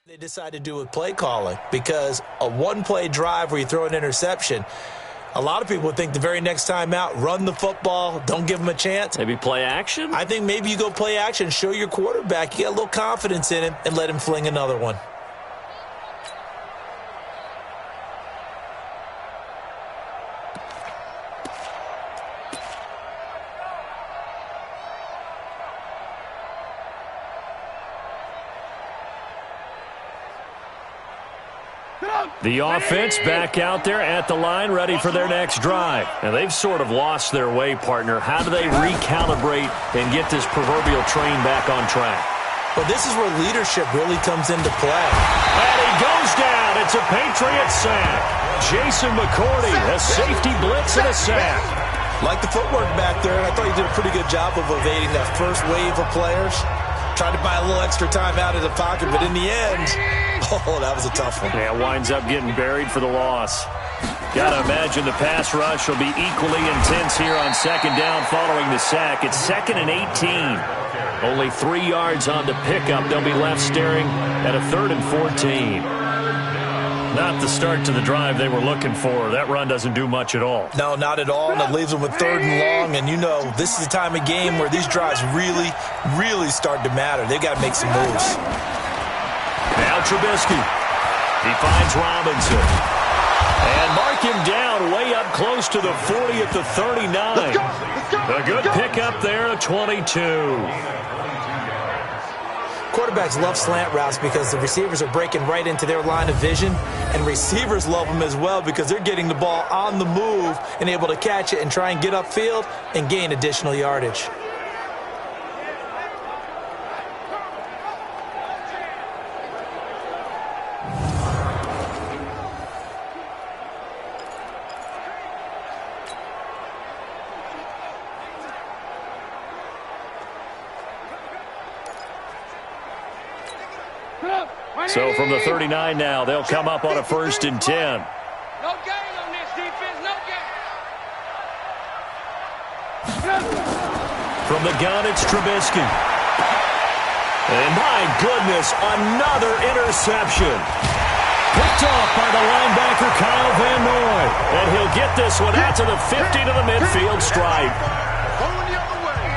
They decided to do with play calling, because a one-play drive where you throw an interception, a lot of people would think the very next time out, run the football, don't give them a chance. Maybe play action? I think maybe you go play action, show your quarterback you got a little confidence in him, and let him fling another one. The offense back out there at the line, ready for their next drive. Now, they've sort of lost their way, partner. How do they recalibrate and get this proverbial train back on track? Well, this is where leadership really comes into play. And he goes down. It's a Patriot sack. Jason McCourty, a safety blitz and a sack. Like the footwork back there, and I thought he did a pretty good job of evading that first wave of players. Tried to buy a little extra time out of the pocket, but in the end, oh, that was a tough one. Yeah, winds up getting buried for the loss. Got to imagine the pass rush will be equally intense here on second down following the sack. It's 2nd and 18. Only 3 yards on the pickup. They'll be left staring at a 3rd and 14. Not the start to the drive they were looking for. That run doesn't do much at all. No, not at all, and it leaves them with 3rd and long. And you know, this is the time of game where these drives really, really start to matter. They've got to make some moves. Now Trubisky. He finds Robinson. And mark him down way up close to the 40 at the 39. A good pickup there at 22. Quarterbacks love slant routes because the receivers are breaking right into their line of vision, and receivers love them as well because they're getting the ball on the move and able to catch it and try and get upfield and gain additional yardage. So from the 39 now, they'll come up on a 1st and 10. No gain on this defense, no gain. From the gun, it's Trubisky. And my goodness, another interception. Picked off by the linebacker, Kyle Van Noy. And he'll get this one out to the 50 to the midfield stripe.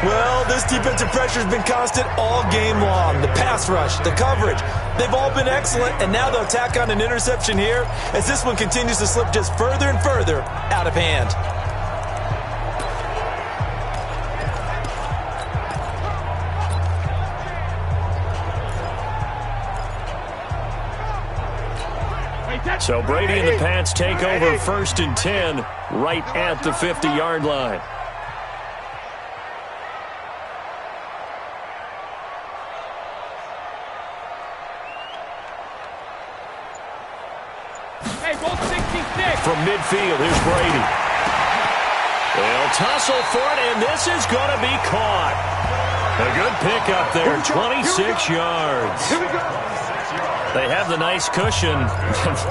Well, this defensive pressure has been constant all game long. The pass rush, the coverage, they've all been excellent, and now they'll tack on an interception here as this one continues to slip just further and further out of hand. So Brady and the Pats take over 1st and 10 right at the 50-yard line. From midfield, here's Brady. They'll tussle for it, and this is going to be caught. A good pickup there, 26 yards. They have the nice cushion.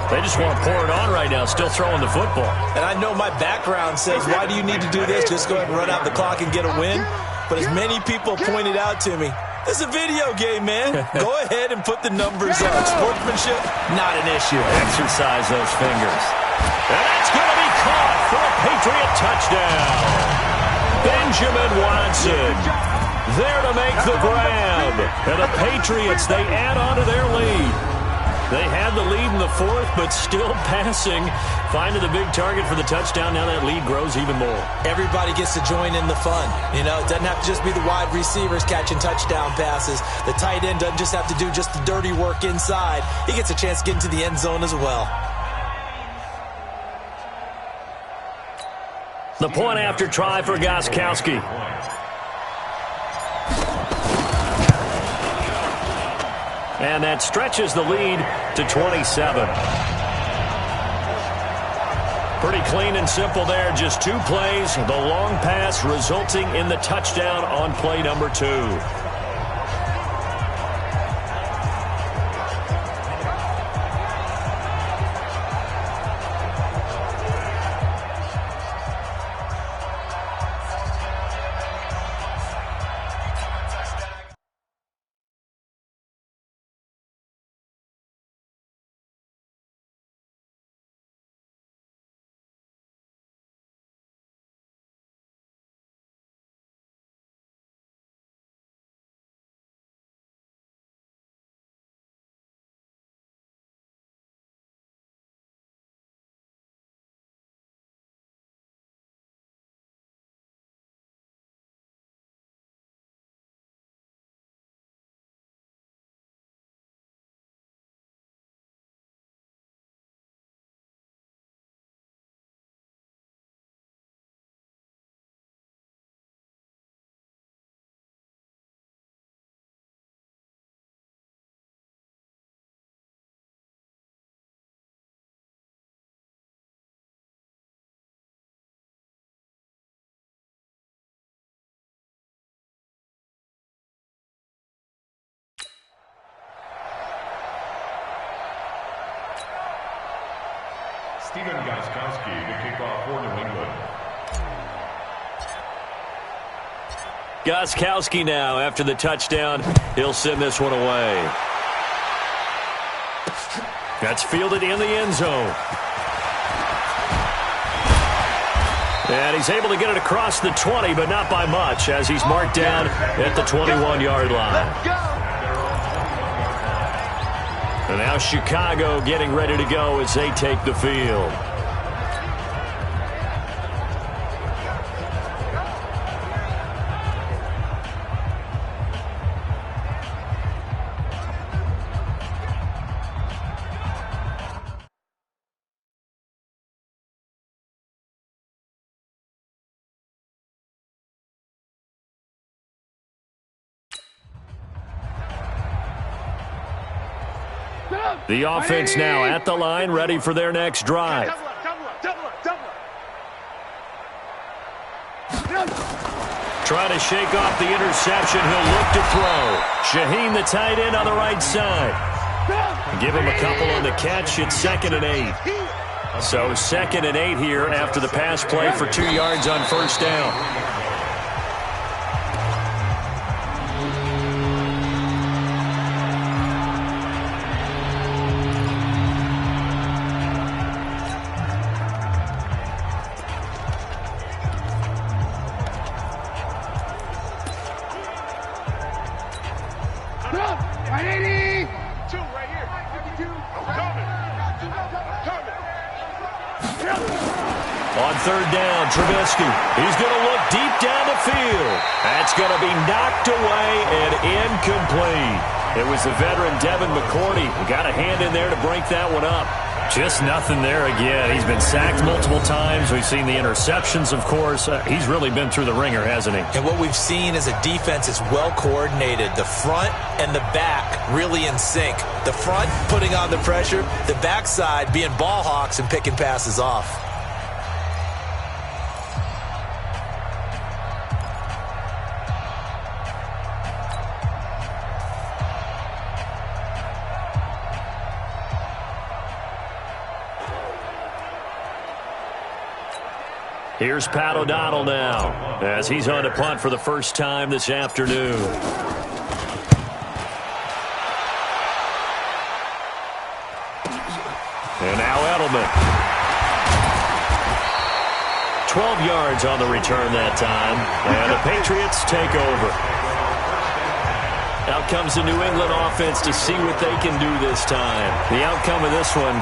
They just want to pour it on right now, still throwing the football. And I know my background says, why do you need to do this? Just go ahead and run out the clock and get a win. But as many people pointed out to me, it's a video game, man. Go ahead and put the numbers up. Sportsmanship, not an issue. Exercise those fingers. And that's going to be caught for a Patriot touchdown. Benjamin Watson there to make the grab. And the Patriots, they add on to their lead. They had the lead in the 4th, but still passing. Finding the big target for the touchdown. Now that lead grows even more. Everybody gets to join in the fun. You know, it doesn't have to just be the wide receivers catching touchdown passes. The tight end doesn't just have to do just the dirty work inside. He gets a chance to get into the end zone as well. The point after try for Gostkowski. And that stretches the lead to 27. Pretty clean and simple there. Just 2 plays. The long pass resulting in the touchdown on play number 2. Gostkowski now, after the touchdown, he'll send this one away. That's fielded in the end zone. And he's able to get it across the 20, but not by much, as he's marked down at the 21-yard line. And now Chicago getting ready to go as they take the field. The offense now at the line, ready for their next drive. Trying to shake off the interception. He'll look to throw. Shaheen, the tight end, on the right side. Give him a couple on the catch. It's 2nd and 8. So 2nd and 8 here after the pass play for 2 yards on first down. On 3rd down, Trubisky. He's going to look deep down the field. That's going to be knocked away and incomplete. It was the veteran Devin McCourty who got a hand in there to break that one up. Just nothing there again. He's been sacked multiple times. We've seen the interceptions, of course. He's really been through the ringer, hasn't he? And what we've seen is a defense is well coordinated. The front and the back really in sync. The front putting on the pressure, the backside being ball hawks and picking passes off. Here's Pat O'Donnell now, as he's on to punt for the first time this afternoon. And now Edelman. 12 yards on the return that time, and the Patriots take over. Out comes the New England offense to see what they can do this time. The outcome of this one,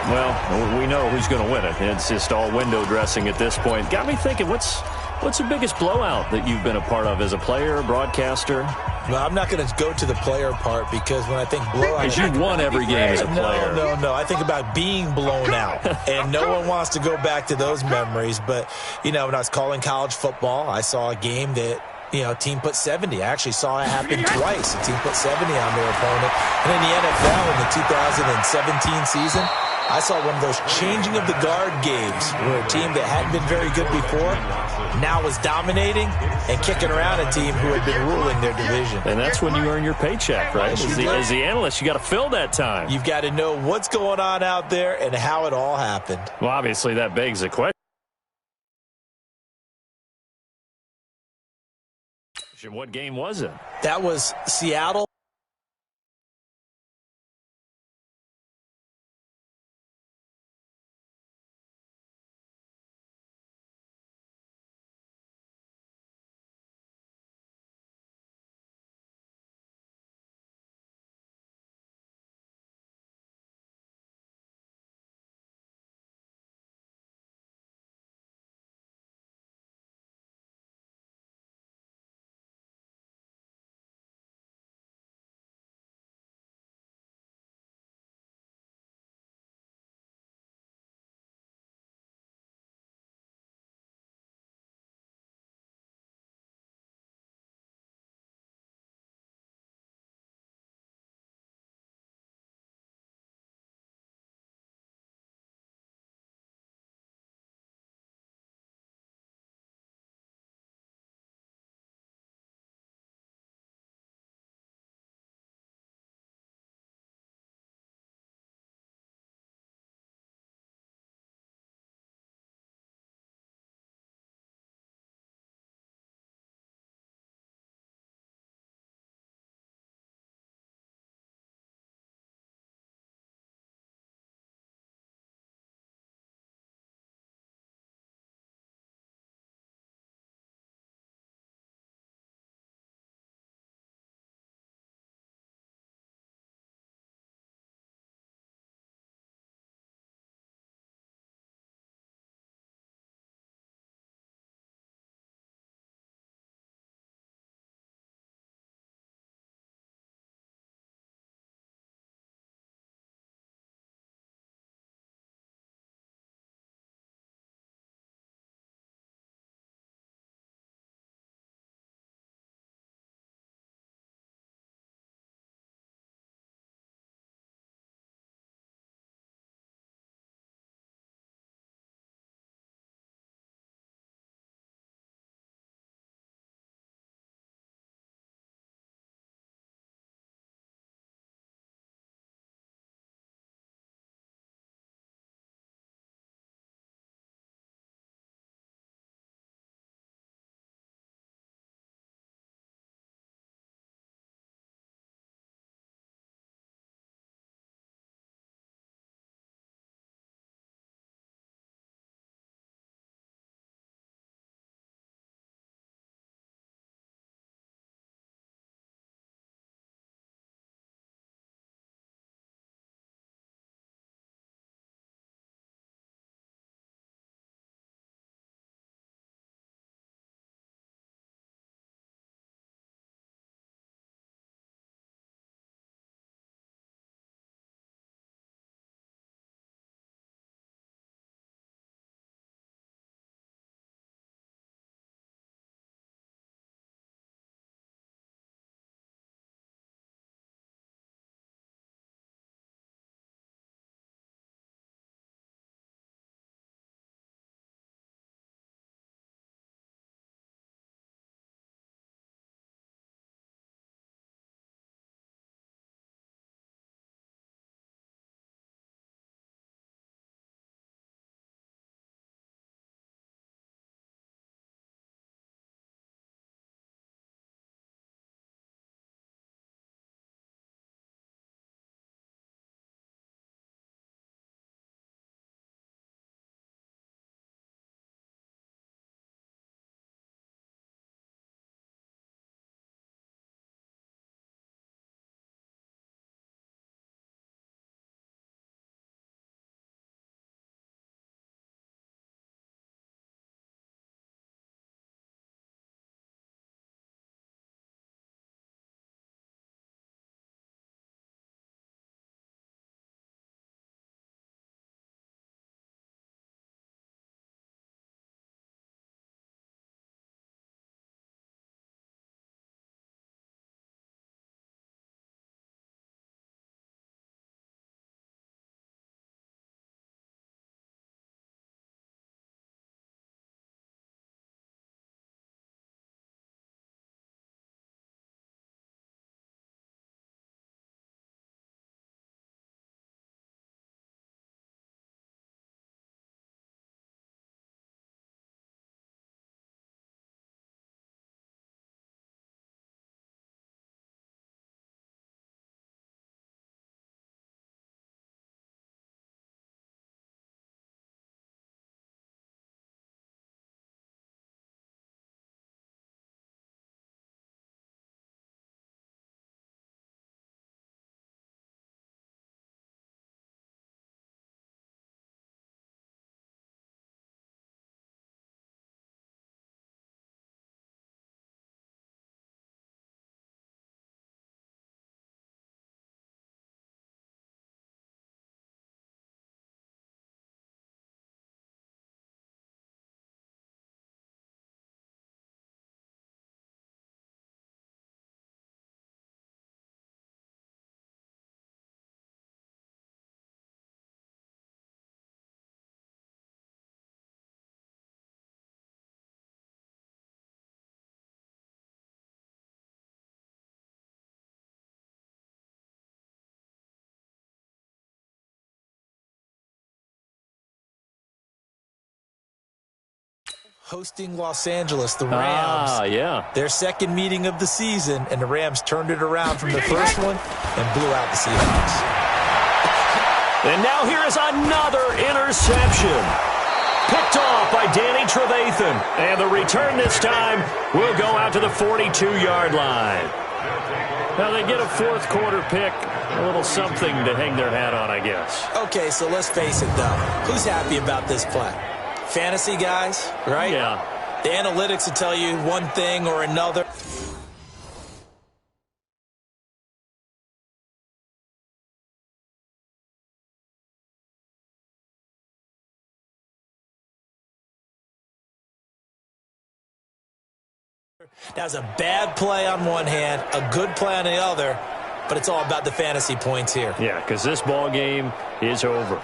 well, we know who's going to win it. It's just all window dressing at this point. Got me thinking, what's the biggest blowout that you've been a part of as a player, broadcaster? Well, I'm not going to go to the player part because when I think blowout... Because you've won every game as a player. No. I think about being blown out. And no one wants to go back to those memories. But, when I was calling college football, I saw a game that, team put 70. I actually saw it happen twice. A team put 70 on their opponent. And in the NFL in the 2017 season... I saw one of those changing of the guard games where a team that hadn't been very good before now was dominating and kicking around a team who had been ruling their division. And that's when you earn your paycheck, right? As the analyst, you got to fill that time. You've got to know what's going on out there and how it all happened. Well, obviously that begs the question. What game was it? That was Seattle. hosting Los Angeles, the Rams. Yeah. Their second meeting of the season, and the Rams turned it around from the first one and blew out the Seahawks. And now here is another interception. Picked off by Danny Trevathan. And the return this time will go out to the 42-yard line. Now they get a fourth quarter pick. A little something to hang their hat on, I guess. Okay, so let's face it, though. Who's happy about this play? Fantasy guys, right? Yeah. The analytics will tell you one thing or another. That was a bad play on one hand, a good play on the other, but it's all about the fantasy points here. Yeah, because this ball game is over.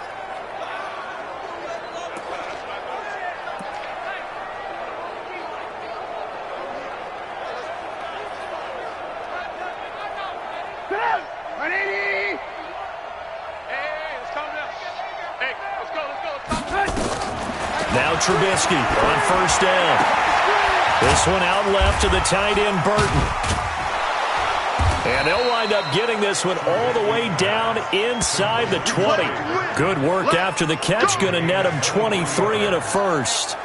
Now Trubisky on first down. This one out left to the tight end, Burton. And they'll wind up getting this one all the way down inside the 20. Good work after the catch. Going to net him 23 and a first.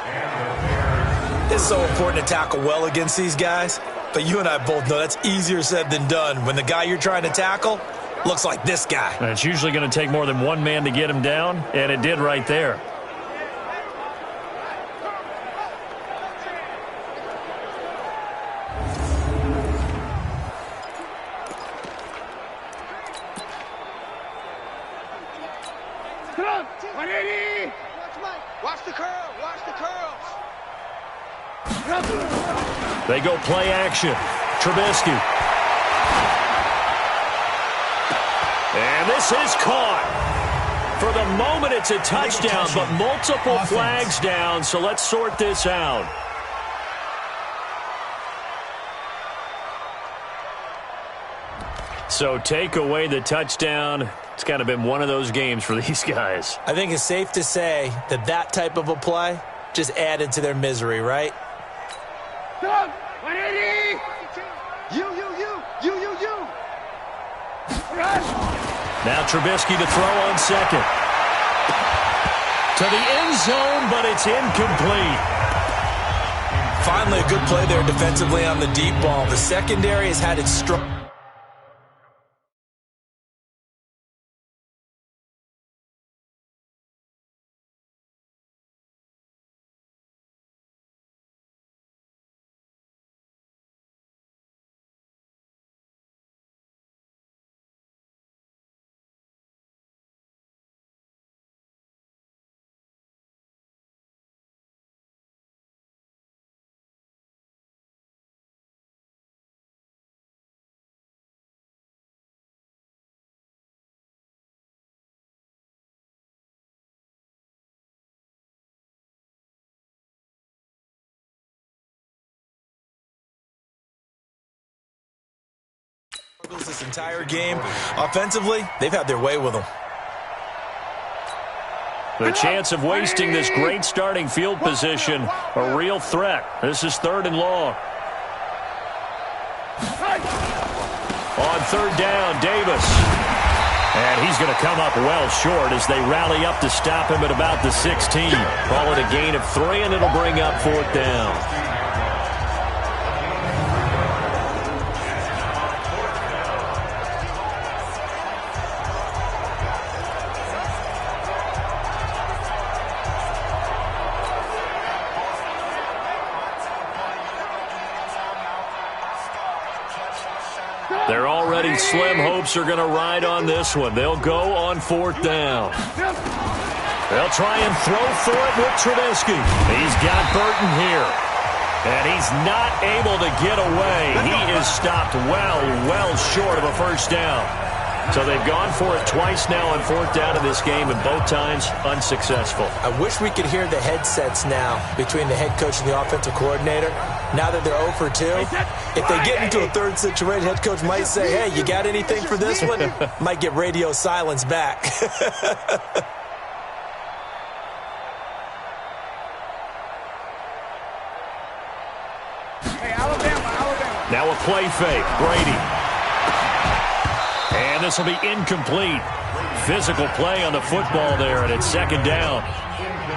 It's so important to tackle well against these guys, but you and I both know that's easier said than done when the guy you're trying to tackle looks like this guy. And it's usually going to take more than one man to get him down, and it did right there. Watch the curl. Watch the curls. They go play action. Trubisky. And this is caught. For the moment, it's a touchdown, but multiple flags down, so let's sort this out. So take away the touchdown. It's kind of been one of those games for these guys. I think it's safe to say that that type of a play just added to their misery, right? 180! You. Now Trubisky to throw on second. To the end zone, but it's incomplete. Finally, a good play there defensively on the deep ball. The secondary has had its strong. This entire game. Offensively, they've had their way with them. The chance of wasting this great starting field position, a real threat. This is 3rd and long. On 3rd down, Davis. And he's going to come up well short as they rally up to stop him at about the 16. Call it a gain of 3, and it'll bring up 4th down. They're already slim hopes are going to ride on this one. They'll go on 4th down. They'll try and throw for it with Trubisky. He's got Burton here. And he's not able to get away. He is stopped well short of a first down. So they've gone for it twice now on 4th down in this game, and both times unsuccessful. I wish we could hear the headsets now between the head coach and the offensive coordinator. Now that they're 0 for 2, if they get into a third situation, head coach might say, hey, you got anything for this one? Might get radio silence back. Now a play fake. Brady. And this will be incomplete. Physical play on the football there, and it's second down.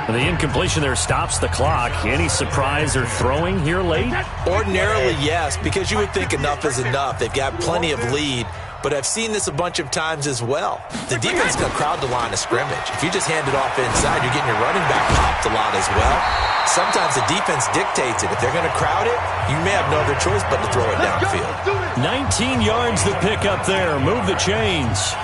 The incompletion there stops the clock. Any surprise or throwing here late? Ordinarily, yes, because you would think enough is enough. They've got plenty of lead. But I've seen this a bunch of times as well. The defense is going to crowd the line of scrimmage. If you just hand it off inside, you're getting your running back popped a lot as well. Sometimes the defense dictates it. If they're going to crowd it, you may have no other choice but to throw it downfield. 19 yards the pick up there. Move the chains.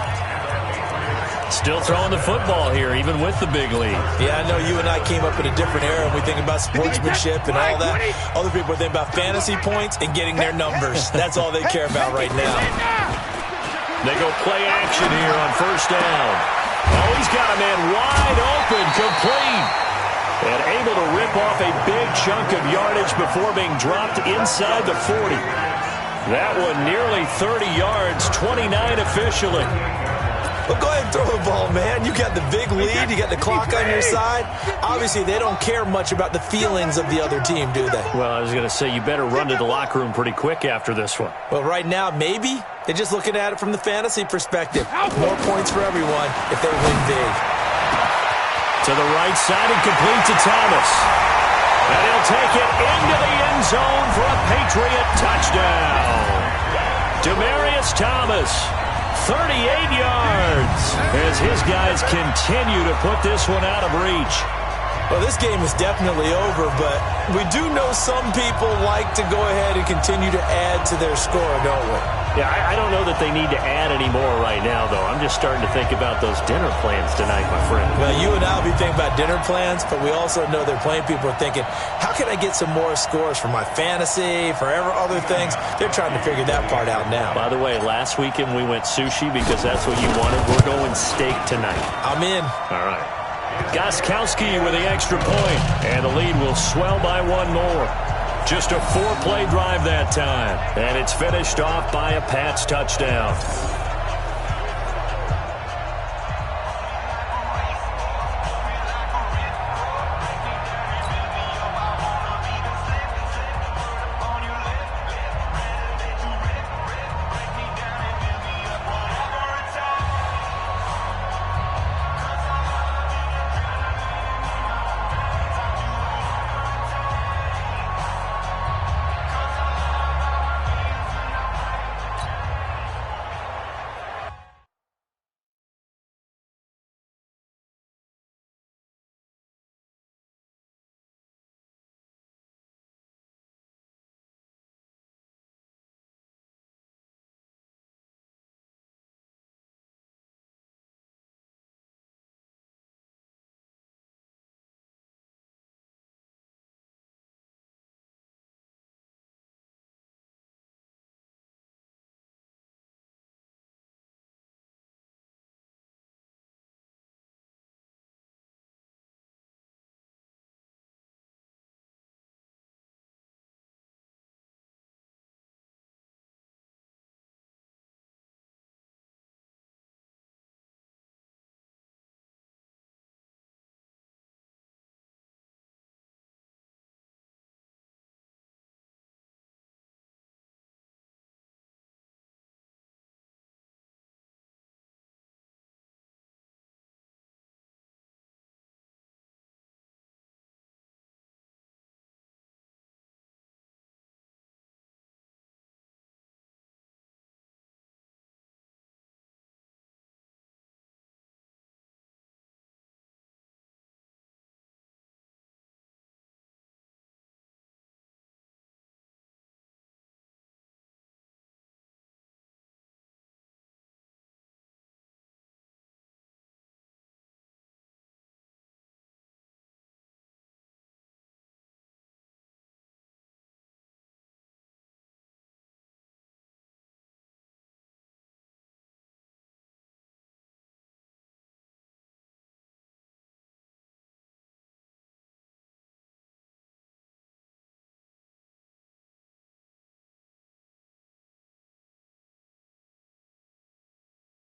Still throwing the football here, even with the big lead. Yeah, I know you and I came up in a different era and we think about sportsmanship and all that. Other people think about fantasy points and getting their numbers. That's all they care about right now. They go play action here on first down. Oh, he's got a man wide open, complete. And able to rip off a big chunk of yardage before being dropped inside the 40. That one nearly 30 yards, 29 officially. Well, go ahead and throw the ball, man. You got the big lead. You got the clock on your side. Obviously, they don't care much about the feelings of the other team, do they? Well, I was going to say, you better run to the locker room pretty quick after this one. Well, right now, maybe. They're just looking at it from the fantasy perspective. More points for everyone if they win big. To the right side and complete to Thomas. And he'll take it into the end zone for a Patriot touchdown. Demaryius Thomas. 38 yards as his guys continue to put this one out of reach. Well, this game is definitely over, but we do know some people like to go ahead and continue to add to their score, don't we? Yeah, I don't know that they need to add any more right now, though. I'm just starting to think about those dinner plans tonight, my friend. Well, you and I will be thinking about dinner plans, but we also know there are plenty of people are thinking, how can I get some more scores for my fantasy, for other things? They're trying to figure that part out now. By the way, last weekend we went sushi because that's what you wanted. We're going steak tonight. I'm in. All right. Gostkowski with the extra point, and the lead will swell by one more. Just a 4-play drive that time, and it's finished off by a Pats touchdown.